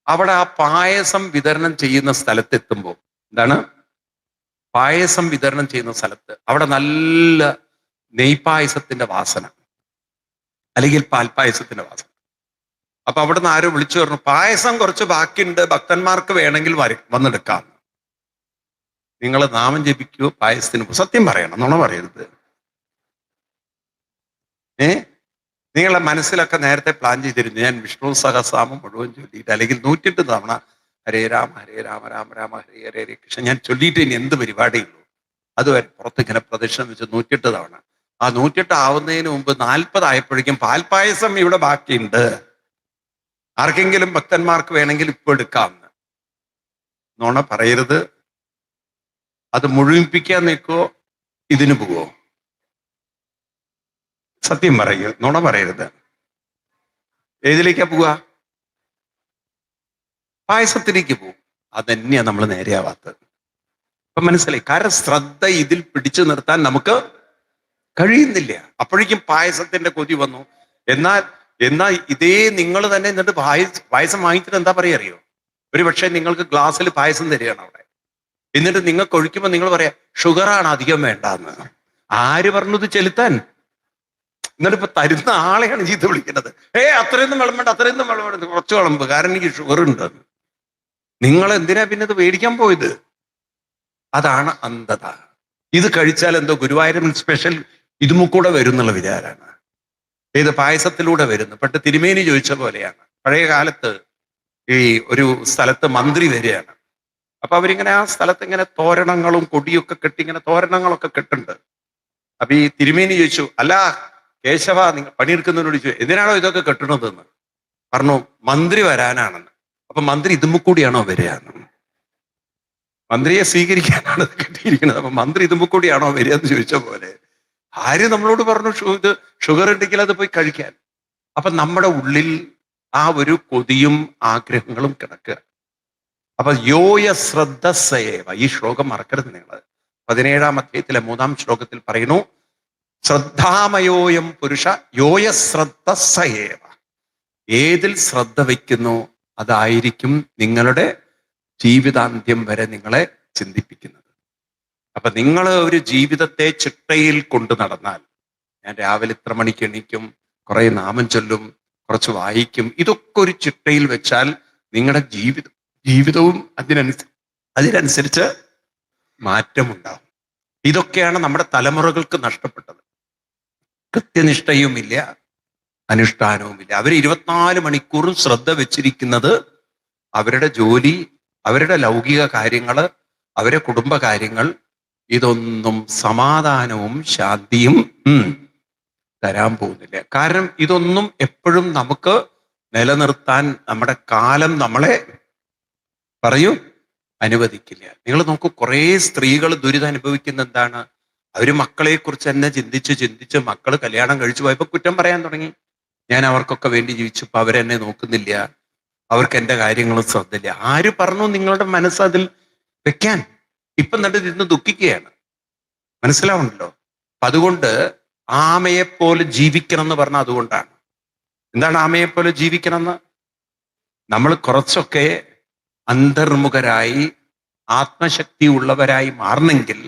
അവിടെ ആ പായസം വിതരണം ചെയ്യുന്ന സ്ഥലത്തെത്തുമ്പോൾ എന്താണ്? പായസം വിതരണം ചെയ്യുന്ന സ്ഥലത്ത് അവിടെ നല്ല നെയ്പായസത്തിന്റെ വാസന, അല്ലെങ്കിൽ പാൽപ്പായസത്തിന്റെ വാസന. അപ്പൊ അവിടുന്ന് ആരോ വിളിച്ചു പറഞ്ഞു, പായസം കുറച്ച് ബാക്കിയുണ്ട്, ഭക്തന്മാർക്ക് വേണമെങ്കിൽ വന്നെടുക്കാം. നിങ്ങൾ നാമം ജപിക്കുവോ? പായസത്തിന് സത്യം പറയണം, നുണ പറയരുത്. നിങ്ങളെ മനസ്സിലൊക്കെ നേരത്തെ പ്ലാൻ ചെയ്തിരുന്നു, ഞാൻ വിഷ്ണു സഹസ്രനാമം മുഴുവൻ ചൊല്ലിയിട്ട്, അല്ലെങ്കിൽ 108 തവണ ഹരേ രാമ രാമ രാമ ഹരേ ഹരേ ഹരേ കൃഷ്ണ ഞാൻ ചൊല്ലിയിട്ട് ഇനി എന്ത് പരിപാടിയുള്ളൂ. അതുവരെ പുറത്തിങ്ങനെ പ്രദക്ഷിണം വെച്ച് 108 തവണ. ആ 108 ആവുന്നതിന് മുമ്പ് 40 ആയപ്പോഴേക്കും പാൽപ്പായസം ഇവിടെ ബാക്കിയുണ്ട്, ആർക്കെങ്കിലും ഭക്തന്മാർക്ക് വേണമെങ്കിൽ ഇപ്പൊ എടുക്കാമെന്ന്. നുണ പറയരുത്. അത് മുഴുമിപ്പിക്കാൻ നിൽക്കുവോ, ഇതിന് പോവോ? സത്യം പറയൂ, നുണ പറയരുത്. ഏതിലേക്കാ പോവുക? പായസത്തിലേക്ക് പോവും. അതന്നെയാ നമ്മൾ നേരെയാവാത്തത്. അപ്പൊ മനസ്സിലായി. കാരണം ശ്രദ്ധ ഇതിൽ പിടിച്ചു നിർത്താൻ നമുക്ക് കഴിയുന്നില്ല. അപ്പോഴേക്കും പായസത്തിന്റെ കൊതി വന്നു. എന്നാൽ ഇതേ നിങ്ങൾ തന്നെ എന്നിട്ട് പായസം വാങ്ങിച്ചിട്ട് എന്താ പറയാ അറിയോ? ഒരു പക്ഷേ നിങ്ങൾക്ക് ഗ്ലാസ്സിൽ പായസം തരികയാണ് അവിടെ. എന്നിട്ട് നിങ്ങൾക്ക് ഒഴിക്കുമ്പോൾ നിങ്ങൾ പറയാ ഷുഗറാണ്, അധികം വേണ്ടെന്ന്. ആര് പറഞ്ഞത് ചെലുത്താൻ? എന്നിട്ട് ഇപ്പൊ തരുന്ന ആളെയാണ് ചീത്ത വിളിക്കുന്നത്. അത്രയൊന്നും വിളമ്പേണ്ട, അത്രയൊന്നും വിളമ്പേണ്ട, കുറച്ച് വിളമ്പ്, കാരണം എനിക്ക് ഷുഗർ ഉണ്ട്. നിങ്ങൾ എന്തിനാ പിന്നെ ഇത് മേടിക്കാൻ പോയത്? അതാണ് അന്ധത. ഇത് കഴിച്ചാൽ എന്തോ ഗുരുവായൂരിൽ സ്പെഷ്യൽ ഇതുമുക്കൂടെ വരും എന്നുള്ള വിചാരമാണ്. ഏത് പായസത്തിലൂടെ വരുന്നു. പണ്ട് തിരുമേനി ചോദിച്ച പോലെയാണ്. പഴയ കാലത്ത് ഈ ഒരു സ്ഥലത്ത് മന്ത്രി വരികയാണ്. അപ്പൊ അവരിങ്ങനെ ആ സ്ഥലത്ത് ഇങ്ങനെ തോരണങ്ങളും കൊടിയൊക്കെ കെട്ടി, ഇങ്ങനെ തോരണങ്ങളൊക്കെ കെട്ടുണ്ട്. അപ്പൊ ഈ തിരുമേനി ചോദിച്ചു, അല്ല കേശവ, നിങ്ങൾ പണിയെടുക്കുന്നതിനോട് ചോദിച്ചു, എന്തിനാണോ ഇതൊക്കെ കെട്ടണതെന്ന്. പറഞ്ഞു, മന്ത്രി വരാനാണെന്ന്. അപ്പൊ മന്ത്രി ഇതുമ്പോ കൂടിയാണോ വരികയെന്ന്? മന്ത്രിയെ സ്വീകരിക്കാനാണ് കെട്ടിയിരിക്കുന്നത്. അപ്പൊ മന്ത്രി ഇതുമ്പോ കൂടിയാണോ വരിക എന്ന് ചോദിച്ച പോലെ ആര് നമ്മളോട് പറഞ്ഞു ഇത് ഷുഗർ ഉണ്ടെങ്കിൽ അത് പോയി കഴിക്കാൻ? അപ്പൊ നമ്മുടെ ഉള്ളിൽ ആ ഒരു കൊതിയും ആഗ്രഹങ്ങളും കിടക്കുക. അപ്പൊ യോയ ശ്രദ്ധസേവ, ഈ ശ്ലോകം മറക്കരുത് നിങ്ങൾ. 17-ാം അധ്യായത്തിലെ 3-ാം ശ്ലോകത്തിൽ പറയുന്നു, ശ്രദ്ധാമയോയം പുരുഷ യോയ ശ്രദ്ധസേവ. ഏതിൽ ശ്രദ്ധ വയ്ക്കുന്നു അതായിരിക്കും നിങ്ങളുടെ ജീവിതാന്ത്യം വരെ നിങ്ങളെ ചിന്തിപ്പിക്കുന്നത്. അപ്പൊ നിങ്ങൾ ഒരു ജീവിതത്തെ ചിട്ടയിൽ കൊണ്ടു നടന്നാൽ, ഞാൻ രാവിലെ ഇത്ര മണിക്ക് എണീക്കും, കുറെ നാമം ചൊല്ലും, കുറച്ച് വായിക്കും, ഇതൊക്കെ ഒരു ചിട്ടയിൽ വെച്ചാൽ നിങ്ങളുടെ ജീവിതവും അതിനനുസരിച്ച് മാറ്റമുണ്ടാവും. ഇതൊക്കെയാണ് നമ്മുടെ തലമുറകൾക്ക് നഷ്ടപ്പെട്ടത്. കൃത്യനിഷ്ഠയുമില്ല, അനുഷ്ഠാനവുമില്ല. അവർ 24 മണിക്കൂറും ശ്രദ്ധ വെച്ചിരിക്കുന്നത് അവരുടെ ജോലി, അവരുടെ ലൗകിക കാര്യങ്ങള്, അവരുടെ കുടുംബകാര്യങ്ങൾ. ഇതൊന്നും സമാധാനവും ശാന്തിയും തരാൻ പോകുന്നില്ല. കാരണം ഇതൊന്നും എപ്പോഴും നമുക്ക് നിലനിർത്താൻ നമ്മുടെ കാലം നമ്മളെ പറയൂ അനുവദിക്കില്ല. നിങ്ങൾ നോക്കൂ, കുറേ സ്ത്രീകൾ ദുരിതം അനുഭവിക്കുന്ന എന്താണ്? അവര് മക്കളെ കുറിച്ച് തന്നെ ചിന്തിച്ച് മക്കൾ കല്യാണം കഴിച്ചു പോയപ്പോ കുറ്റം പറയാൻ തുടങ്ങി. ഞാൻ അവർക്കൊക്കെ വേണ്ടി ജീവിച്ചപ്പോ അവരെന്നെ നോക്കുന്നില്ല, അവർക്ക് എന്റെ കാര്യങ്ങളും ശ്രദ്ധയില്ല. ആര് പറഞ്ഞു നിങ്ങളുടെ മനസ്സ് അതിൽ വെക്കാൻ? ഇപ്പം എന്നിട്ട് ഇരുന്ന് ദുഃഖിക്കുകയാണ്. മനസ്സിലാവുണ്ടല്ലോ. അപ്പൊ അതുകൊണ്ട് ആമയെപ്പോലെ ജീവിക്കണം എന്ന് പറഞ്ഞാൽ അതുകൊണ്ടാണ്. എന്താണ് ആമയെപ്പോലെ ജീവിക്കണം എന്ന്? നമ്മൾ കുറച്ചൊക്കെ അന്തർമുഖരായി ആത്മശക്തി ഉള്ളവരായി മാറണമെങ്കിൽ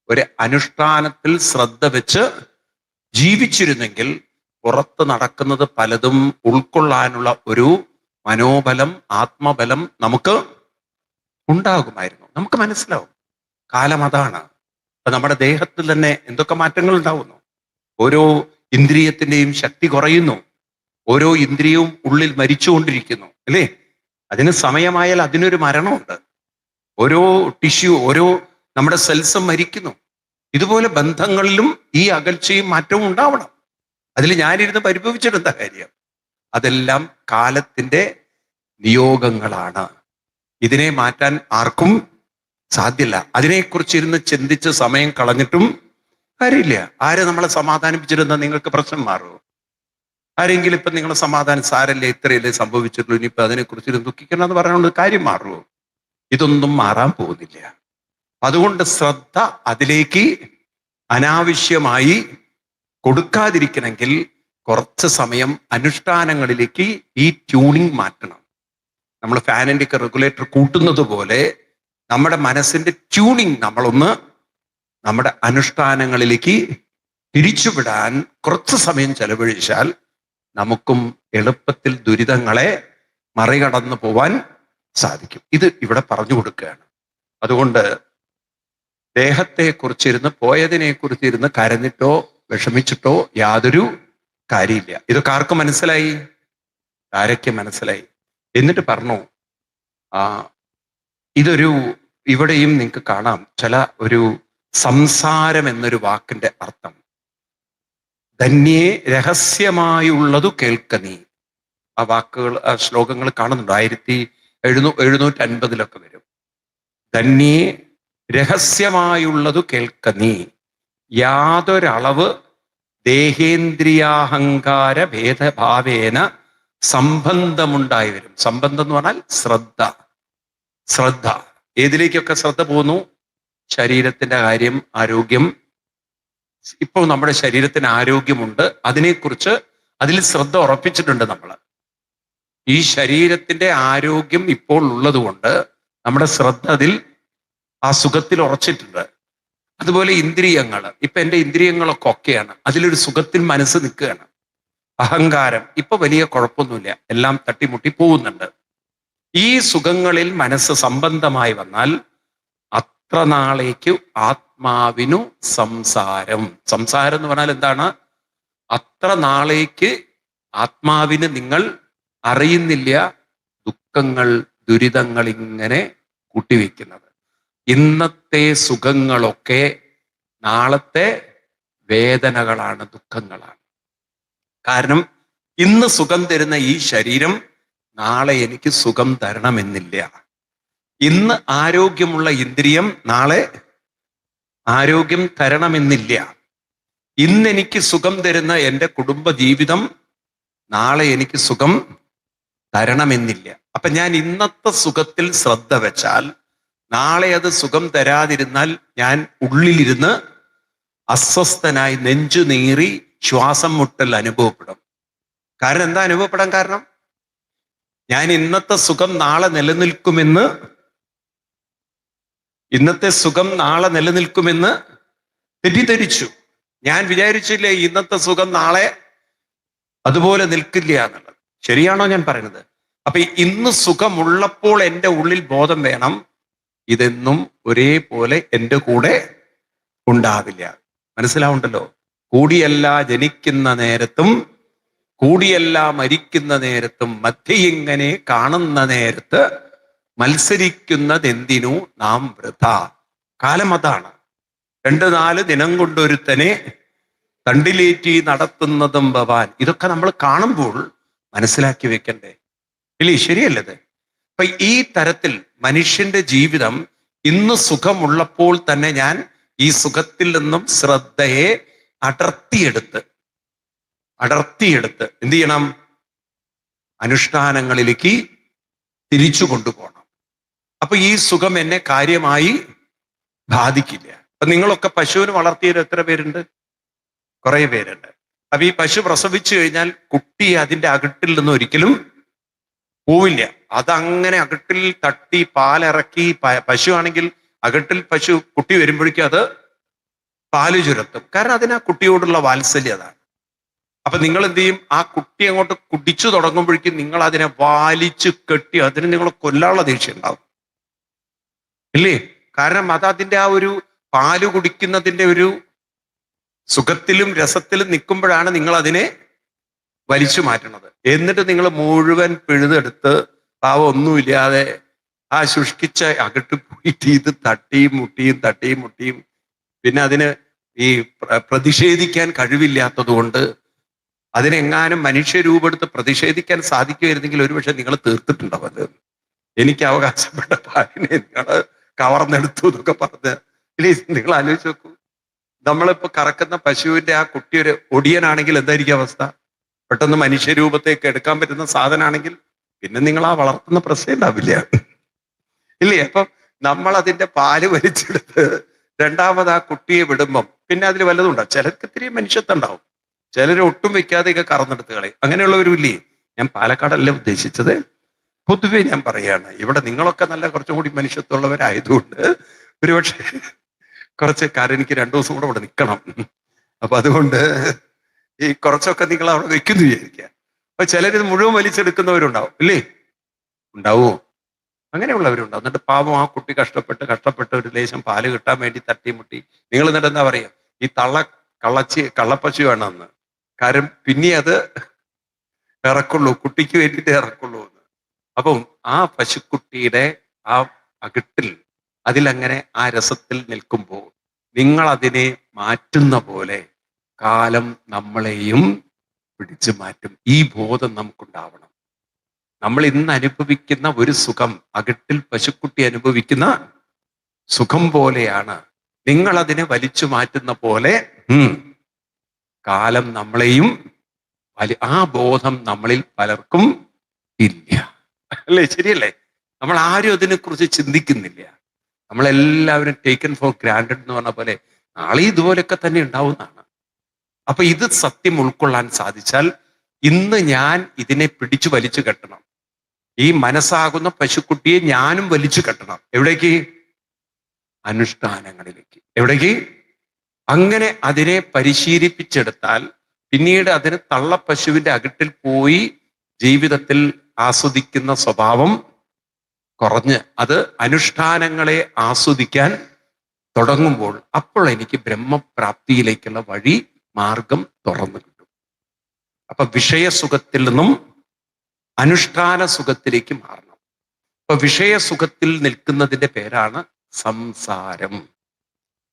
ഒരു അനുഷ്ഠാനത്തിൽ ശ്രദ്ധ വെച്ച് ജീവിച്ചിരുന്നെങ്കിൽ പുറത്ത് നടക്കുന്നത് പലതും ഉൾക്കൊള്ളാനുള്ള ഒരു മനോബലം, ആത്മബലം നമുക്ക് ഉണ്ടാകുമായിരുന്നു. നമുക്ക് മനസ്സിലാവും കാലം അതാണ്. അപ്പൊ നമ്മുടെ ദേഹത്തിൽ തന്നെ എന്തൊക്കെ മാറ്റങ്ങൾ ഉണ്ടാവുന്നു. ഓരോ ഇന്ദ്രിയത്തിന്റെയും ശക്തി കുറയുന്നു. ഓരോ ഇന്ദ്രിയവും ഉള്ളിൽ മരിച്ചുകൊണ്ടിരിക്കുന്നു, അല്ലേ? അതിന് സമയമായാൽ അതിനൊരു മരണമുണ്ട്. ഓരോ ടിഷ്യൂ, ഓരോ നമ്മുടെ സെൽസും മരിക്കുന്നു. ഇതുപോലെ ബന്ധങ്ങളിലും ഈ അകൽച്ചയും മാറ്റവും ഉണ്ടാവണം. അതിൽ ഞാനിരുന്ന് പരിഭവിച്ചിട്ടെന്താ കാര്യം? അതെല്ലാം കാലത്തിന്റെ നിയോഗങ്ങളാണ്. ഇതിനെ മാറ്റാൻ ആർക്കും സാധ്യല്ല. അതിനെക്കുറിച്ചിരുന്ന് ചിന്തിച്ച് സമയം കളഞ്ഞിട്ടും കാര്യമില്ല. ആര് നമ്മളെ സമാധാനിപ്പിച്ചിരുന്ന നിങ്ങൾക്ക് പ്രശ്നം മാറുമോ? ആരെങ്കിലും ഇപ്പൊ നിങ്ങളെ സമാധാനം, സാരല്ലേ ഇത്രയല്ലേ സംഭവിച്ചിട്ടുള്ളൂ, ഇനിയിപ്പൊ അതിനെക്കുറിച്ചിരുന്ന് ദുഃഖിക്കണം എന്ന് പറയാനുള്ള കാര്യം മാറുമോ? ഇതൊന്നും മാറാൻ പോകുന്നില്ല. അതുകൊണ്ട് ശ്രദ്ധ അതിലേക്ക് അനാവശ്യമായി കൊടുക്കാതിരിക്കണമെങ്കിൽ കുറച്ച് സമയം അനുഷ്ഠാനങ്ങളിലേക്ക് ഈ ട്യൂണിങ് മാറ്റണം. നമ്മൾ ഫാനിന്റെ ഒക്കെ റെഗുലേറ്റർ കൂട്ടുന്നത് പോലെ നമ്മുടെ മനസ്സിന്റെ ട്യൂണിങ് നമ്മളൊന്ന് നമ്മുടെ അനുഷ്ഠാനങ്ങളിലേക്ക് തിരിച്ചുവിടാൻ കുറച്ച് സമയം ചെലവഴിച്ചാൽ നമുക്കും എളുപ്പത്തിൽ ദുരിതങ്ങളെ മറികടന്നു പോവാൻ സാധിക്കും. ഇത് ഇവിടെ പറഞ്ഞു കൊടുക്കുകയാണ്. അതുകൊണ്ട് ദേഹത്തെക്കുറിച്ചിരുന്ന്, പോയതിനെ കുറിച്ചിരുന്ന് കരഞ്ഞിട്ടോ വിഷമിച്ചിട്ടോ യാതൊരു കാര്യമില്ല. ഇതൊക്കെ ആർക്ക് മനസ്സിലായി? ആരൊക്കെ മനസ്സിലായി? എന്നിട്ട് പറഞ്ഞു, ഇതൊരു ഇവിടെയും നിങ്ങൾക്ക് കാണാം ചില ഒരു സംസാരം എന്നൊരു വാക്കിന്റെ അർത്ഥം. ധന്യേ രഹസ്യമായുള്ളതു കേൾക്ക നീ. ആ വാക്കുകൾ, ആ ശ്ലോകങ്ങൾ കാണുന്നുണ്ട്. 1750 വരും. ധന്യേ രഹസ്യമായുള്ളതു കേൾക്ക നീ, യാതൊരളവ് ദേഹേന്ദ്രിയാഹങ്കാര ഭേദഭാവേന സംബന്ധമുണ്ടായി വരും. സംബന്ധം എന്ന് പറഞ്ഞാൽ ശ്രദ്ധ. ശ്രദ്ധ ഏതിലേക്കൊക്കെ ശ്രദ്ധ പോകുന്നു? ശരീരത്തിന്റെ കാര്യം, ആരോഗ്യം. ഇപ്പോൾ നമ്മുടെ ശരീരത്തിന് ആരോഗ്യമുണ്ട്, അതിനെക്കുറിച്ച് അതിൽ ശ്രദ്ധ ഉറപ്പിച്ചിട്ടുണ്ട് നമ്മൾ. ഈ ശരീരത്തിന്റെ ആരോഗ്യം ഇപ്പോൾ ഉള്ളത് കൊണ്ട് നമ്മുടെ ശ്രദ്ധ അതിൽ, ആ സുഖത്തിൽ ഉറച്ചിട്ടുണ്ട്. അതുപോലെ ഇന്ദ്രിയങ്ങൾ, ഇപ്പൊ എൻ്റെ ഇന്ദ്രിയങ്ങളൊക്കെ ഒക്കെയാണ്, അതിലൊരു സുഖത്തിൽ മനസ്സ് നിൽക്കുകയാണ്. അഹങ്കാരം ഇപ്പൊ വലിയ കുഴപ്പമൊന്നുമില്ല, എല്ലാം തട്ടിമുട്ടി പോകുന്നുണ്ട്. ഈ സുഖങ്ങളിൽ മനസ്സ് സംബന്ധമായി വന്നാൽ അത്ര നാളേക്ക് ആത്മാവിനു സംസാരം. സംസാരം എന്ന് പറഞ്ഞാൽ എന്താണ്? അത്ര നാളേക്ക് ആത്മാവിന് നിങ്ങൾ അറിയുന്നില്ല ദുഃഖങ്ങൾ, ദുരിതങ്ങൾ ഇങ്ങനെ കൂട്ടിവെക്കുന്നത്. ഇന്നത്തെ സുഖങ്ങളൊക്കെ നാളത്തെ വേദനകളാണ്, ദുഃഖങ്ങളാണ്. കാരണം ഇന്ന് സുഖം തരുന്ന ഈ ശരീരം നാളെ എനിക്ക് സുഖം തരണമെന്നില്ല. ഇന്ന് ആരോഗ്യമുള്ള ഇന്ദ്രിയം നാളെ ആരോഗ്യം തരണമെന്നില്ല. ഇന്ന് എനിക്ക് സുഖം തരുന്ന എൻ്റെ കുടുംബ ജീവിതം നാളെ എനിക്ക് സുഖം തരണമെന്നില്ല. അപ്പൊ ഞാൻ ഇന്നത്തെ സുഖത്തിൽ ശ്രദ്ധ വെച്ചാൽ നാളെ അത് സുഖം തരാതിരുന്നാൽ ഞാൻ ഉള്ളിലിരുന്ന് അസ്വസ്ഥനായി നെഞ്ചു നീറി ശ്വാസം മുട്ടൽ അനുഭവപ്പെടും. കാരണം എന്താ അനുഭവപ്പെടാൻ കാരണം? ഞാൻ ഇന്നത്തെ സുഖം നാളെ നിലനിൽക്കുമെന്ന്, ഇന്നത്തെ സുഖം നാളെ നിലനിൽക്കുമെന്ന് തെറ്റിദ്ധരിച്ചു. ഞാൻ വിചാരിച്ചില്ലേ ഇന്നത്തെ സുഖം നാളെ അതുപോലെ നിൽക്കില്ല എന്നുള്ളത്. ശരിയാണോ ഞാൻ പറയുന്നത്? അപ്പൊ ഇന്ന് സുഖമുള്ളപ്പോൾ എൻ്റെ ഉള്ളിൽ ബോധം വേണം, ഇതെന്നും ഒരേപോലെ എൻ്റെ കൂടെ ഉണ്ടാവില്ല. മനസ്സിലാവുണ്ടല്ലോ? കൂടിയല്ല ജനിക്കുന്ന നേരത്തും കൂടിയല്ല മരിക്കുന്ന നേരത്തും മധ്യ ഇങ്ങനെ കാണുന്ന നേരത്ത് മത്സരിക്കുന്നതെന്തിനു നാം വൃഥ. കാലം അതാണ്. 2-4 ദിനം കൊണ്ടൊരുത്തനെ തണ്ടിലേറ്റി നടത്തുന്നതും ഭവാൻ. ഇതൊക്കെ നമ്മൾ കാണുമ്പോൾ മനസ്സിലാക്കി വെക്കണ്ടേ? ഇല്ലേ? ശരിയല്ലത്? അപ്പൊ ഈ തരത്തിൽ മനുഷ്യന്റെ ജീവിതം ഇന്ന് സുഖമുള്ളപ്പോൾ തന്നെ ഞാൻ ഈ സുഖത്തിൽ നിന്നും ശ്രദ്ധയെ അടർത്തിയെടുത്ത് എന്ത് ചെയ്യണം? അനുഷ്ഠാനങ്ങളിലേക്ക് തിരിച്ചു കൊണ്ടുപോകണം. അപ്പൊ ഈ സുഖം എന്നെ കാര്യമായി ബാധിക്കില്ല. അപ്പൊ നിങ്ങളൊക്കെ പശുവിന് വളർത്തിയത് എത്ര പേരുണ്ട്? കുറെ പേരുണ്ട്. അപ്പൊ ഈ പശു പ്രസവിച്ചു കഴിഞ്ഞാൽ കുട്ടി അതിന്റെ അകിട്ടിൽ നിന്ന് ഒരിക്കലും പോവില്ല. അതങ്ങനെ അകിട്ടിൽ തട്ടി പാലിറക്കി, പശു ആണെങ്കിൽ അകിട്ടിൽ പശു കുട്ടി വരുമ്പോഴേക്കും അത് പാല് ചുരത്തും. കാരണം അതിന് ആ കുട്ടിയോടുള്ള വാത്സല്യം അതാണ്. അപ്പൊ നിങ്ങൾ എന്ത് ചെയ്യും? ആ കുട്ടി അങ്ങോട്ട് കുടിച്ചു തുടങ്ങുമ്പോഴേക്കും നിങ്ങൾ അതിനെ വലിച്ചു കെട്ടി അതിന് നിങ്ങൾ കൊല്ലാനുള്ള ദേഷ്യം ഉണ്ടാവും, ഇല്ലേ? കാരണം അത് അതിന്റെ ആ ഒരു പാല് കുടിക്കുന്നതിന്റെ ഒരു സുഖത്തിലും രസത്തിലും നിൽക്കുമ്പോഴാണ് നിങ്ങൾ അതിനെ വലിച്ചു മാറ്റണത്. എന്നിട്ട് നിങ്ങൾ മുഴുവൻ പിഴുതെടുത്ത് പാവം ഒന്നുമില്ലാതെ ആ ശുഷ്കിച്ച അകട്ട് പോയിട്ട് ഇത് തട്ടിയും മുട്ടിയും പിന്നെ അതിന് ഈ പ്രതിഷേധിക്കാൻ കഴിവില്ലാത്തത് കൊണ്ട് അതിനെങ്ങാനും മനുഷ്യരൂപെടുത്ത് പ്രതിഷേധിക്കാൻ സാധിക്കുമായിരുന്നെങ്കിൽ ഒരുപക്ഷെ നിങ്ങൾ തീർത്തിട്ടുണ്ടാവും. അത് എനിക്ക് അവകാശപ്പെട്ട പാലിനെ നിങ്ങൾ കവർന്നെടുത്തു എന്നൊക്കെ പറഞ്ഞ് പ്ലീസ് നിങ്ങൾ ആലോചിച്ച് നോക്കൂ. നമ്മളിപ്പോ കറക്കുന്ന പശുവിന്റെ ആ കുട്ടി ഒരു ഒടിയനാണെങ്കിൽ എന്തായിരിക്കും അവസ്ഥ? പെട്ടെന്ന് മനുഷ്യരൂപത്തേക്ക് എടുക്കാൻ പറ്റുന്ന സാധനമാണെങ്കിൽ പിന്നെ നിങ്ങൾ ആ വളർത്തുന്ന പ്രശ്നം ഉണ്ടാവില്ല, ഇല്ലേ? അപ്പം നമ്മൾ അതിന്റെ പാല് വലിച്ചെടുത്ത് രണ്ടാമത് ആ കുട്ടിയെ വിടുമ്പം പിന്നെ അതിൽ വല്ലതും ഉണ്ടാവും. ചിലർക്ക് ഇത്തിരി മനുഷ്യത്വം ഉണ്ടാവും, ചിലർ ഒട്ടും വെക്കാതെയൊക്കെ കറന്നെടുത്ത് കളയും. അങ്ങനെയുള്ളവരും ഇല്ലേ? ഞാൻ പാലക്കാടല്ല ഉദ്ദേശിച്ചത്, പൊതുവെ ഞാൻ പറയാണ്. ഇവിടെ നിങ്ങളൊക്കെ നല്ല കുറച്ചും കൂടി മനുഷ്യത്വമുള്ളവരായതുകൊണ്ട് ഒരുപക്ഷെ കുറച്ച് കാര്യം എനിക്ക് 2 ദിവസം കൂടെ ഇവിടെ നിൽക്കണം. അപ്പൊ അതുകൊണ്ട് ഈ കുറച്ചൊക്കെ നിങ്ങൾ അവിടെ വെക്കുന്നു വിചാരിക്കുക. അപ്പൊ ചിലരിത് മുഴുവൻ വലിച്ചെടുക്കുന്നവരുണ്ടാവും, ഇല്ലേ? ഉണ്ടാവോ? അങ്ങനെയുള്ളവരുണ്ടാവും. എന്നിട്ട് പാവം ആ കുട്ടി കഷ്ടപ്പെട്ട് ഒരു ലേശം പാല് കിട്ടാൻ വേണ്ടി തട്ടിമുട്ടി. നിങ്ങൾ എന്നിട്ട് എന്താ പറയാ? ഈ കള്ളപ്പശു വേണമെന്ന്. കാരണം പിന്നെ അത് ഇറക്കുള്ളൂ, കുട്ടിക്ക് വേണ്ടിയിട്ട് ഇറക്കുള്ളൂ എന്ന്. അപ്പം ആ പശുക്കുട്ടിയുടെ ആ അകിട്ടിൽ അതിലങ്ങനെ ആ രസത്തിൽ നിൽക്കുമ്പോൾ നിങ്ങൾ അതിനെ മാറ്റുന്ന പോലെ കാലം നമ്മളെയും പിടിച്ചു മാറ്റും. ഈ ബോധം നമുക്കുണ്ടാവണം. നമ്മൾ ഇന്ന് അനുഭവിക്കുന്ന ഒരു സുഖം അകിട്ടിൽ പശുക്കുട്ടി അനുഭവിക്കുന്ന സുഖം പോലെയാണ്. നിങ്ങൾ അതിനെ വലിച്ചു മാറ്റുന്ന പോലെ കാലം നമ്മളെയും ആ ബോധം നമ്മളിൽ പലർക്കും ഇല്ല, അല്ലേ? ശരിയല്ലേ? നമ്മൾ ആരും അതിനെക്കുറിച്ച് ചിന്തിക്കുന്നില്ല. നമ്മളെല്ലാവരും ടേക്കൻ ഫോർ ഗ്രാൻഡഡ് എന്ന് പറഞ്ഞ പോലെ നാളെ ഇതുപോലെയൊക്കെ തന്നെ ഉണ്ടാവുന്നതാണ്. അപ്പൊ ഇത് സത്യം ഉൾക്കൊള്ളാൻ സാധിച്ചാൽ ഇന്ന് ഞാൻ ഇതിനെ പിടിച്ചു വലിച്ചു കെട്ടണം. ഈ മനസ്സാകുന്ന പശുക്കുട്ടിയെ ഞാനും വലിച്ചു കെട്ടണം. എവിടേക്ക്? അനുഷ്ഠാനങ്ങളിലേക്ക്. എവിടേക്ക്? അങ്ങനെ അതിനെ പരിശീലിപ്പിച്ചെടുത്താൽ പിന്നീട് അതിന് തള്ളപ്പശുവിന്റെ അകിട്ടിൽ പോയി ജീവിതത്തിൽ ആസ്വദിക്കുന്ന സ്വഭാവം കുറഞ്ഞ് അത് അനുഷ്ഠാനങ്ങളെ ആസ്വദിക്കാൻ തുടങ്ങുമ്പോൾ അപ്പോൾ എനിക്ക് ബ്രഹ്മപ്രാപ്തിയിലേക്കുള്ള വഴി മാർഗം തുറന്നു കിട്ടും. അപ്പൊ വിഷയസുഖത്തിൽ നിന്നും അനുഷ്ഠാന സുഖത്തിലേക്ക് മാറണം. അപ്പൊ വിഷയസുഖത്തിൽ നിൽക്കുന്നതിന്റെ പേരാണ് സംസാരം.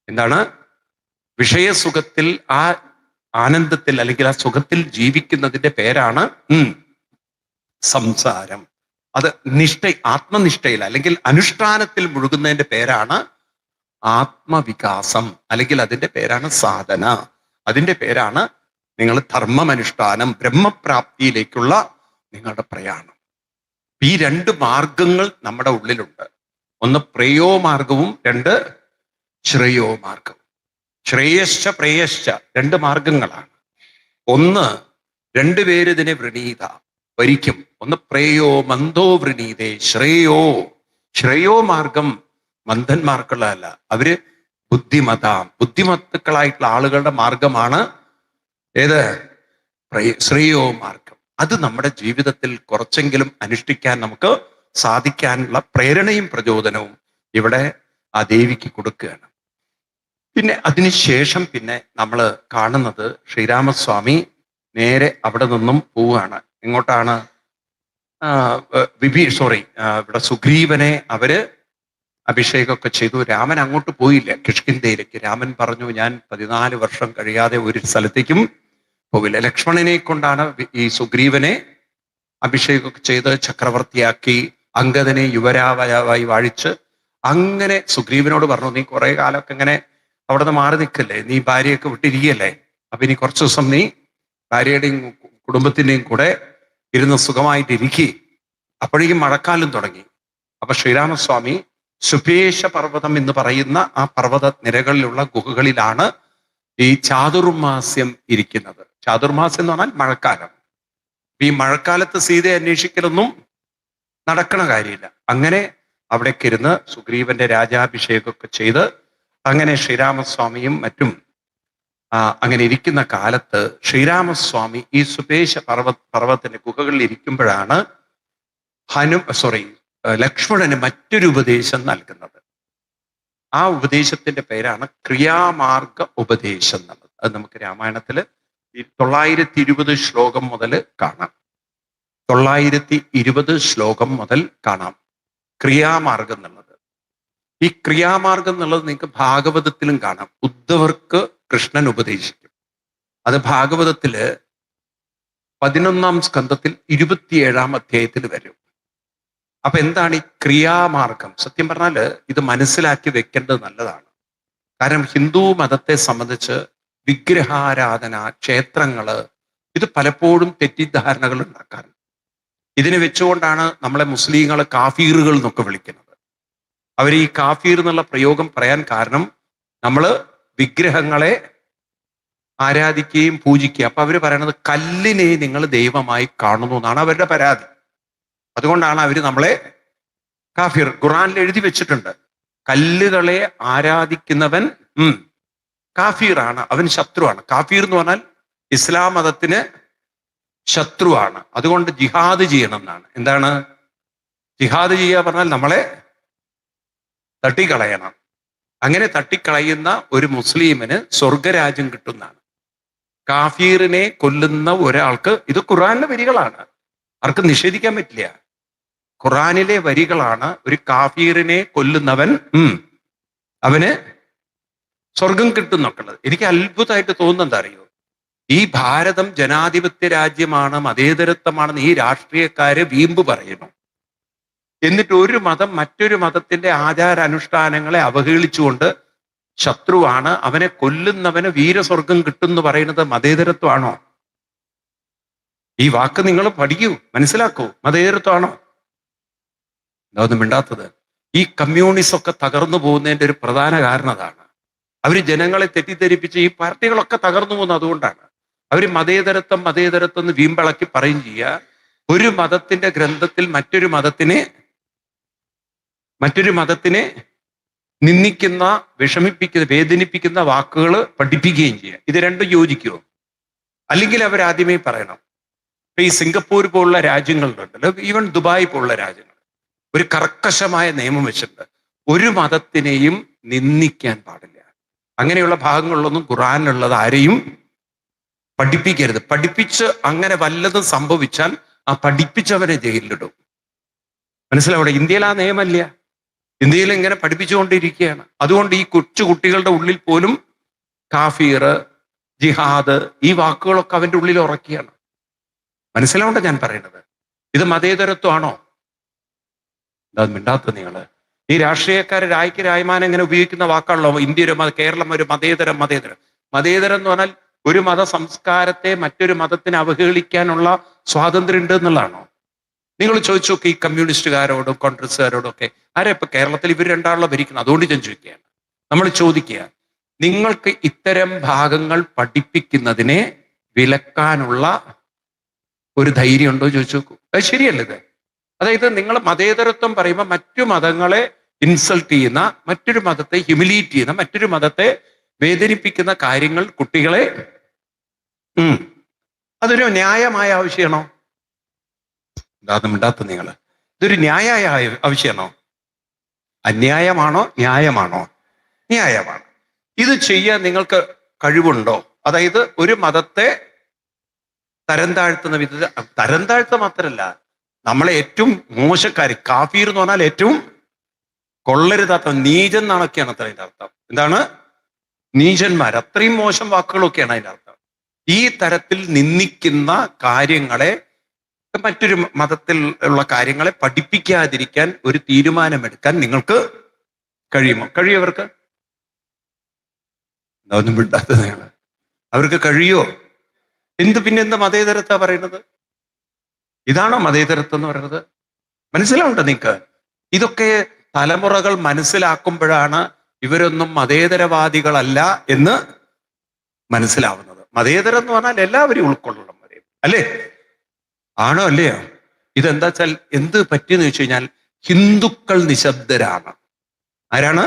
എന്താണ്? വിഷയസുഖത്തിൽ ആ ആനന്ദത്തിൽ അല്ലെങ്കിൽ ആ സുഖത്തിൽ ജീവിക്കുന്നതിന്റെ പേരാണ് സംസാരം. അത് ആത്മനിഷ്ഠയിൽ അല്ലെങ്കിൽ അനുഷ്ഠാനത്തിൽ മുഴുകുന്നതിന്റെ പേരാണ് ആത്മവികാസം, അല്ലെങ്കിൽ അതിന്റെ പേരാണ് സാധന. അതിന്റെ പേരാണ് നിങ്ങൾ ധർമ്മമനുഷ്ഠാനം, ബ്രഹ്മപ്രാപ്തിയിലേക്കുള്ള നിങ്ങളുടെ പ്രയാണം. ഈ 2 മാർഗങ്ങൾ നമ്മുടെ ഉള്ളിലുണ്ട്. ഒന്ന് പ്രേയോമാർഗവും 2 ശ്രേയോമാർഗവും. ശ്രേയശ്ച പ്രേയശ്ച 2 മാർഗങ്ങളാണ്. ഒന്ന് 2 പേര് ഇതിനെ വൃണീത വരിക്കും. ഒന്ന് പ്രേയോ മന്ദോ വൃണീതേ ശ്രേയോ മാർഗം മന്ദന്മാർക്കുള്ളതല്ല. അവര് ബുദ്ധിമത്തുക്കളായിട്ടുള്ള ആളുകളുടെ മാർഗമാണ് ഏത്? ശ്രേയോ മാർഗം. അത് നമ്മുടെ ജീവിതത്തിൽ കുറച്ചെങ്കിലും അനുഷ്ഠിക്കാൻ നമുക്ക് സാധിക്കാനുള്ള പ്രേരണയും പ്രചോദനവും ഇവിടെ ആ ദേവിക്ക് കൊടുക്കുകയാണ്. പിന്നെ അതിനുശേഷം പിന്നെ നമ്മൾ കാണുന്നത് ശ്രീരാമസ്വാമി നേരെ അവിടെ നിന്നും പോവുകയാണ്. എങ്ങോട്ടാണ്? ഇവിടെ സുഗ്രീവനെ അവര് അഭിഷേകമൊക്കെ ചെയ്തു. രാമൻ അങ്ങോട്ട് പോയില്ല, കിഷ്കിന്ധയിലേക്ക്. രാമൻ പറഞ്ഞു, ഞാൻ 14 വർഷം കഴിയാതെ ഒരു സ്ഥലത്തേക്കും പോവില്ല. ലക്ഷ്മണനെ കൊണ്ടാണ് ഈ സുഗ്രീവനെ അഭിഷേകമൊക്കെ ചെയ്ത് ചക്രവർത്തിയാക്കി, അംഗദനെ യുവരാജാവായി വാഴിച്ച്, അങ്ങനെ സുഗ്രീവനോട് പറഞ്ഞു, നീ കുറെ കാലമൊക്കെ ഇങ്ങനെ അവിടെ നിന്ന് മാറി നിൽക്കല്ലേ, നീ ഭാര്യയൊക്കെ വിട്ടിരിക്കുകയല്ലേ, അപ്പൊ ഇനി കുറച്ചു ദിവസം നീ ഭാര്യയുടെയും കുടുംബത്തിന്റെയും കൂടെ ഇരുന്ന് സുഖമായിട്ടിരിക്കുക. അപ്പോഴേക്കും മഴക്കാലം തുടങ്ങി. അപ്പൊ ശ്രീരാമസ്വാമി സുപേശ പർവ്വതം എന്ന് പറയുന്ന ആ പർവ്വത നിരകളിലുള്ള ഗുഹകളിലാണ് ഈ ചാതുർമാസ്യം ഇരിക്കുന്നത്. ചാതുർമാസ്യം എന്ന് പറഞ്ഞാൽ മഴക്കാലം. ഈ മഴക്കാലത്ത് സീതയെ അന്വേഷിക്കലൊന്നും നടക്കണ കാര്യമില്ല. അങ്ങനെ അവിടേക്ക് ഇരുന്ന് സുഗ്രീവന്റെ രാജാഭിഷേകമൊക്കെ ചെയ്ത് അങ്ങനെ ശ്രീരാമസ്വാമിയും മറ്റും അങ്ങനെ ഇരിക്കുന്ന കാലത്ത് ശ്രീരാമസ്വാമി ഈ സുപേശ പർവ്വതത്തിന്റെ ഗുഹകളിൽ ഇരിക്കുമ്പോഴാണ് ലക്ഷ്മണന് മറ്റൊരു ഉപദേശം നൽകുന്നത്. ആ ഉപദേശത്തിന്റെ പേരാണ് ക്രിയാമാർഗ ഉപദേശം എന്നുള്ളത്. അത് നമുക്ക് രാമായണത്തില് 920 ശ്ലോകം മുതൽ കാണാം. 920 ശ്ലോകം മുതൽ കാണാം ക്രിയാമാർഗം എന്നുള്ളത്. ഈ ക്രിയാമാർഗം എന്നുള്ളത് നിങ്ങൾക്ക് ഭാഗവതത്തിലും കാണാം. ഉദ്ധവർക്ക് കൃഷ്ണൻ ഉപദേശിക്കും. അത് ഭാഗവതത്തില് 11-ാം സ്കന്ധത്തിൽ 27-ാം അധ്യായത്തിൽ വരും. അപ്പൊ എന്താണ് ഈ ക്രിയാമാർഗം? സത്യം പറഞ്ഞാല് ഇത് മനസ്സിലാക്കി വെക്കേണ്ടത് നല്ലതാണ്. കാരണം ഹിന്ദു മതത്തെ സംബന്ധിച്ച് വിഗ്രഹാരാധന, ക്ഷേത്രങ്ങള്, ഇത് പലപ്പോഴും തെറ്റിദ്ധാരണകൾ ഉണ്ടാക്കാറുണ്ട്. ഇതിനെ വെച്ചുകൊണ്ടാണ് നമ്മളെ മുസ്ലിങ്ങളെ കാഫീറുകൾ എന്നൊക്കെ വിളിക്കുന്നത്. അവർ ഈ കാഫീർ എന്നുള്ള പ്രയോഗം പറയാൻ കാരണം നമ്മള് വിഗ്രഹങ്ങളെ ആരാധിക്കുകയും പൂജിക്കുകയും. അപ്പൊ അവര് പറയണത് കല്ലിനെ നിങ്ങൾ ദൈവമായി കാണുന്നു എന്നാണ് അവരുടെ പരാതി. അതുകൊണ്ടാണ് അവര് നമ്മളെ കാഫിർ. ഖുർആനിൽ എഴുതി വെച്ചിട്ടുണ്ട്, കല്ലുകളെ ആരാധിക്കുന്നവൻ കാഫീറാണ്, അവൻ ശത്രുവാണ്. കാഫീർ എന്ന് പറഞ്ഞാൽ ഇസ്ലാം മതത്തിന് ശത്രുവാണ്. അതുകൊണ്ട് ജിഹാദ് ചെയ്യണം എന്നാണ്. എന്താണ് ജിഹാദ് ചെയ്യുക പറഞ്ഞാൽ? നമ്മളെ തട്ടിക്കളയണം. അങ്ങനെ തട്ടിക്കളയുന്ന ഒരു മുസ്ലിമിന് സ്വർഗരാജ്യം കിട്ടുന്നതാണ്. കാഫീറിനെ കൊല്ലുന്ന ഒരാൾക്ക്, ഇത് ഖുർആനിലെ വരികളാണ്, ആർക്കും നിഷേധിക്കാൻ പറ്റില്ല. ഖുർആനിലെ വരികളാണ്. ഒരു കാഫീറിനെ കൊല്ലുന്നവൻ അവന് സ്വർഗം കിട്ടുന്നൊക്കെയുള്ളത്. എനിക്ക് അത്ഭുതമായിട്ട് തോന്നുന്നത് എന്താ അറിയോ? ഈ ഭാരതം ജനാധിപത്യ രാജ്യമാണ്, മതേതരത്വമാണെന്ന് ഈ രാഷ്ട്രീയക്കാര് വീമ്പ് പറയുന്നു. എന്നിട്ട് ഒരു മതം മറ്റൊരു മതത്തിന്റെ ആചാരാനുഷ്ഠാനങ്ങളെ അവഹേളിച്ചുകൊണ്ട് ശത്രുവാണ്, അവനെ കൊല്ലുന്നവന് വീരസ്വർഗം കിട്ടും എന്ന് പറയുന്നത് മതേതരത്വമാണോ? ഈ വാക്ക് നിങ്ങൾ പഠിക്കൂ, മനസ്സിലാക്കൂ. മതേതരത്വമാണോ? അതൊന്നും മിണ്ടാത്തത്. ഈ കമ്മ്യൂണിസം ഒക്കെ തകർന്നു പോകുന്നതിന്റെ ഒരു പ്രധാന കാരണം അതാണ്. അവര് ജനങ്ങളെ തെറ്റിദ്ധരിപ്പിച്ച് ഈ പാർട്ടികളൊക്കെ തകർന്നു പോകുന്നത് അതുകൊണ്ടാണ്. അവര് മതേതരത്വം എന്ന് വീമ്പിളക്കി പറയും ചെയ്യുക. ഒരു മതത്തിന്റെ ഗ്രന്ഥത്തിൽ മറ്റൊരു മതത്തിനെ നിന്ദിക്കുന്ന, വിഷമിപ്പിക്കുന്ന, വേദനിപ്പിക്കുന്ന വാക്കുകൾ പഠിപ്പിക്കുകയും ചെയ്യുക. ഇത് രണ്ടും യോജിക്കുമോ? അല്ലെങ്കിൽ അവരാദ്യമേ പറയണം. ഇപ്പൊ ഈ സിംഗപ്പൂർ പോലുള്ള രാജ്യങ്ങളുണ്ടല്ലോ, ഈവൻ ദുബായ് പോലുള്ള രാജ്യങ്ങൾ ഒരു കർക്കശമായ നിയമം വെച്ചിട്ടുണ്ട്. ഒരു മതത്തിനെയും നിന്ദിക്കാൻ പാടില്ല. അങ്ങനെയുള്ള ഭാഗങ്ങളിലൊന്നും ഖുർആനിലുള്ളത് ആരെയും പഠിപ്പിക്കരുത്. പഠിപ്പിച്ച് അങ്ങനെ വല്ലതും സംഭവിച്ചാൽ ആ പഠിപ്പിച്ചവരെ ജയിലിലിടും. മനസ്സിലാവിടെ? ഇന്ത്യയിൽ ആ നിയമമില്ല. ഇന്ത്യയിൽ ഇങ്ങനെ പഠിപ്പിച്ചുകൊണ്ടിരിക്കുകയാണ്. അതുകൊണ്ട് ഈ കൊച്ചു കുട്ടികളുടെ ഉള്ളിൽ പോലും കാഫീർ, ജിഹാദ്, ഈ വാക്കുകളൊക്കെ അവന്റെ ഉള്ളിൽ ഉറക്കുകയാണ്. മനസ്സിലാവണ്ട ഞാൻ പറയുന്നത്? ഇത് മതേതരത്വമാണോ? എന്താ മിണ്ടാത്ത നിങ്ങള്? ഈ രാഷ്ട്രീയക്കാര് രായ്ക്ക് രായ്മാനം ഇങ്ങനെ ഉപയോഗിക്കുന്ന വാക്കാണല്ലോ, ഇന്ത്യ ഒരു കേരളം ഒരു മതേതരം. മതേതരം എന്ന് പറഞ്ഞാൽ ഒരു മത സംസ്കാരത്തെ മറ്റൊരു മതത്തിനെ അവഹേളിക്കാനുള്ള സ്വാതന്ത്ര്യം ഉണ്ട് എന്നുള്ളതാണോ? നിങ്ങൾ ചോദിച്ചു നോക്കി ഈ കമ്മ്യൂണിസ്റ്റുകാരോടും കോൺഗ്രസ്സുകാരോടും ഒക്കെ. ആരാ ഇപ്പൊ കേരളത്തിൽ ഇവർ രണ്ടാളെ ഭരിക്കണം? അതുകൊണ്ട് ഞാൻ ചോദിക്കുകയാണ്. നമ്മൾ ചോദിക്കുക, നിങ്ങൾക്ക് ഇത്തരം ഭാഗങ്ങൾ പഠിപ്പിക്കുന്നതിനെ വിലക്കാനുള്ള ഒരു ധൈര്യം ഉണ്ടോ ചോദിച്ചു നോക്കൂ. അത് ശരിയല്ല ഇത്. അതായത് നിങ്ങൾ മതേതരത്വം പറയുമ്പോൾ മറ്റു മതങ്ങളെ ഇൻസൾട്ട് ചെയ്യുന്ന, മറ്റൊരു മതത്തെ ഹ്യൂമിലിയേറ്റ് ചെയ്യുന്ന, മറ്റൊരു മതത്തെ വേദനിപ്പിക്കുന്ന കാര്യങ്ങൾ കുട്ടികളെ അതൊരു ന്യായമായ ആവശ്യമാണോ? എന്താണെന്ന് മിണ്ടാത്ത നിങ്ങൾ? ഇതൊരു ന്യായമായ ആവശ്യമാണോ? അന്യായമാണോ? ന്യായമാണോ? ന്യായമാണ്. ഇത് ചെയ്യാൻ നിങ്ങൾക്ക് കഴിവുണ്ടോ? അതായത് ഒരു മതത്തെ തരം താഴ്ത്തുന്ന വിധത്തിൽ, തരം താഴ്ത്ത മാത്രമല്ല, നമ്മളെ ഏറ്റവും മോശക്കാര്, കാഫീർ എന്ന് പറഞ്ഞാൽ ഏറ്റവും കൊള്ളരുതാത്ത നീചൻ എന്നാണൊക്കെയാണ് അത്ര അതിന്റെ അർത്ഥം. എന്താണ്? നീചന്മാർ, അത്രയും മോശം വാക്കുകളൊക്കെയാണ് അതിന്റെ അർത്ഥം. ഈ തരത്തിൽ നിന്ദിക്കുന്ന കാര്യങ്ങളെ മറ്റൊരു മതത്തിൽ ഉള്ള കാര്യങ്ങളെ പഠിപ്പിക്കാതിരിക്കാൻ ഒരു തീരുമാനമെടുക്കാൻ നിങ്ങൾക്ക് കഴിയുമോ? കഴിയുമവർക്ക്? ഒന്നും വിടാത്ത നിങ്ങൾ, അവർക്ക് കഴിയുമോ? പിന്നെ എന്ത് മതേതരത്വ പറയുന്നത്? ഇതാണോ മതേതരത്വം എന്ന് പറയുന്നത്? മനസ്സിലാവുണ്ടോ നിങ്ങൾക്ക്? ഇതൊക്കെ തലമുറകൾ മനസ്സിലാക്കുമ്പോഴാണ് ഇവരൊന്നും മതേതരവാദികളല്ല എന്ന് മനസ്സിലാവുന്നത്. മതേതരം എന്ന് പറഞ്ഞാൽ എല്ലാവരും ഉൾക്കൊള്ളണം അല്ലേ? ആണോ അല്ലയോ? ഇതെന്താ വെച്ചാൽ എന്ത് പറ്റിയെന്ന് വെച്ച് കഴിഞ്ഞാൽ ഹിന്ദുക്കൾ നിശബ്ദരാണ്. ആരാണ്?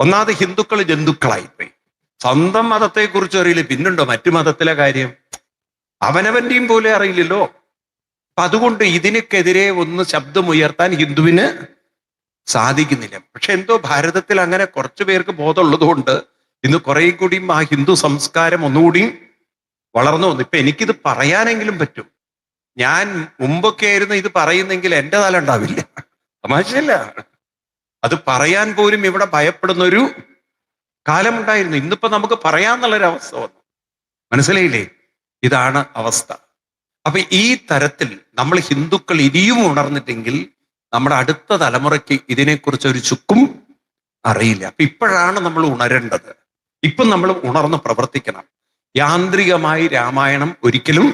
ഒന്നാമത് ഹിന്ദുക്കൾ ജന്തുക്കളായിപ്പോയി. സ്വന്തം മതത്തെക്കുറിച്ച് അറിയില്ല, പിന്നുണ്ടോ മറ്റു മതത്തിലെ കാര്യം? അവനവന്റെയും പോലെ അറിയില്ലല്ലോ. അപ്പൊ അതുകൊണ്ട് ഇതിനൊക്കെതിരെ ഒന്ന് ശബ്ദമുയർത്താൻ ഹിന്ദുവിന് സാധിക്കുന്നില്ല. പക്ഷെ എന്തോ ഭാരതത്തിൽ അങ്ങനെ കുറച്ചു പേർക്ക് ബോധമുള്ളത് കൊണ്ട് ഇന്ന് കുറെ കൂടിയും ആ ഹിന്ദു സംസ്കാരം ഒന്നുകൂടിയും വളർന്നു വന്നു. ഇപ്പൊ എനിക്കിത് പറയാനെങ്കിലും പറ്റും. ഞാൻ മുമ്പൊക്കെ ആയിരുന്നു ഇത് പറയുന്നെങ്കിൽ എന്റെ തല ഉണ്ടാവില്ല. തമാശയല്ല, അത് പറയാൻ പോലും ഇവിടെ ഭയപ്പെടുന്ന ഒരു കാലമുണ്ടായിരുന്നു. ഇന്നിപ്പോ നമുക്ക് പറയാന്നുള്ളൊരവസ്ഥ വന്നു. മനസ്സിലായില്ലേ? ഇതാണ് അവസ്ഥ. അപ്പൊ ഈ തരത്തിൽ നമ്മൾ ഹിന്ദുക്കൾ ഇനിയും ഉണർന്നിട്ടെങ്കിൽ നമ്മുടെ അടുത്ത തലമുറയ്ക്ക് ഇതിനെക്കുറിച്ച് ഒരു ചുക്കും അറിയില്ല. അപ്പൊ ഇപ്പോഴാണ് നമ്മൾ ഉണരേണ്ടത്. ഇപ്പം നമ്മൾ ഉണർന്ന് പ്രവർത്തിക്കണം. യാന്ത്രികമായി രാമായണം ഒരിക്കലും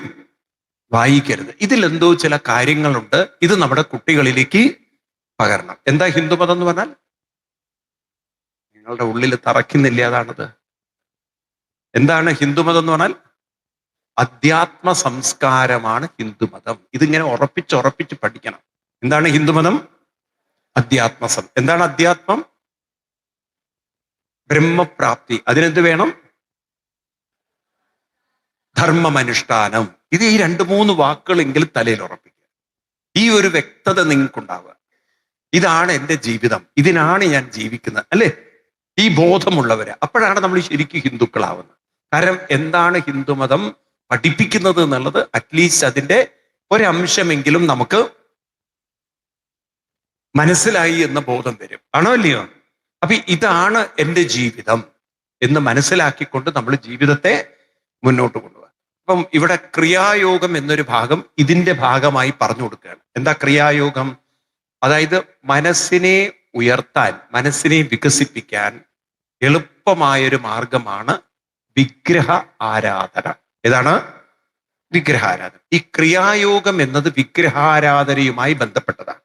വായിക്കരുത്. ഇതിലെന്തോ ചില കാര്യങ്ങളുണ്ട്, ഇത് നമ്മുടെ കുട്ടികളിലേക്ക് പകരണം. എന്താ ഹിന്ദുമതം എന്ന് പറഞ്ഞാൽ? നിങ്ങളുടെ ഉള്ളിൽ തറയ്ക്കുന്നില്ല, അതാണത്. എന്താണ് ഹിന്ദുമതം എന്ന് പറഞ്ഞാൽ? അധ്യാത്മ സംസ്കാരമാണ് ഹിന്ദുമതം. ഇതിങ്ങനെ ഉറപ്പിച്ച് പഠിക്കണം. എന്താണ് ഹിന്ദുമതം? എന്താണ് അധ്യാത്മം? ബ്രഹ്മപ്രാപ്തി. അതിനെന്ത് വേണം? ധർമ്മമനുഷ്ഠാനം. ഇത് ഈ 2-3 വാക്കുകളെങ്കിലും തലയിൽ ഉറപ്പിക്കുക. ഈ ഒരു വ്യക്തത നിങ്ങൾക്കുണ്ടാവുക. ഇതാണ് എൻ്റെ ജീവിതം, ഇതിനാണ് ഞാൻ ജീവിക്കുന്നത്, അല്ലേ? ഈ ബോധമുള്ളവര്. അപ്പോഴാണ് നമ്മൾ ശരിക്കും ഹിന്ദുക്കളാവുന്നത്. കാരണം എന്താണ് ഹിന്ദുമതം പഠിപ്പിക്കുന്നത് എന്നുള്ളത് അറ്റ്ലീസ്റ്റ് അതിൻ്റെ ഒരംശമെങ്കിലും നമുക്ക് മനസ്സിലായി എന്ന ബോധം വരും. ആണോ അല്ലയോ? അപ്പൊ ഇതാണ് എൻ്റെ ജീവിതം എന്ന് മനസ്സിലാക്കിക്കൊണ്ട് നമ്മൾ ജീവിതത്തെ മുന്നോട്ട് കൊണ്ടുപോകാം. അപ്പം ഇവിടെ ക്രിയായോഗം എന്നൊരു ഭാഗം ഇതിൻ്റെ ഭാഗമായി പറഞ്ഞു കൊടുക്കുകയാണ്. എന്താ ക്രിയായോഗം? അതായത് മനസ്സിനെ ഉയർത്താൻ, മനസ്സിനെ വികസിപ്പിക്കാൻ എളുപ്പമായൊരു മാർഗമാണ് വിഗ്രഹ ആരാധന. ഏതാണ്? വിഗ്രഹാരാധന. ഈ ക്രിയായോഗം എന്നത് വിഗ്രഹാരാധനയുമായി ബന്ധപ്പെട്ടതാണ്.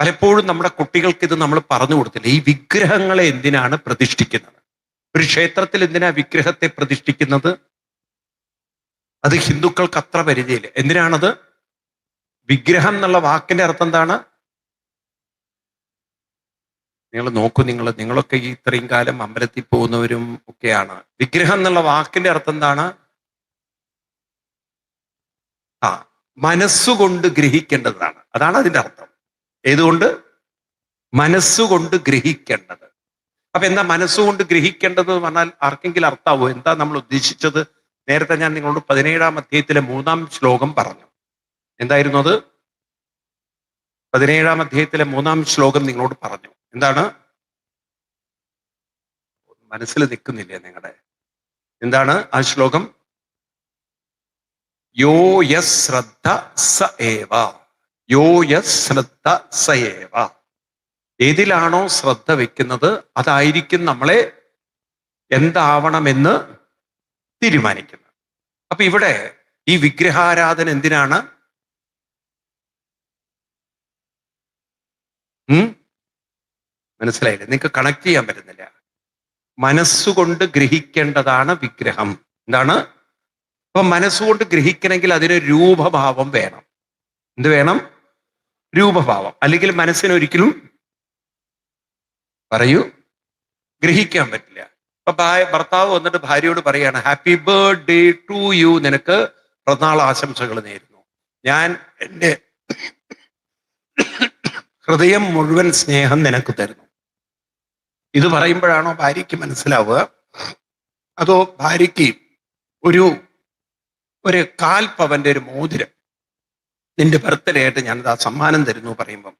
പലപ്പോഴും നമ്മുടെ കുട്ടികൾക്ക് ഇത് നമ്മൾ പറഞ്ഞു കൊടുത്തില്ല. ഈ വിഗ്രഹങ്ങളെ എന്തിനാണ് പ്രതിഷ്ഠിക്കുന്നത്? ഒരു ക്ഷേത്രത്തിൽ എന്തിനാ വിഗ്രഹത്തെ പ്രതിഷ്ഠിക്കുന്നത്? അത് ഹിന്ദുക്കൾക്ക് അത്ര പരിചയമില്ല. എന്തിനാണത്? വിഗ്രഹം എന്നുള്ള വാക്കിന്റെ അർത്ഥം എന്താണ്? നിങ്ങൾ നോക്കൂ, നിങ്ങളൊക്കെ ഈ ഇത്രയും കാലം അമ്പലത്തിൽ പോകുന്നവരും ഒക്കെയാണ്. വിഗ്രഹം എന്നുള്ള വാക്കിന്റെ അർത്ഥം എന്താണ്? മനസ്സുകൊണ്ട് ഗ്രഹിക്കേണ്ടതാണ്. അതാണ് അതിന്റെ അർത്ഥം. ഏതുകൊണ്ട്? മനസ്സുകൊണ്ട് ഗ്രഹിക്കേണ്ടത്. അപ്പൊ എന്താ മനസ്സുകൊണ്ട് ഗ്രഹിക്കേണ്ടത് എന്ന് പറഞ്ഞാൽ ആർക്കെങ്കിലും അർത്ഥാവോ? എന്താ നമ്മൾ ഉദ്ദേശിച്ചത്? നേരത്തെ ഞാൻ നിങ്ങളോട് 17-ാം അധ്യായത്തിലെ 3-ാം ശ്ലോകം പറഞ്ഞു. എന്തായിരുന്നു അത്? 17-ാം അധ്യായത്തിലെ 3-ാം ശ്ലോകം നിങ്ങളോട് പറഞ്ഞു. എന്താണ്? മനസ്സിൽ നിൽക്കുന്നില്ലേ നിങ്ങളുടെ? എന്താണ് ആ ശ്ലോകം? യോ യസ് ശ്രദ്ധ സ ഏവ, യോ യസ് ശ്രദ്ധ സ ഏവ. ഏതിലാണോ ശ്രദ്ധ വെക്കുന്നത് അതായിരിക്കും നമ്മളെ എന്താവണമെന്ന് തീരുമാനിക്കുന്നത്. അപ്പൊ ഇവിടെ ഈ വിഗ്രഹാരാധന എന്തിനാണ്? മനസ്സിലായില്ലേ? നിങ്ങൾക്ക് കണക്ട് ചെയ്യാൻ പറ്റുന്നില്ല. മനസ്സുകൊണ്ട് ഗ്രഹിക്കേണ്ടതാണ് വിഗ്രഹം. എന്താണ്? അപ്പൊ മനസ്സുകൊണ്ട് ഗ്രഹിക്കണമെങ്കിൽ അതിന് രൂപഭാവം വേണം. എന്ത് വേണം? രൂപഭാവം. അല്ലെങ്കിൽ മനസ്സിനൊരിക്കലും പറയൂ ഗ്രഹിക്കാൻ പറ്റില്ല. അപ്പൊ ഭർത്താവ് വന്നിട്ട് ഭാര്യയോട് പറയാണ്, ഹാപ്പി ബർത്ത്ഡേ ടു യു, നിനക്ക് പിറന്നാൾ ആശംസകൾ നേരുന്നു, ഞാൻ എൻ്റെ ഹൃദയം മുഴുവൻ സ്നേഹം നിനക്ക് തരുന്നു. ഇത് പറയുമ്പോഴാണോ ഭാര്യയ്ക്ക് മനസ്സിലാവുക? അതോ ഭാര്യയ്ക്ക് ഒരു 1/4 പവന്റെ ഒരു മോതിരം നിന്റെ ബർത്ത്ഡേ ആയിട്ട് ഞാനത് ആ സമ്മാനം തരുന്നു പറയുമ്പം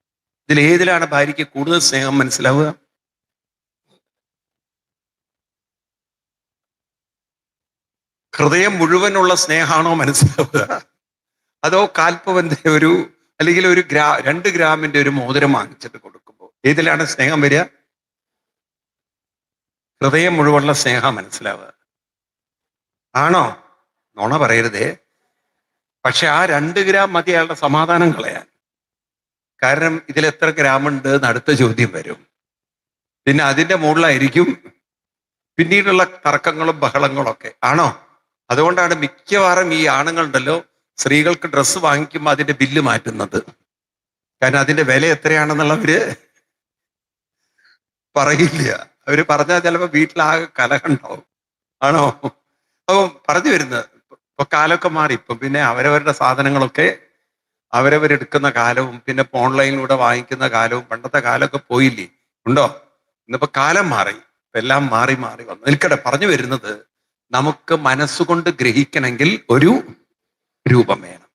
ഇതിലേതിലാണ് ഭാര്യയ്ക്ക് കൂടുതൽ സ്നേഹം മനസ്സിലാവുക? ഹൃദയം മുഴുവനുള്ള സ്നേഹമാണോ മനസ്സിലാവുക? അതോ കാൽപ്പവന്റെ അല്ലെങ്കിൽ 2 ഗ്രാമിന്റെ ഒരു മോതിരം വാങ്ങിച്ചിട്ട് കൊടുക്കുമ്പോൾ ഏതിലാണ് സ്നേഹം വരിക? ഹൃദയം മുഴുവനുള്ള സ്നേഹം മനസ്സിലാവുക. ആണോ? നുണ പറയരുതേ. പക്ഷെ ആ 2 ഗ്രാം മതി അയാളുടെ സമാധാനം കളയാൻ. കാരണം ഇതിൽ എത്ര ഗ്രാമുണ്ട് എന്ന് അടുത്ത ചോദ്യം വരും. പിന്നെ അതിന്റെ മുകളിലായിരിക്കും പിന്നീടുള്ള തർക്കങ്ങളും ബഹളങ്ങളും ഒക്കെ. ആണോ? അതുകൊണ്ടാണ് മിക്കവാറും ഈ ആണുങ്ങളുണ്ടല്ലോ സ്ത്രീകൾക്ക് ഡ്രസ്സ് വാങ്ങിക്കുമ്പോൾ അതിന്റെ ബില്ല് മാറ്റുന്നത്. കാരണം അതിന്റെ വില എത്രയാണെന്നുള്ളവര് പറയില്ല. അവര് പറഞ്ഞാൽ ചിലപ്പോൾ വീട്ടിലാകെ കലഹമുണ്ടാവും. ആണോ? അപ്പം പറഞ്ഞു വരുന്നത് ഇപ്പൊ കാലമൊക്കെ മാറി. ഇപ്പൊ പിന്നെ അവരവരുടെ സാധനങ്ങളൊക്കെ അവരവരെടുക്കുന്ന കാലവും പിന്നെ ഇപ്പൊ ഓൺലൈനിലൂടെ വാങ്ങിക്കുന്ന കാലവും പണ്ടത്തെ കാലമൊക്കെ പോയില്ലേ? ഉണ്ടോ? ഇന്നിപ്പോ കാലം മാറി. എല്ലാം മാറി മാറി വന്നു. നിൽക്കട്ടെ, പറഞ്ഞു വരുന്നത് നമുക്ക് മനസ്സുകൊണ്ട് ഗ്രഹിക്കണമെങ്കിൽ ഒരു രൂപം വേണം.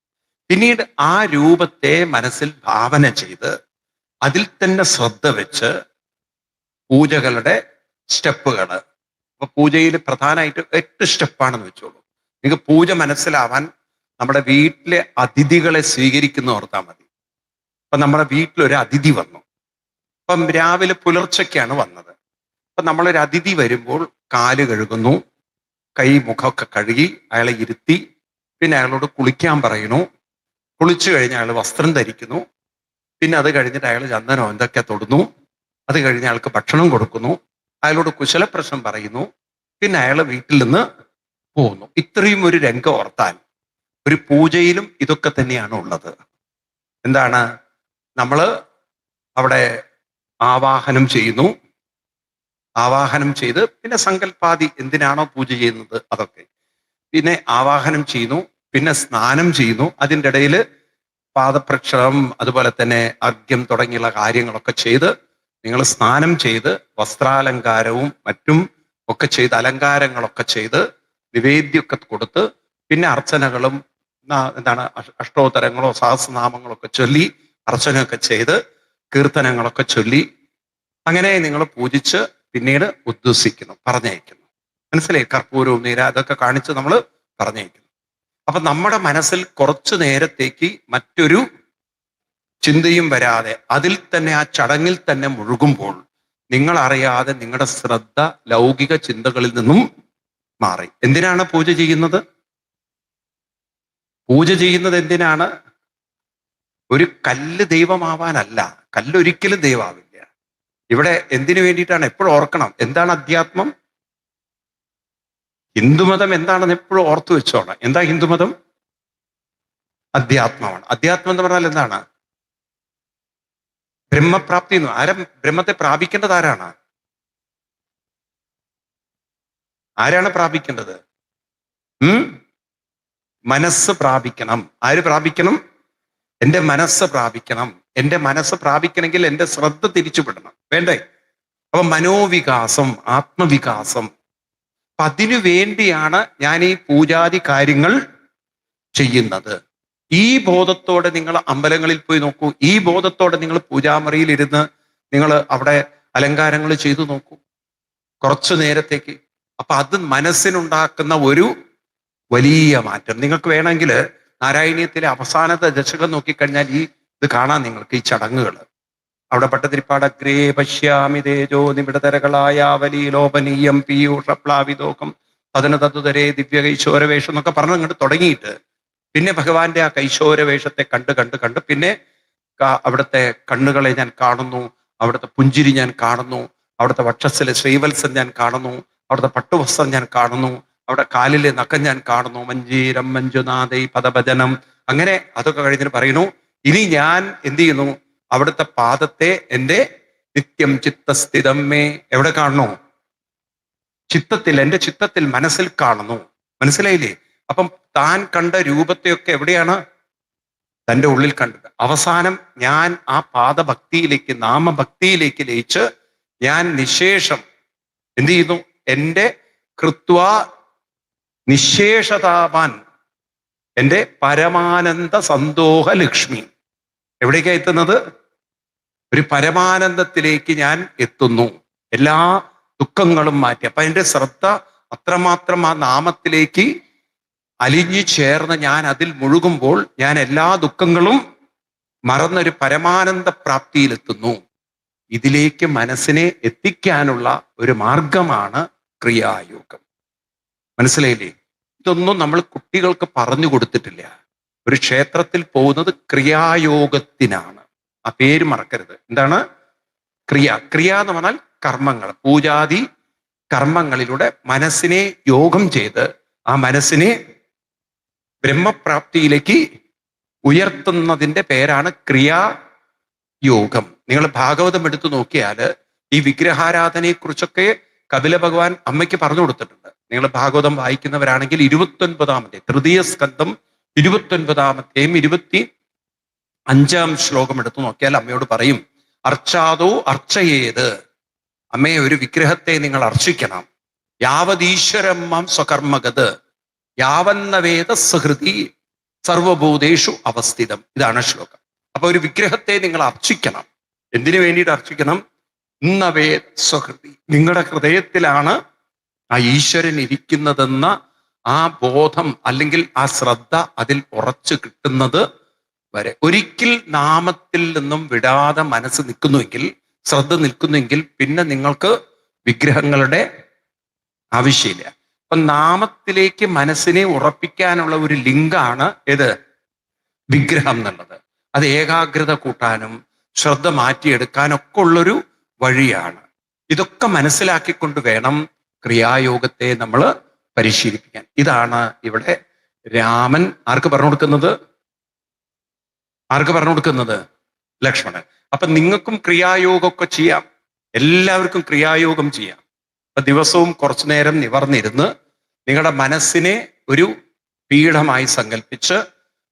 പിന്നീട് ആ രൂപത്തെ മനസ്സിൽ ഭാവന ചെയ്ത് അതിൽ തന്നെ ശ്രദ്ധ വെച്ച് പൂജകളുടെ സ്റ്റെപ്പുകൾ. അപ്പൊ പൂജയിൽ പ്രധാനമായിട്ട് 8 സ്റ്റെപ്പാണെന്ന് വെച്ചോളൂ. നിങ്ങൾക്ക് പൂജ മനസ്സിലാവാൻ നമ്മുടെ വീട്ടിലെ അതിഥികളെ സ്വീകരിക്കുന്ന ഓർത്താൽ മതി. അപ്പൊ നമ്മുടെ വീട്ടിലൊരു അതിഥി വന്നു. അപ്പം രാവിലെ പുലർച്ചയ്ക്കാണ് വന്നത്. അപ്പൊ നമ്മളൊരു അതിഥി വരുമ്പോൾ കാല് കഴുകുന്നു, കൈ മുഖമൊക്കെ കഴുകി അയാളെ ഇരുത്തി, പിന്നെ അയാളോട് കുളിക്കാൻ പറയുന്നു. കുളിച്ചു കഴിഞ്ഞ് അയാൾ വസ്ത്രം ധരിക്കുന്നു. പിന്നെ അത് കഴിഞ്ഞിട്ട് അയാൾ ചന്ദനോ എന്തൊക്കെ തൊടുന്നു. അത് കഴിഞ്ഞ് അയാൾക്ക് ഭക്ഷണം കൊടുക്കുന്നു, അയാളോട് കുശലപ്രശ്നം പറയുന്നു, പിന്നെ അയാൾ വീട്ടിൽ നിന്ന് പോകുന്നു. ഇത്രയും ഒരു രംഗം ഓർത്താൽ ഒരു പൂജയിലും ഇതൊക്കെ തന്നെയാണ് ഉള്ളത്. എന്താണ്? നമ്മൾ അവിടെ ആവാഹനം ചെയ്യുന്നു. ആവാഹനം ചെയ്ത് പിന്നെ സങ്കല്പാദി എന്തിനാണോ പൂജ ചെയ്യുന്നത് അതൊക്കെ. പിന്നെ ആവാഹനം ചെയ്യുന്നു, പിന്നെ സ്നാനം ചെയ്യുന്നു. അതിൻ്റെ ഇടയിൽ പാദപ്രക്ഷണം അതുപോലെ തന്നെ അർഘ്യം തുടങ്ങിയുള്ള കാര്യങ്ങളൊക്കെ ചെയ്ത് നിങ്ങൾ സ്നാനം ചെയ്ത് വസ്ത്രാലങ്കാരവും മറ്റും ഒക്കെ ചെയ്ത് അലങ്കാരങ്ങളൊക്കെ ചെയ്ത് നിവേദ്യമൊക്കെ കൊടുത്ത് പിന്നെ അർച്ചനകളും എന്താണ് അഷ്ടോത്തരങ്ങളോ സഹസ്രനാമങ്ങളോ ഒക്കെ ചൊല്ലി അർച്ചനയൊക്കെ ചെയ്ത് കീർത്തനങ്ങളൊക്കെ ചൊല്ലി അങ്ങനെ നിങ്ങൾ പൂജിച്ച് പിന്നീട് ഉദ്ദേശിക്കുന്നു, പറഞ്ഞയക്കുന്നു. മനസ്സിലായി? കർപ്പൂരവും നീര അതൊക്കെ കാണിച്ച് നമ്മൾ പറഞ്ഞയക്കുന്നു. അപ്പൊ നമ്മുടെ മനസ്സിൽ കുറച്ചു നേരത്തേക്ക് മറ്റൊരു ചിന്തയും വരാതെ അതിൽ തന്നെ ആ ചടങ്ങിൽ തന്നെ മുഴുകുമ്പോൾ നിങ്ങൾ അറിയാതെ നിങ്ങളുടെ ശ്രദ്ധ ലൗകിക ചിന്തകളിൽ നിന്നും മാറി. എന്തിനാണ് പൂജ ചെയ്യുന്നത്? പൂജ ചെയ്യുന്നത് എന്തിനാണ്? ഒരു കല്ല് ദൈവമാവാനല്ല. കല്ലൊരിക്കലും ദൈവമാവില്ല. ഇവിടെ എന്തിനു വേണ്ടിയിട്ടാണ്? എപ്പോഴും ഓർക്കണം, എന്താണ് അധ്യാത്മം? ഹിന്ദുമതം എന്താണെന്ന് എപ്പോഴും ഓർത്തു വെച്ചോണം. എന്താ ഹിന്ദുമതം? അധ്യാത്മമാണ്. അധ്യാത്മം എന്ന് പറഞ്ഞാൽ എന്താണ്? ബ്രഹ്മപ്രാപ്തി. ബ്രഹ്മത്തെ പ്രാപിക്കേണ്ടത് ആരാണ്? ആരാണ് പ്രാപിക്കേണ്ടത്? മനസ്സ് പ്രാപിക്കണം. ആര് പ്രാപിക്കണം? എൻ്റെ മനസ്സ് പ്രാപിക്കണം. എൻ്റെ മനസ്സ് പ്രാപിക്കണമെങ്കിൽ എൻ്റെ ശ്രദ്ധ തിരിച്ചുവിടണം, വേണ്ടേ? അപ്പൊ മനോവികാസം, ആത്മവികാസം. അപ്പൊ അതിനു വേണ്ടിയാണ് ഞാൻ ഈ പൂജാതി കാര്യങ്ങൾ ചെയ്യുന്നത്. ഈ ബോധത്തോടെ നിങ്ങൾ അമ്പലങ്ങളിൽ പോയി നോക്കൂ. ഈ ബോധത്തോടെ നിങ്ങൾ പൂജാമുറിയിൽ ഇരുന്ന് നിങ്ങൾ അവിടെ അലങ്കാരങ്ങൾ ചെയ്തു നോക്കൂ കുറച്ചു നേരത്തേക്ക്. അപ്പൊ അത് മനസ്സിനുണ്ടാക്കുന്ന ഒരു വലിയ മാറ്റം. നിങ്ങൾക്ക് വേണമെങ്കിൽ നാരായണീയത്തിലെ അവസാനത്തെ ദശകം നോക്കിക്കഴിഞ്ഞാൽ ഇത് കാണാം നിങ്ങൾക്ക്, ഈ ചടങ്ങുകൾ. അവിടെ പട്ടതിരിപ്പാട് അഗ്രേ പശ്യാമി തേജോ നിബിഡതരകളായാവലീലോപനീയം പീയൂഷപ്ലാവിതോകം തദന തതുതരേ ദിവ്യ കൈശോരവേഷം എന്നൊക്കെ പറഞ്ഞ് അങ്ങോട്ട് തുടങ്ങിയിട്ട് പിന്നെ ഭഗവാന്റെ ആ കൈശോരവേഷത്തെ കണ്ട് കണ്ട് കണ്ട് പിന്നെ അവിടുത്തെ കണ്ണുകളെ ഞാൻ കാണുന്നു, അവിടുത്തെ പുഞ്ചിരി ഞാൻ കാണുന്നു, അവിടുത്തെ വക്ഷസ്സിലെ ശ്രീവത്സം ഞാൻ കാണുന്നു, അവിടുത്തെ പട്ടുവസ്ത്രം ഞാൻ കാണുന്നു, അവിടെ കാലിലെ നഖം ഞാൻ കാണുന്നു, മഞ്ജീരം മഞ്ജുനാഥൈ പദഭജനം. അങ്ങനെ അതൊക്കെ കഴിഞ്ഞിട്ട് പറയുന്നു, ഇനി ഞാൻ എന്ത് ചെയ്യുന്നു? അവിടുത്തെ പാദത്തെ എൻ്റെ നിത്യം ചിത്തസ്ഥിതം മേ എവിടെ കാണുന്നു? ചിത്തത്തിൽ, എൻ്റെ ചിത്തത്തിൽ, മനസ്സിൽ കാണുന്നു. മനസ്സിലായില്ലേ? അപ്പം താൻ കണ്ട രൂപത്തെയൊക്കെ എവിടെയാണ്? തൻ്റെ ഉള്ളിൽ കണ്ടത്. അവസാനം ഞാൻ ആ പാദഭക്തിയിലേക്ക്, നാമഭക്തിയിലേക്ക് ലയിച്ച് ഞാൻ നിശേഷം എന്ത് ചെയ്യുന്നു? എൻ്റെ കൃത്വാ നിശേഷതാവാൻ, എൻ്റെ പരമാനന്ദ സന്തോഹ ലക്ഷ്മി. എവിടേക്കാ എത്തുന്നത്? ഒരു പരമാനന്ദത്തിലേക്ക് ഞാൻ എത്തുന്നു, എല്ലാ ദുഃഖങ്ങളും മാറ്റി. അപ്പൊ എൻ്റെ ശ്രദ്ധ അത്രമാത്രം ആ നാമത്തിലേക്ക് അലിഞ്ഞു ചേർന്ന് ഞാൻ അതിൽ മുഴുകുമ്പോൾ ഞാൻ എല്ലാ ദുഃഖങ്ങളും മറന്നൊരു പരമാനന്ദ പ്രാപ്തിയിലെത്തുന്നു. ഇതിലേക്ക് മനസ്സിനെ എത്തിക്കാനുള്ള ഒരു മാർഗമാണ് ക്രിയായോഗം. മനസ്സിലായില്ലേ? ഇതൊന്നും നമ്മൾ കുട്ടികൾക്ക് പറഞ്ഞു കൊടുത്തിട്ടില്ല. ഒരു ക്ഷേത്രത്തിൽ പോകുന്നത് ക്രിയായോഗത്തിനാണ്. ആ പേര് മറക്കരുത്. എന്താണ് ക്രിയ? ക്രിയ എന്ന് പറഞ്ഞാൽ കർമ്മങ്ങൾ, പൂജാതി കർമ്മങ്ങളിലൂടെ മനസ്സിനെ യോഗം ചെയ്ത് ആ മനസ്സിനെ ബ്രഹ്മപ്രാപ്തിയിലേക്ക് ഉയർത്തുന്നതിന്റെ പേരാണ് ക്രിയായോഗം. നിങ്ങൾ ഭാഗവതം എടുത്തു നോക്കിയാൽ ഈ വിഗ്രഹാരാധനയെ കുറിച്ചൊക്കെ കപില ഭഗവാൻ അമ്മയ്ക്ക് പറഞ്ഞു കൊടുത്തിട്ടുണ്ട്. നിങ്ങൾ ഭാഗവതം വായിക്കുന്നവരാണെങ്കിൽ 29 തൃതീയ സ്കന്ധം 29 25 ശ്ലോകം എടുത്തു നോക്കിയാൽ അമ്മയോട് പറയും, അർച്ചാതോ അർച്ചയേത്, അമ്മയെ ഒരു വിഗ്രഹത്തെ നിങ്ങൾ അർച്ചിക്കണം. യാവതീശ്വരം മാം സ്വകർമ്മഗത് യാവന്ന വേദ സഹൃതി സർവഭൂതേഷു അവസ്ഥിതം. ഇതാണ് ശ്ലോകം. അപ്പൊ ഒരു വിഗ്രഹത്തെ നിങ്ങൾ അർച്ചിക്കണം. എന്തിനു വേണ്ടിയിട്ട് അർച്ചിക്കണം? വേദ സ്വഹൃതി, നിങ്ങളുടെ ഹൃദയത്തിലാണ് ആ ഈശ്വരൻ ഇരിക്കുന്നതെന്ന ആ ബോധം അല്ലെങ്കിൽ ആ ശ്രദ്ധ അതിൽ ഉറച്ചു കിട്ടുന്നത് വരെ. ഒരിക്കൽ നാമത്തിൽ നിന്നും വിടാതെ മനസ്സ് നിൽക്കുന്നുവെങ്കിൽ, ശ്രദ്ധ നിൽക്കുന്നുവെങ്കിൽ പിന്നെ നിങ്ങൾക്ക് വിഗ്രഹങ്ങളുടെ ആവശ്യമില്ല. അപ്പൊ നാമത്തിലേക്ക് മനസ്സിനെ ഉറപ്പിക്കാനുള്ള ഒരു ലിങ്കാണ് ഏത്? വിഗ്രഹം എന്നുള്ളത്. അത് ഏകാഗ്രത കൂട്ടാനും ശ്രദ്ധ മാറ്റിയെടുക്കാനൊക്കെ ഉള്ളൊരു വഴിയാണ്. ഇതൊക്കെ മനസ്സിലാക്കിക്കൊണ്ട് വേണം ക്രിയായോഗത്തെ നമ്മൾ പരിശീലിപ്പിക്കാൻ. ഇതാണ് ഇവിടെ രാമൻ ആർക്ക് പറഞ്ഞു കൊടുക്കുന്നത്? ആർക്ക് പറഞ്ഞു കൊടുക്കുന്നത്? ലക്ഷ്മണൻ. അപ്പൊ നിങ്ങൾക്കും ക്രിയായോഗമൊക്കെ ചെയ്യാം, എല്ലാവർക്കും ക്രിയായോഗം ചെയ്യാം. അപ്പൊ ദിവസവും കുറച്ചു നേരം നിവർന്നിരുന്ന് നിങ്ങളുടെ മനസ്സിനെ ഒരു പീഠമായി സങ്കല്പിച്ച്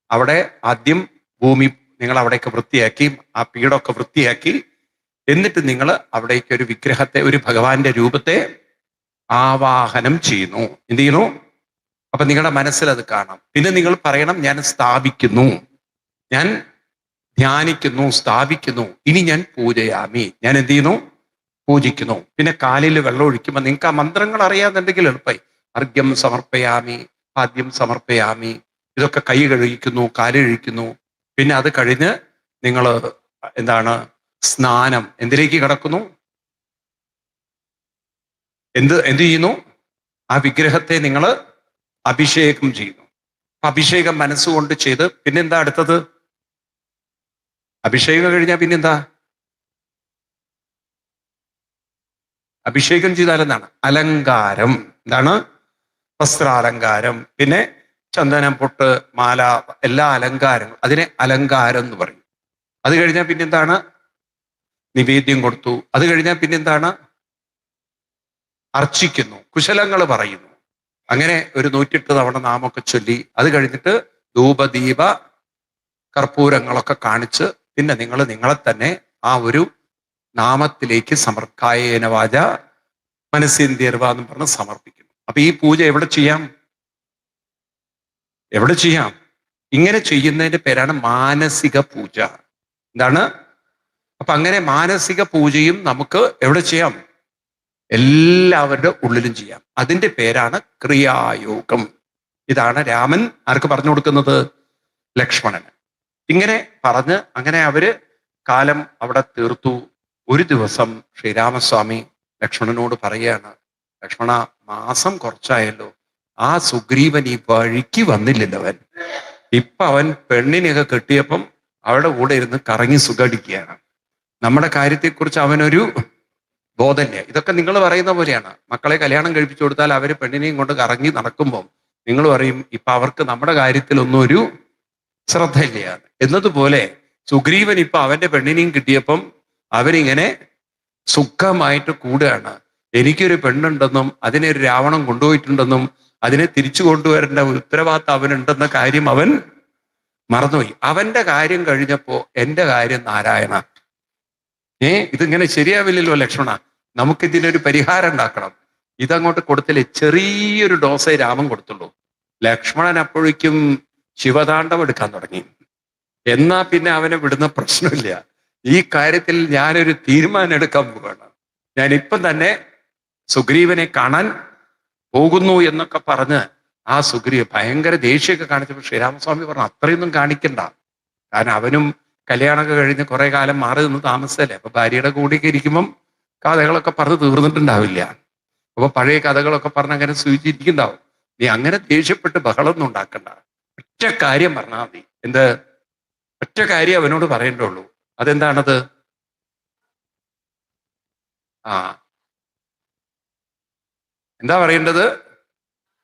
അവിടെ ആദ്യം ഭൂമി നിങ്ങൾ അവിടേക്ക് വൃത്തിയാക്കി, ആ പീഠമൊക്കെ വൃത്തിയാക്കി, എന്നിട്ട് നിങ്ങൾ അവിടേക്ക് ഒരു വിഗ്രഹത്തെ, ഒരു ഭഗവാന്റെ രൂപത്തെ ആവാഹനം ചെയ്യുന്നു. എന്ത് ചെയ്യുന്നു? അപ്പൊ നിങ്ങളുടെ മനസ്സിൽ അത് കാണാം. പിന്നെ നിങ്ങൾ പറയണം, ഞാൻ സ്ഥാപിക്കുന്നു, ഞാൻ ധ്യാനിക്കുന്നു, സ്ഥാപിക്കുന്നു, ഇനി ഞാൻ പൂജയാമി, ഞാൻ എന്ത് ചെയ്യുന്നു? പൂജിക്കുന്നു. പിന്നെ കാലിൽ വെള്ളം ഒഴിക്കുമ്പോൾ നിങ്ങൾക്ക് ആ മന്ത്രങ്ങൾ അറിയാന്നുണ്ടെങ്കിൽ എളുപ്പമായി. അർഘ്യം സമർപ്പയാമി, ആദ്യം സമർപ്പയാമി, ഇതൊക്കെ കൈ കഴിക്കുന്നു, കാല് കഴിക്കുന്നു. പിന്നെ അത് കഴിഞ്ഞ് നിങ്ങൾ എന്താണ്? സ്നാനം. എന്തിലേക്ക് കിടക്കുന്നു? എന്ത് ചെയ്യുന്നു? ആ വിഗ്രഹത്തെ നിങ്ങൾ അഭിഷേകം ചെയ്യുന്നു. അഭിഷേകം മനസ്സുകൊണ്ട് ചെയ്ത് പിന്നെന്താ അടുത്തത്? അഭിഷേകം കഴിഞ്ഞാൽ പിന്നെന്താ? അഭിഷേകം ചെയ്താൽ എന്താണ്? അലങ്കാരം. എന്താണ്? വസ്ത്രാലങ്കാരം, പിന്നെ ചന്ദനം, പൊട്ട്, മാല, എല്ലാ അലങ്കാരങ്ങളും, അതിനെ അലങ്കാരം എന്ന് പറയും. അത് കഴിഞ്ഞാൽ പിന്നെന്താണ്? നിവേദ്യം കൊടുത്തു. അത് കഴിഞ്ഞാൽ പിന്നെന്താണ്? അർച്ചിക്കുന്നു, കുശലങ്ങൾ പറയുന്നു. അങ്ങനെ ഒരു 108 തവണ നാമൊക്കെ ചൊല്ലി അത് കഴിഞ്ഞിട്ട് ധൂപദീപ കർപ്പൂരങ്ങളൊക്കെ കാണിച്ച് പിന്നെ നിങ്ങൾ നിങ്ങളെ തന്നെ ആ ഒരു നാമത്തിലേക്ക് കായേന വാച മനസ്സേന്ദ്രിയർവ എന്ന് പറഞ്ഞ് സമർപ്പിക്കുന്നു. അപ്പൊ ഈ പൂജ എവിടെ ചെയ്യാം? എവിടെ ചെയ്യാം? ഇങ്ങനെ ചെയ്യുന്നതിന്റെ പേരാണ് മാനസിക പൂജ. എന്താണ്? അപ്പൊ അങ്ങനെ മാനസിക പൂജയും നമുക്ക് എവിടെ ചെയ്യാം? എല്ലാവരുടെ ഉള്ളിലും ചെയ്യാം. അതിന്റെ പേരാണ് ക്രിയായോഗം. ഇതാണ് രാമൻ ആർക്ക് പറഞ്ഞു കൊടുക്കുന്നത്? ലക്ഷ്മണന്. ഇങ്ങനെ പറഞ്ഞ് അങ്ങനെ അവര് കാലം അവിടെ തീർത്തു. ഒരു ദിവസം ശ്രീരാമസ്വാമി ലക്ഷ്മണനോട് പറയാണ്, ലക്ഷ്മണ, മാസം കുറച്ചായല്ലോ, ആ സുഗ്രീവൻ ഈ വഴിക്ക് വന്നില്ലല്ലോ. ഇപ്പൊ അവൻ പെണ്ണിനെയൊക്കെ കെട്ടിയപ്പം അവളുടെ കൂടെ ഇരുന്ന് കറങ്ങി സുഖടിക്കുകയാണ്. നമ്മുടെ കാര്യത്തെക്കുറിച്ച് അവനൊരു ബോധമില്ല. ഇതൊക്കെ നിങ്ങൾ പറയുന്ന പോലെയാണ്. മക്കളെ കല്യാണം കഴിപ്പിച്ചു കൊടുത്താൽ അവര് പെണ്ണിനെയും കൊണ്ട് കറങ്ങി നടക്കുമ്പോൾ നിങ്ങൾ പറയും, ഇപ്പൊ അവർക്ക് നമ്മുടെ കാര്യത്തിലൊന്നും ഒരു ശ്രദ്ധയില്ല എന്നതുപോലെ സുഗ്രീവൻ ഇപ്പൊ അവന്റെ പെണ്ണിനെയും കിട്ടിയപ്പം അവരിങ്ങനെ സുഖമായിട്ട് കൂടുകയാണ്. എനിക്കൊരു പെണ്ണുണ്ടെന്നും അതിനെ ഒരു രാവണൻ കൊണ്ടുപോയിട്ടുണ്ടെന്നും അതിനെ തിരിച്ചു കൊണ്ടുവരേണ്ട ഉത്തരവാദിത്തം അവനുണ്ടെന്ന കാര്യം അവൻ മറന്നുപോയി. അവന്റെ കാര്യം കഴിഞ്ഞപ്പോ എന്റെ കാര്യം നാരായണ. ഇതിങ്ങനെ ശരിയാവില്ലല്ലോ ലക്ഷ്മണ, നമുക്കിതിനൊരു പരിഹാരം ഉണ്ടാക്കണം. ഇതങ്ങോട്ട് കൊടുത്തില്ലേ, ചെറിയൊരു ഡോസേ രാമൻ കൊടുത്തുള്ളൂ. ലക്ഷ്മണൻ അപ്പോഴേക്കും ശിവതാണ്ഡവം എടുക്കാൻ തുടങ്ങി. എന്നാ പിന്നെ അവനെ വിടുന്ന പ്രശ്നമില്ല. ഈ കാര്യത്തിൽ ഞാനൊരു തീരുമാനം എടുക്കാൻ പോവുകയാണ്. ഞാൻ ഇപ്പം തന്നെ സുഗ്രീവനെ കാണാൻ പോകുന്നു എന്നൊക്കെ പറഞ്ഞ് ആ സുഗ്രീവ ഭയങ്കര ദേഷ്യമൊക്കെ കാണിച്ചപ്പോൾ ശ്രീരാമസ്വാമി പറഞ്ഞു അത്രയൊന്നും കാണിക്കണ്ട. കാരണം അവനും കല്യാണമൊക്കെ കഴിഞ്ഞ് കുറെ കാലം മാറി നിന്ന് താമസിച്ചല്ലേ. അപ്പൊ ഭാര്യയുടെ കൂടെയൊക്കെ ഇരിക്കുമ്പം കഥകളൊക്കെ പറഞ്ഞ് തീർന്നിട്ടുണ്ടാവില്ല. അപ്പൊ പഴയ കഥകളൊക്കെ പറഞ്ഞ് അങ്ങനെ സൂചിച്ചിരിക്കുന്നുണ്ടാവും. നീ അങ്ങനെ ദേഷ്യപ്പെട്ട് ബഹളമൊന്നും ഉണ്ടാക്കണ്ട. ഒറ്റ കാര്യം പറഞ്ഞാൽ മതി. എന്ത് ഒറ്റ കാര്യം അവനോട് പറയേണ്ടുള്ളൂ. അതെന്താണത്? ആ എന്താ പറയേണ്ടത്?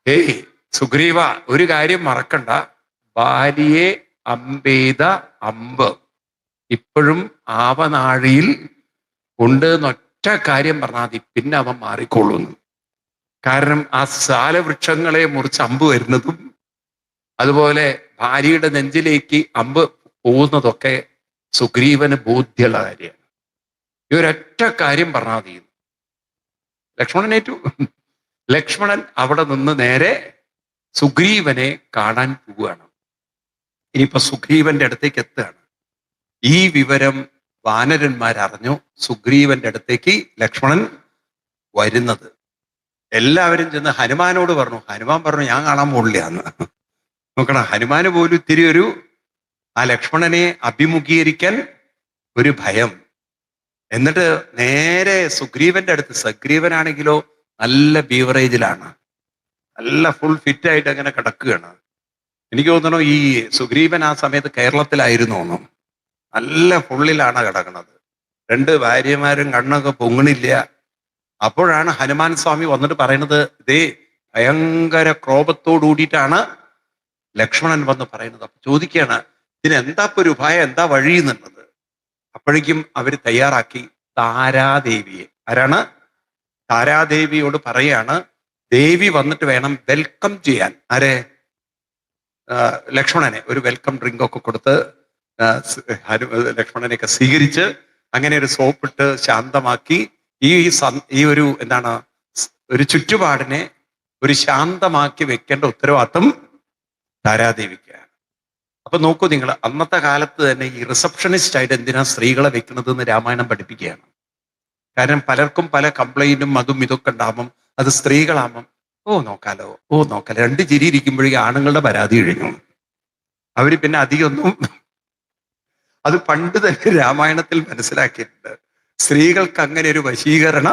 ഏയ് സുഗ്രീവ, ഒരു കാര്യം മറക്കണ്ട. ഭാര്യയെ അമ്പെയ്ത അമ്പ് ഇപ്പോഴും ആവനാഴിയിൽ ഉണ്ട് എന്നൊറ്റ കാര്യം പറഞ്ഞാൽ മതി. പിന്നെ അവൻ മാറിക്കൊള്ളുന്നു. കാരണം ആ സാലവൃക്ഷങ്ങളെ മുറിച്ച് അമ്പ് വരുന്നതും അതുപോലെ ഭാര്യയുടെ നെഞ്ചിലേക്ക് അമ്പ് പോകുന്നതൊക്കെ സുഗ്രീവന് ബോധ്യമുള്ള കാര്യമാണ്. ഈ ഒരൊറ്റ കാര്യം പറഞ്ഞാൽ മതി. ലക്ഷ്മണനേറ്റു. ലക്ഷ്മണൻ അവിടെ നിന്ന് നേരെ സുഗ്രീവനെ കാണാൻ പോവുകയാണ്. ഇനിയിപ്പോ സുഗ്രീവന്റെ അടുത്തേക്ക് എത്തുകയാണ്. ഈ വിവരം വാനരന്മാരറിഞ്ഞു. സുഗ്രീവന്റെ അടുത്തേക്ക് ലക്ഷ്മണൻ വരുന്നത്. എല്ലാവരും ചെന്ന് ഹനുമാനോട് പറഞ്ഞു. ഹനുമാൻ പറഞ്ഞു ഞാൻ കാണാൻ പോകില്ല എന്ന്. നോക്കണം, ഹനുമാന് പോലും ഇത്തിരി ഒരു ആ ലക്ഷ്മണനെ അഭിമുഖീകരിക്കാൻ ഒരു ഭയം. എന്നിട്ട് നേരെ സുഗ്രീവന്റെ അടുത്ത്. സുഗ്രീവനാണെങ്കിലോ നല്ല ബീവറേജിലാണ്, നല്ല ഫുൾ ഫിറ്റ് ആയിട്ട് അങ്ങനെ കിടക്കുകയാണ്. എനിക്ക് തോന്നണു ഈ സുഗ്രീവൻ ആ സമയത്ത് കേരളത്തിലായിരുന്നു തോന്നും. നല്ല ഫുള്ളിലാണ് കിടക്കുന്നത്. 2 ഭാര്യമാരും കണ്ണൊക്കെ പൊങ്ങണില്ല. അപ്പോഴാണ് ഹനുമാൻ സ്വാമി വന്നിട്ട് പറയുന്നത്, ഇതേ ഭയങ്കര ക്രോധത്തോടു കൂടിയിട്ടാണ് ലക്ഷ്മണൻ വന്ന് പറയുന്നത്. അപ്പൊ ചോദിക്കുകയാണ്, ഇതിനെന്താ ഇപ്പൊ ഒരു ഉപായം, എന്താ വഴി എന്നുള്ളത്. അപ്പോഴേക്കും അവർ തയ്യാറാക്കി താരാദേവിയെ. ആരാണ്? താരാദേവിയോട് പറയാണ്, ദേവി വന്നിട്ട് വേണം വെൽക്കം ചെയ്യാൻ. ആരെ? ലക്ഷ്മണനെ. ഒരു വെൽക്കം ഡ്രിങ്ക് ഒക്കെ കൊടുത്ത് ലക്ഷ്മണനെയൊക്കെ സ്വീകരിച്ച് അങ്ങനെ ഒരു സോപ്പിട്ട് ശാന്തമാക്കി ഈ ഒരു എന്താണ് ഒരു ചുറ്റുപാടിനെ ഒരു ശാന്തമാക്കി വെക്കേണ്ട ഉത്തരവാദിത്വം താരാദേവിക്കാണ്. അപ്പൊ നോക്കൂ നിങ്ങൾ, അന്നത്തെ കാലത്ത് തന്നെ ഈ റിസപ്ഷനിസ്റ്റ് ആയിട്ട് എന്തിനാ സ്ത്രീകളെ വെക്കുന്നത് എന്ന് രാമായണം പഠിപ്പിക്കുകയാണ്. കാരണം പലർക്കും പല കംപ്ലൈന്റും അതും ഇതൊക്കെ ഉണ്ടാകുമ്പം അത് സ്ത്രീകളാകുമ്പം നോക്കാലോ 2 ചിരി ഇരിക്കുമ്പോഴേക്കും ആണുങ്ങളുടെ പരാതി കഴിഞ്ഞു. അവര് പിന്നെ അധികമൊന്നും അത് പണ്ട് തന്നെ രാമായണത്തിൽ മനസ്സിലാക്കിയിട്ടുണ്ട്. സ്ത്രീകൾക്ക് അങ്ങനെ ഒരു വശീകരണ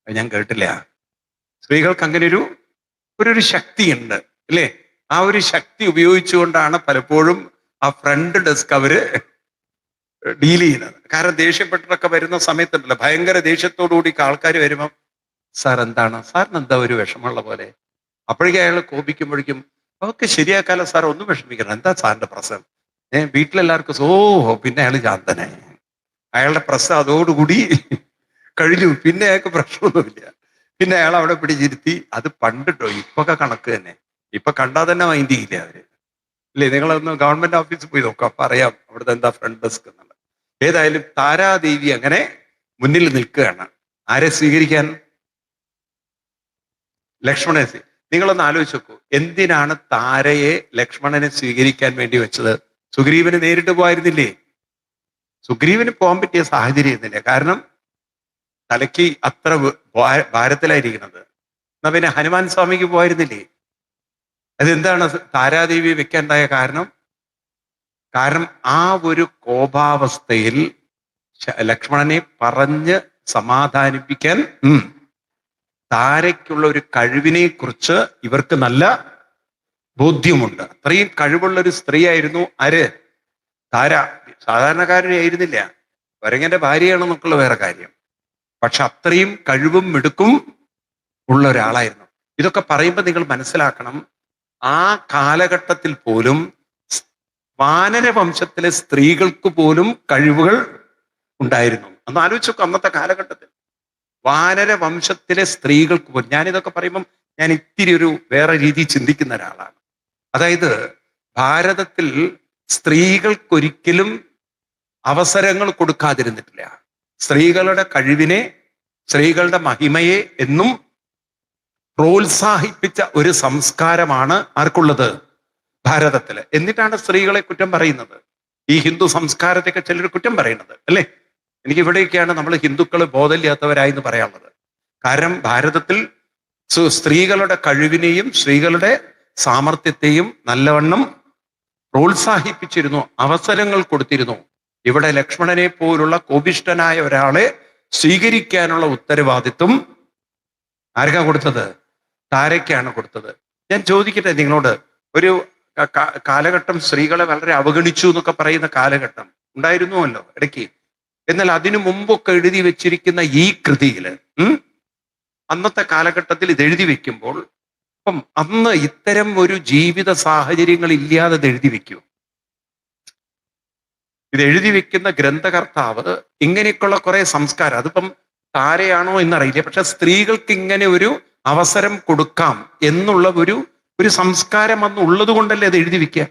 ഞാൻ കേട്ടില്ല. സ്ത്രീകൾക്ക് അങ്ങനെ ഒരു ശക്തിയുണ്ട് അല്ലേ? ആ ഒരു ശക്തി ഉപയോഗിച്ചുകൊണ്ടാണ് പലപ്പോഴും ആ ഫ്രണ്ട് ഡെസ്ക് അവര് ഡീൽ ചെയ്യുന്നത്. കാരണം ദേഷ്യപ്പെട്ടൊക്കെ വരുന്ന സമയത്തുണ്ടല്ലോ, ഭയങ്കര ദേഷ്യത്തോടുകൂടി ആൾക്കാർ വരുമ്പം സാർ എന്താണ്, സാറിന് എന്താ ഒരു വിഷമമുള്ള പോലെ. അപ്പോഴേക്കും അയാൾ കോപിക്കുമ്പോഴേക്കും ഒക്കെ ശരിയാക്കാലോ സാർ, ഒന്നും വിഷമിക്കണം, എന്താ സാറിന്റെ പ്രശ്നം? വീട്ടിലെല്ലാവർക്കും പിന്നെ അയാൾ ശാന്തനായി. അയാളുടെ പ്രശ്നം അതോടുകൂടി കഴിഞ്ഞു. പിന്നെ അയാൾക്ക് പ്രശ്നമൊന്നുമില്ല. പിന്നെ അയാൾ അവിടെ പിടിച്ചിരുത്തി. അത് പണ്ടിട്ടോ, ഇപ്പൊക്കെ കണക്ക് തന്നെ. ഇപ്പൊ കണ്ടാൽ തന്നെ മൈൻഡ് ചെയ്യില്ല അവര് ഇല്ലേ? നിങ്ങളൊന്ന് ഗവൺമെന്റ് ഓഫീസിൽ പോയി നോക്കാം, അപ്പൊ അറിയാം അവിടുത്തെ എന്താ ഫ്രണ്ട് ഡെസ്ക് എന്നുള്ളത്. ഏതായാലും താരാദേവി അങ്ങനെ മുന്നിൽ നിൽക്കുകയാണ്. ആരെ സ്വീകരിക്കാൻ? ലക്ഷ്മണനെ. നിങ്ങളൊന്ന് ആലോചിച്ച് നോക്കൂ, എന്തിനാണ് താരയെ ലക്ഷ്മണനെ സ്വീകരിക്കാൻ വേണ്ടി വെച്ചത്? സുഗ്രീവന് നേരിട്ട് പോയിരുന്നില്ലേ? സുഗ്രീവന് പോകാൻ പറ്റിയ സാഹചര്യം ഇരുന്നില്ല. കാരണം തലയ്ക്ക് അത്ര ഭാരത്തിലായിരിക്കുന്നത്. എന്നാ പിന്നെ ഹനുമാൻ സ്വാമിക്ക് പോയിരുന്നില്ലേ? അതെന്താണ് താരാദേവി വെക്കാനുണ്ടായ കാരണം? കാരണം ആ ഒരു കോപാവസ്ഥയിൽ ലക്ഷ്മണനെ പറഞ്ഞ് സമാധാനിപ്പിക്കാൻ താരയ്ക്കുള്ള ഒരു കഴിവിനെ കുറിച്ച് ഇവർക്ക് നല്ല ബോധ്യമുണ്ട്. അത്രയും കഴിവുള്ള ഒരു സ്ത്രീ ആയിരുന്നു ആര്? താര. സാധാരണക്കാരനെ ആയിരുന്നില്ല, വരങ്ങന്റെ ഭാര്യയാണെന്നൊക്കെയുള്ള വേറെ കാര്യം. പക്ഷെ അത്രയും കഴിവും മിടുക്കും ഉള്ള ഒരാളായിരുന്നു. ഇതൊക്കെ പറയുമ്പോൾ നിങ്ങൾ മനസ്സിലാക്കണം, ആ കാലഘട്ടത്തിൽ പോലും വാനരവംശത്തിലെ സ്ത്രീകൾക്ക് പോലും കഴിവുകൾ ഉണ്ടായിരുന്നു. അന്ന് ആലോചിച്ചൊക്കെ, അന്നത്തെ കാലഘട്ടത്തിൽ വാനരവംശത്തിലെ സ്ത്രീകൾക്ക് പോലും. ഞാനിതൊക്കെ പറയുമ്പം ഞാൻ ഇത്തിരി ഒരു വേറെ രീതി ചിന്തിക്കുന്ന ഒരാളാണ്. അതായത് ഭാരതത്തിൽ സ്ത്രീകൾക്കൊരിക്കലും അവസരങ്ങൾ കൊടുക്കാതിരുന്നിട്ടില്ല. സ്ത്രീകളുടെ കഴിവിനെ, സ്ത്രീകളുടെ മഹിമയെ എന്നും പ്രോത്സാഹിപ്പിച്ച ഒരു സംസ്കാരമാണ് ആർക്കുള്ളത്? ഭാരതത്തില്. എന്നിട്ടാണ് സ്ത്രീകളെ കുറ്റം പറയുന്നത്. ഈ ഹിന്ദു സംസ്കാരത്തെയൊക്കെ ചിലർ കുറ്റം പറയുന്നത് അല്ലേ? എനിക്ക് ഇവിടെയൊക്കെയാണ് നമ്മൾ ഹിന്ദുക്കൾ ബോധമില്ലാത്തവരായി എന്ന് പറയാനുള്ളത്. കാരണം ഭാരതത്തിൽ സ്ത്രീകളുടെ കഴിവിനെയും സ്ത്രീകളുടെ സാമർത്ഥ്യത്തെയും നല്ലവണ്ണം പ്രോത്സാഹിപ്പിച്ചിരുന്നു, അവസരങ്ങൾ കൊടുത്തിരുന്നു. ഇവിടെ ലക്ഷ്മണനെ പോലുള്ള കോപിഷ്ഠനായ ഒരാളെ സ്വീകരിക്കാനുള്ള ഉത്തരവാദിത്വം ആർക്കാ കൊടുത്തത്? താരയ്ക്കാണ് കൊടുത്തത്. ഞാൻ ചോദിക്കട്ടെ നിങ്ങളോട്, ഒരു കാലഘട്ടം സ്ത്രീകളെ വളരെ അവഗണിച്ചു എന്നൊക്കെ പറയുന്ന കാലഘട്ടം ഉണ്ടായിരുന്നുവല്ലോ ഇടയ്ക്ക്. എന്നാൽ അതിനു മുമ്പൊക്കെ എഴുതി വെച്ചിരിക്കുന്ന ഈ കൃതിയില് അന്നത്തെ കാലഘട്ടത്തിൽ ഇത് എഴുതി വെക്കുമ്പോൾ, അപ്പം അന്ന് ഇത്തരം ഒരു ജീവിത സാഹചര്യങ്ങൾ ഇല്ലാതെ ഇത് എഴുതി വെക്കൂ. ഇത് എഴുതി വെക്കുന്ന ഗ്രന്ഥകർത്താവ് ഇങ്ങനെയൊക്കെയുള്ള കുറെ സംസ്കാരം, അതിപ്പം താരയാണോ എന്നറിയില്ല, പക്ഷെ സ്ത്രീകൾക്ക് ഇങ്ങനെ ഒരു അവസരം കൊടുക്കാം എന്നുള്ള ഒരു സംസ്കാരം അന്ന് ഉള്ളത് കൊണ്ടല്ലേ അത് എഴുതി വെക്കുക.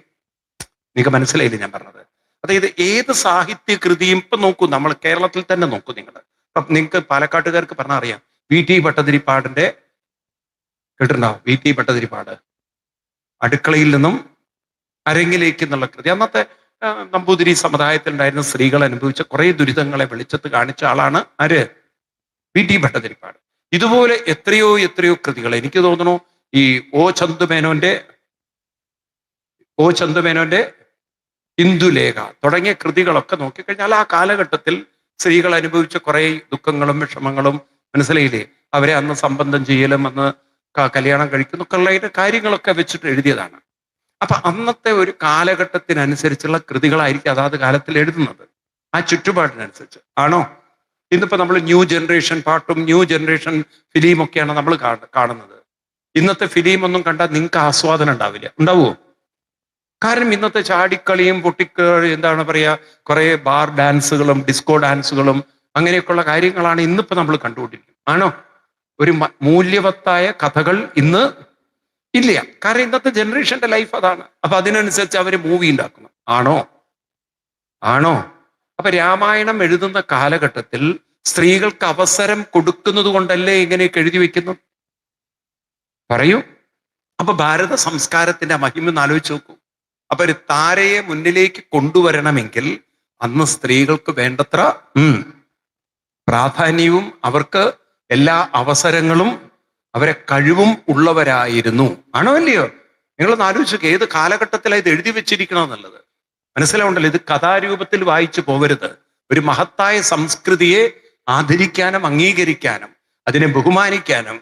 നിങ്ങൾക്ക് മനസ്സിലായില്ലേ ഞാൻ പറഞ്ഞത്? അതായത് ഏത് സാഹിത്യ കൃതിയും ഇപ്പൊ നോക്കൂ, നമ്മൾ കേരളത്തിൽ തന്നെ നോക്കൂ നിങ്ങൾ. അപ്പൊ നിങ്ങൾക്ക് പാലക്കാട്ടുകാർക്ക് പറഞ്ഞാൽ അറിയാം, വി.ടി. ഭട്ടതിരിപ്പാടിന്റെ കേട്ടിട്ടുണ്ടാവും. വി.ടി. ഭട്ടതിരിപ്പാട് അടുക്കളയിൽ നിന്നും അരങ്ങിലേക്ക് എന്നുള്ള കൃതി. അന്നത്തെ നമ്പൂതിരി സമുദായത്തിൽ ഉണ്ടായിരുന്ന സ്ത്രീകൾ അനുഭവിച്ച കുറെ ദുരിതങ്ങളെ വെളിച്ചത്ത് കാണിച്ച ആളാണ് ആര്? വി.ടി. ഭട്ടതിരിപ്പാട്. ഇതുപോലെ എത്രയോ എത്രയോ കൃതികൾ, എനിക്ക് തോന്നുന്നു ഈ ഒ ചന്തുമേനോന്റെ ഇന്ദുലേഖ തുടങ്ങിയ കൃതികളൊക്കെ നോക്കിക്കഴിഞ്ഞാൽ ആ കാലഘട്ടത്തിൽ സ്ത്രീകൾ അനുഭവിച്ച കുറെ ദുഃഖങ്ങളും വിഷമങ്ങളും മനസ്സിലായില്ലേ? അവരെ അന്ന് സംബന്ധം ചെയ്യലും അന്ന് കല്യാണം കഴിക്കുന്നൊക്കെ ഉള്ള കാര്യങ്ങളൊക്കെ വെച്ചിട്ട് എഴുതിയതാണ്. അപ്പൊ അന്നത്തെ ഒരു കാലഘട്ടത്തിനനുസരിച്ചുള്ള കൃതികളായിരിക്കും അതാത് കാലത്തിൽ എഴുതുന്നത്, ആ ചുറ്റുപാടിനനുസരിച്ച്. ആണോ? ഇന്നിപ്പോ നമ്മൾ ന്യൂ ജനറേഷൻ പാട്ടും ന്യൂ ജനറേഷൻ ഫിലിം ഒക്കെയാണ് നമ്മൾ കാണുന്നത്. ഇന്നത്തെ ഫിലിം ഒന്നും കണ്ടാൽ നിങ്ങൾക്ക് ആസ്വാദനം ഉണ്ടാവില്ല. ഉണ്ടാവുമോ? കാരണം ഇന്നത്തെ ചാടിക്കളിയും എന്താണ് പറയാ, കുറെ ബാർ ഡാൻസുകളും ഡിസ്കോ ഡാൻസുകളും അങ്ങനെയൊക്കെയുള്ള കാര്യങ്ങളാണ് ഇന്നിപ്പോ നമ്മൾ കണ്ടുകൊണ്ടിരിക്കുന്നത്. ആണോ? ഒരു മൂല്യവത്തായ കഥകൾ ഇന്ന് ഇല്ല. കാരണം ഇന്നത്തെ ജനറേഷന്റെ ലൈഫ് അതാണ്. അപ്പൊ അതിനനുസരിച്ച് അവര് മൂവി ഉണ്ടാക്കണം. ആണോ? അപ്പൊ രാമായണം എഴുതുന്ന കാലഘട്ടത്തിൽ സ്ത്രീകൾക്ക് അവസരം കൊടുക്കുന്നത് കൊണ്ടല്ലേ ഇങ്ങനെയൊക്കെ എഴുതി വെക്കുന്നു? പറയൂ. അപ്പൊ ഭാരത സംസ്കാരത്തിന്റെ മഹിമ ആലോചിച്ച് നോക്കൂ. അപ്പൊ ഒരു താരയെ മുന്നിലേക്ക് കൊണ്ടുവരണമെങ്കിൽ അന്ന് സ്ത്രീകൾക്ക് വേണ്ടത്ര പ്രാധാന്യവും അവർക്ക് എല്ലാ അവസരങ്ങളും അവരെ കഴിവും ഉള്ളവരായിരുന്നു. ആണോ അല്ലയോ? നിങ്ങളൊന്ന് ആലോചിച്ചു, ഏത് കാലഘട്ടത്തിലാണ് ഇത് എഴുതി വെച്ചിരിക്കണമെന്നുള്ളത് മനസ്സിലാവുണ്ടല്ലോ. ഇത് കഥാരൂപത്തിൽ വായിച്ചു പോകരുത്. ഒരു മഹത്തായ സംസ്കൃതിയെ ആദരിക്കാനും അംഗീകരിക്കാനും അതിനെ ബഹുമാനിക്കാനും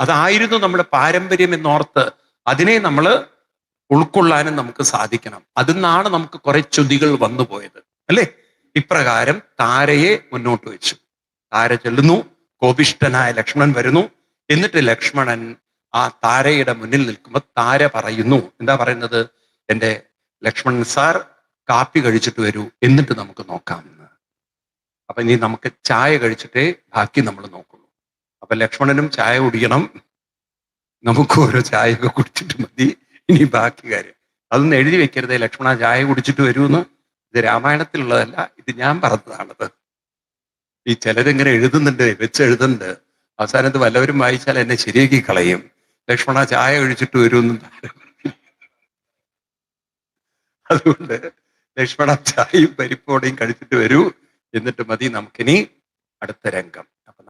അതായിരുന്നു നമ്മുടെ പാരമ്പര്യം എന്നോർത്ത് അതിനെ നമ്മൾ ഉൾക്കൊള്ളാനും നമുക്ക് സാധിക്കണം. അതിന്നാണ് നമുക്ക് കുറെ ചുതികൾ വന്നു പോയത് അല്ലേ? ഇപ്രകാരം താരയെ മുന്നോട്ട് വെച്ചു. താര ചെല്ലുന്നു, കോപിഷ്ഠനായ ലക്ഷ്മണൻ വരുന്നു. എന്നിട്ട് ലക്ഷ്മണൻ ആ താരയുടെ മുന്നിൽ നിൽക്കുമ്പോൾ താര പറയുന്നു, എന്താ പറയുന്നത്? എൻ്റെ ലക്ഷ്മണൻ സാർ, കാപ്പി കഴിച്ചിട്ട് വരൂ, എന്നിട്ട് നമുക്ക് നോക്കാമെന്ന്. അപ്പൊ ഇനി നമുക്ക് ചായ കഴിച്ചിട്ടേ ബാക്കി നമ്മൾ നോക്കുള്ളൂ. അപ്പൊ ലക്ഷ്മണനും ചായ കുടിക്കണം, നമുക്ക് ഓരോ ചായയൊക്കെ കുടിച്ചിട്ട് മതി ഇനി ബാക്കി കാര്യം. അതൊന്നും എഴുതി വെക്കരുതേ, ലക്ഷ്മണ ചായ കുടിച്ചിട്ട് വരൂന്ന്. ഇത് രാമായണത്തിലുള്ളതല്ല, ഇത് ഞാൻ പറഞ്ഞതാണത്. ഈ ചിലരിങ്ങനെ എഴുതുന്നുണ്ട്, വെച്ചെഴുതുന്നുണ്ട്, അവസാനത്ത് വല്ലവരും വായിച്ചാൽ എന്നെ ശരിയാക്കി കളയും. ലക്ഷ്മണ ചായ കഴിച്ചിട്ട് വരുമെന്നും അതുകൊണ്ട് ലക്ഷ്മണ ചായയും പരിപ്പോടെയും കഴിച്ചിട്ട് വരൂ, എന്നിട്ട് മതി നമുക്കിനി അടുത്ത രംഗം.